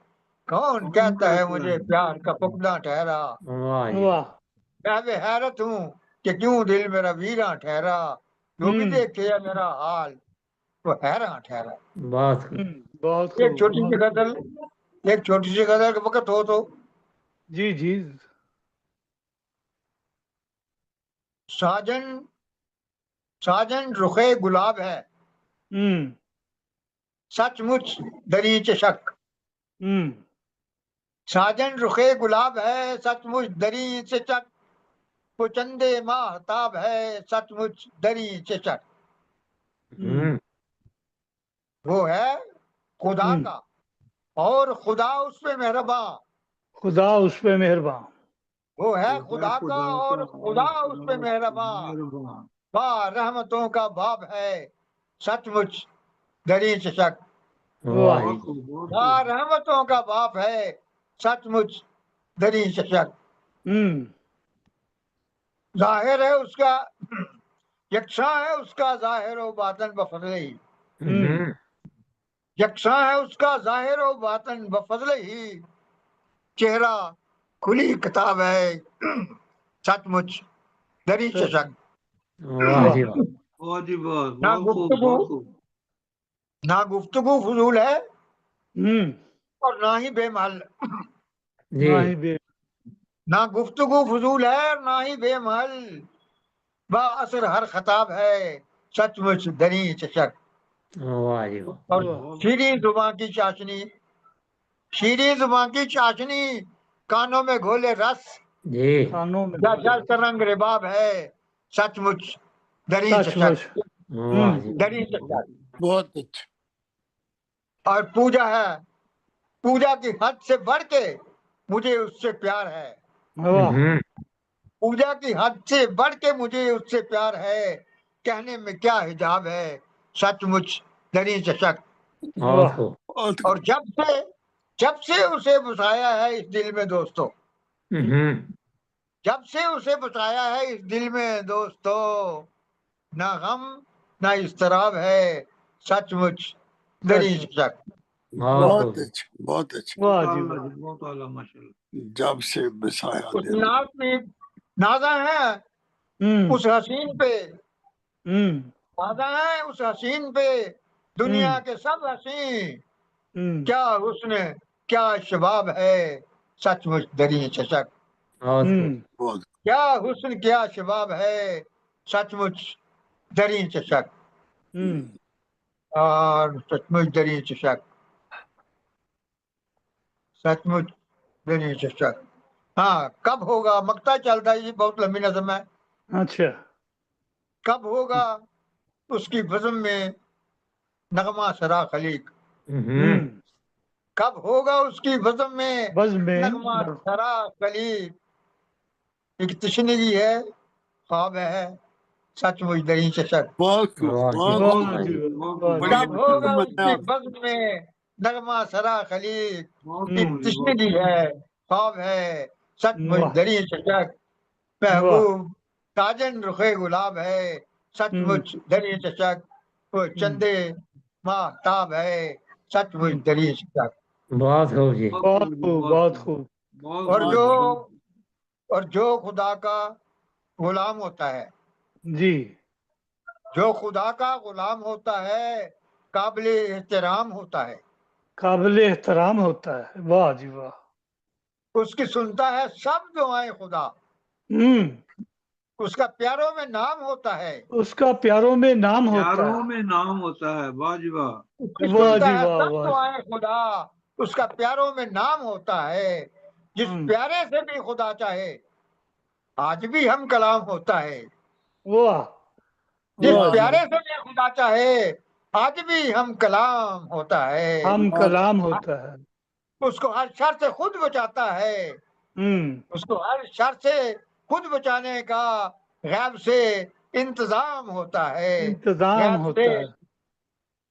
कौन कौन कहता है कहता मुझे है? प्यार का फुकदा ठहरा। वाह जी। वाह। मैं भी हैरत हूँ कि क्यों दिल मेरा वीरा ठहरा। जो भी देखे है मेरा हाल वो हैरान ठहरा। बहुत बहुत एक खूब, छोटी सी बहुत। गजल एक छोटी सी गजल का वक्त हो तो। जी जी। साजन साजन रुखे गुलाब है, सचमुच दरी चशक। साजन रुखे गुलाब है, सचमुच दरी चशक। पुचंदे माहताब है, सचमुच दरी चशक। वो है खुदा का और खुदा उस पे मेहरबान। खुदा उस पे मेहरबान। वो है खुदा का और खुदा उस पे मेहरबान। वाह रहमतों का बाप है, सचमुच दरी चशक। वाह रहमतों का बाप है, सचमुच दरी चशक। जाहिर है उसका, यकसा है उसका जाहिर व बातन बफजले ही। यकसा है उसका जाहिर व बातन बफजले ही। चेहरा खुली किताब है, सचमुच दरी चशक। ना गुफ्तगू फजूल है और ना ही बेमहल। ना गुफ्तगू फजूल है और ना ही बेमहल। बाअसर हर खताब है, सचमुच दरी चशक। और शीरीं जुबान की चाशनी, शीरीं जुबान की चाशनी, कानों में घोले रस। कानों में जल का रंग रिबाब है, सचमुच दरी चशक। दरी चशक। बहुत अच्छा। और पूजा है, पूजा की हद से बढ़ के मुझे उससे प्यार है। पूजा की हद से बढ़ के मुझे उससे प्यार है। कहने में क्या हिजाब है, सचमुच दरी चशक। और जब से उसे बसाया है इस दिल में दोस्तों, जब से उसे बसाया है इस दिल में दोस्तों, ना गम ना इस्तराब है, सचमुच दरी चशक। बहुत अच्छा, बहुत अच्छा। वाह जी वाह। बहुत आला माशाल्लाह। जब से बसाया उस दिल। नाज में नाजा है उस हसीन पे, नाजा है उस हसीन पे, दुनिया के सब हसीन। क्या हुस्न क्या शबाब है, सचमुच दरी चशक। बहुत क्या हुस्न क्या शबाब है, सचमुच दरी चशक। और सचमुच दरी चशक, सचमुच दरी चशक। हाँ, कब होगा, मकता चलता है, ये बहुत लंबी नज़म है। अच्छा। कब होगा उसकी बज़म में नगमा सरा खलीक। कब होगा उसकी बज़म में बज़ में नगमा सरा खलीक। एक तशनगी है, ख्वाब है, सचमुच दरी चशक। बहुत वाह जी वाह। बड़ी कब होगा उसकी बनाया। बज़म में नगमा सरा खलीक। बहुत एक तशनगी है, ख्वाब है, सचमुच वाह दरी चशक। महबूब ताजन रुखे गुलाब है, सचमुच दरी चशक। वो चंदे माहताब है, सचमुच दरी चशक। बहुत खूब बहुत खूब। और जो खुदा का गुलाम होता है, जी, जो खुदा का गुलाम होता है, काबिल एहतराम होता है। काबिल एहतराम होता है। वाह जी वाह। उसकी सुनता है सब दुआएं खुदा। उसका प्यारों में नाम होता है। उसका प्यारों में नाम होता प्यारों है। में नाम होता है। वाह जी वाह। उसकी वाह सुनता जी है वाह सब वाह। दुआएं खुदा। उसका प्यारों में नाम होता है। जिस प्यारे से भी खुदा चाहे, आज भी हम कलाम होता है। वाह जिस वाह जी। प्यारे से भी खुदा चाहे, आज भी हम कलाम होता है। हम कलाम होता है। उसको हर शर से खुद बचाता है। उसको हर शर से खुद बचाने का गैब से इंतजाम होता है। इंतजाम गैब से होता है।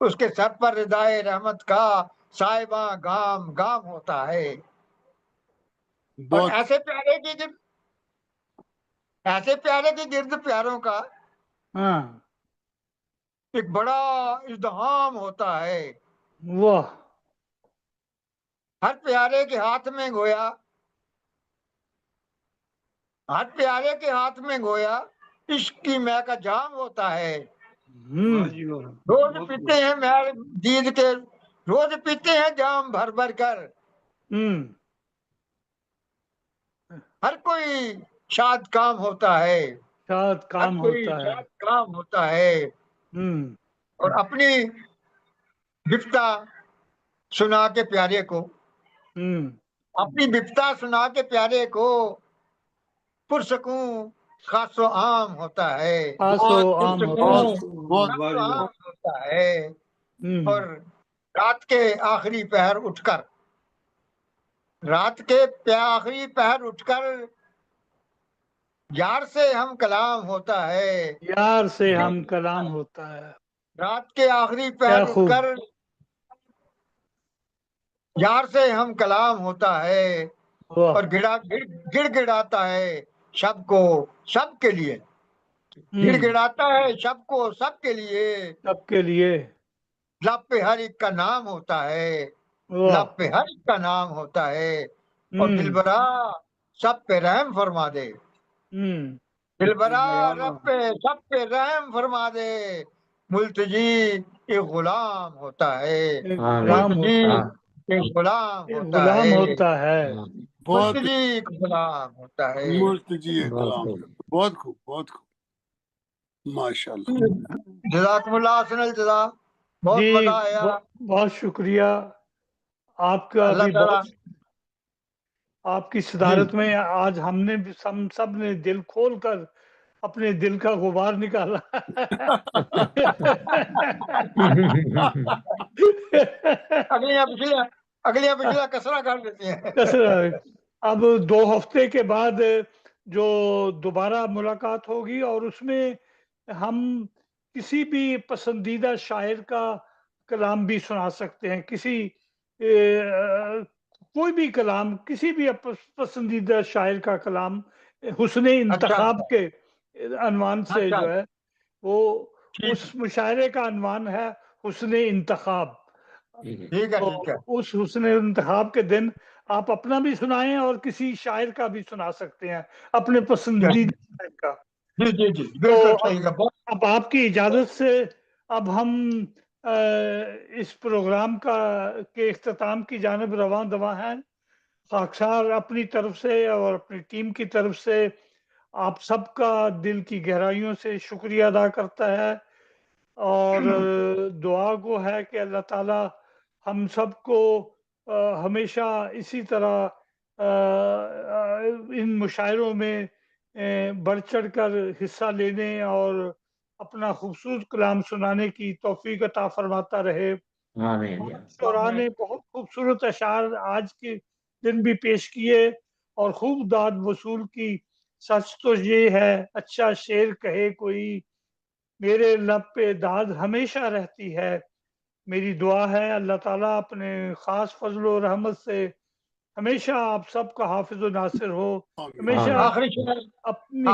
उसके सर पर रिदाए रहमत का साहिबा गाम गाम होता है। और बहुत ऐसे प्यारे के गिर्द प्यारों का हाँ। एक बड़ा इज़्दिहाम होता है। वाह। हर प्यारे के हाथ में गोया, हर प्यारे के हाथ में गोया इश्क की मैं का जाम होता है। वाह जी वाह। रोज पीते हैं मैं दीद के, रोज पीते हैं जाम भर भर कर। हर कोई शाद काम होता है। शाद काम होता है। शाद काम होता है। और अपनी विपदा सुना के प्यारे को, अपनी विपदा सुना के प्यारे को पुरसकूं खासो आम होता है। खासो आम होता है। और रात के आखिरी पहर उठकर, रात के आखिरी पहर उठकर यार से हम कलाम होता है। यार से हम कलाम होता है। रात के आखिरी पहर उठकर यार से हम कलाम होता है। और गिड़गिड़ाता है शब को सबके लिए, गिड़गिड़ाता है शब को सबके लिए, सबके लिए। लब पे हर एक का नाम होता है, लब पे हर एक का नाम होता है। और दिलबरा सब पे रहम फरमा दे, दिलबरा रब पे सब पे रहम फरमा दे। मुल्तजी एक गुलाम होता है, मुल्तजी एक गुलाम होता है, मुल्तजी एक गुलाम होता है। मुल्तजी एक गुलाम। बहुत खूब, बहुत खूब, माशाल्लाह। जज़ाकुमुल्लाह हसनल जज़ा। बहुत मजा आया। बहुत शुक्रिया आपका भी। बहुत आपकी सदारत में आज हमने भी सब ने दिल खोल कर अपने दिल का गुबार निकाला। अगली पिछला कसरा कर देते हैं। कसरा। अब 2 हफ्ते के बाद जो दोबारा मुलाकात होगी और उसमें हम किसी भी पसंदीदा शायर का कलाम भी सुना सकते हैं। कोई भी कलाम, किसी भी पसंदीदा शायर का कलाम हुस्ने इंतखाब के अनवान से जो है वो उस मुशायरे का अनवान है हुस्ने इंतखाब। तो उस हुस्ने इंतखाब के दिन आप अपना भी सुनाएं और किसी शायर का भी सुना सकते हैं, अपने पसंदीदा शायर का। जी बिल्कुल। अब आपकी इजाजत से अब हम इस प्रोग्राम के इख्तिताम की जानिब रवां दवा हैं। खाकसार अपनी तरफ से और अपनी टीम की तरफ से आप सबका दिल की गहराइयों से शुक्रिया अदा करता है और दुआ को है कि अल्लाह ताला हम सबको हमेशा इसी तरह इन मुशायरों में बढ़ चढ़ कर हिस्सा लेने और अपना खूबसूरत कलाम सुनाने की तौफीक अता फरमाता रहे। शौरा ने बहुत खूबसूरत अशार आज के दिन भी पेश किए और खूब दाद वसूल की। सच तो ये है अच्छा शेर कहे कोई, मेरे लब पे दाद हमेशा रहती है। मेरी दुआ है अल्लाह ताला अपने खास फजल और रहमत से हमेशा आप सबका हाफिज और नासिर हो। हमेशा अपनी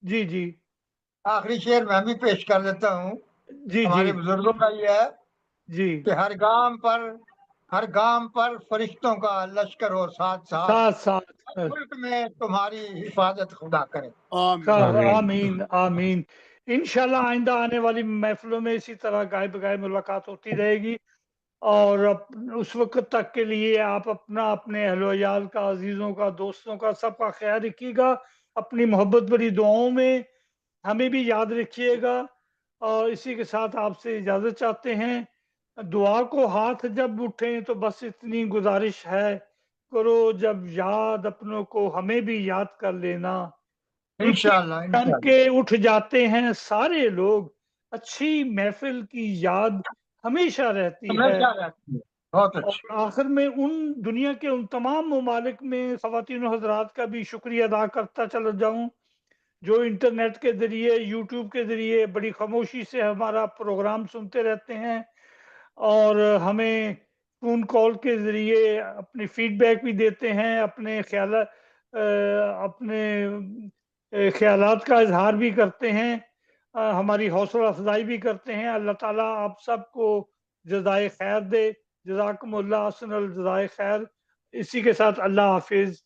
जी जी आखिरी शेर मैं भी पेश कर देता हूँ। जी हमारे बुजुर्गों का ये है जी कि हर गाम पर फरिश्तों का लश्कर हो साथ मुल्क में तुम्हारी हिफाजत खुदा करे। आमीन आमीन। इंशाल्लाह आइंदा आने वाली महफिलों में इसी तरह गाय बगाए मुलाकात होती रहेगी और उस वक्त तक के लिए आप अपना, अपने अहल-ओ-याल का, अजीजों का, दोस्तों का, सबका ख्याल रखिएगा। अपनी मोहब्बत भरी दुआओं में हमें भी याद रखिएगा और इसी के साथ आपसे इजाजत चाहते हैं। दुआ को हाथ जब उठें तो बस इतनी गुजारिश है, करो जब याद अपनों को हमें भी याद कर लेना। इंशाअल्लाह के उठ जाते हैं सारे लोग, अच्छी महफिल की याद हमेशा रहती है। बहुत और आखिर में उन दुनिया के उन तमाम ममालिक में ख़वातीन हज़रात का भी शुक्रिया अदा करता चला जाऊं जो इंटरनेट के जरिए, यूट्यूब के जरिए बड़ी खामोशी से हमारा प्रोग्राम सुनते रहते हैं और हमें फ़ोन कॉल के जरिए अपनी फीडबैक भी देते हैं, अपने ख्यालात का इजहार भी करते हैं, हमारी हौसला अफजाई भी करते हैं। अल्लाह ताला आप सबको जज़ाए खैर दे। जज़ाकुमुल्लाह अहसनल जज़ाए खैर। इसी के साथ अल्लाह हाफिज।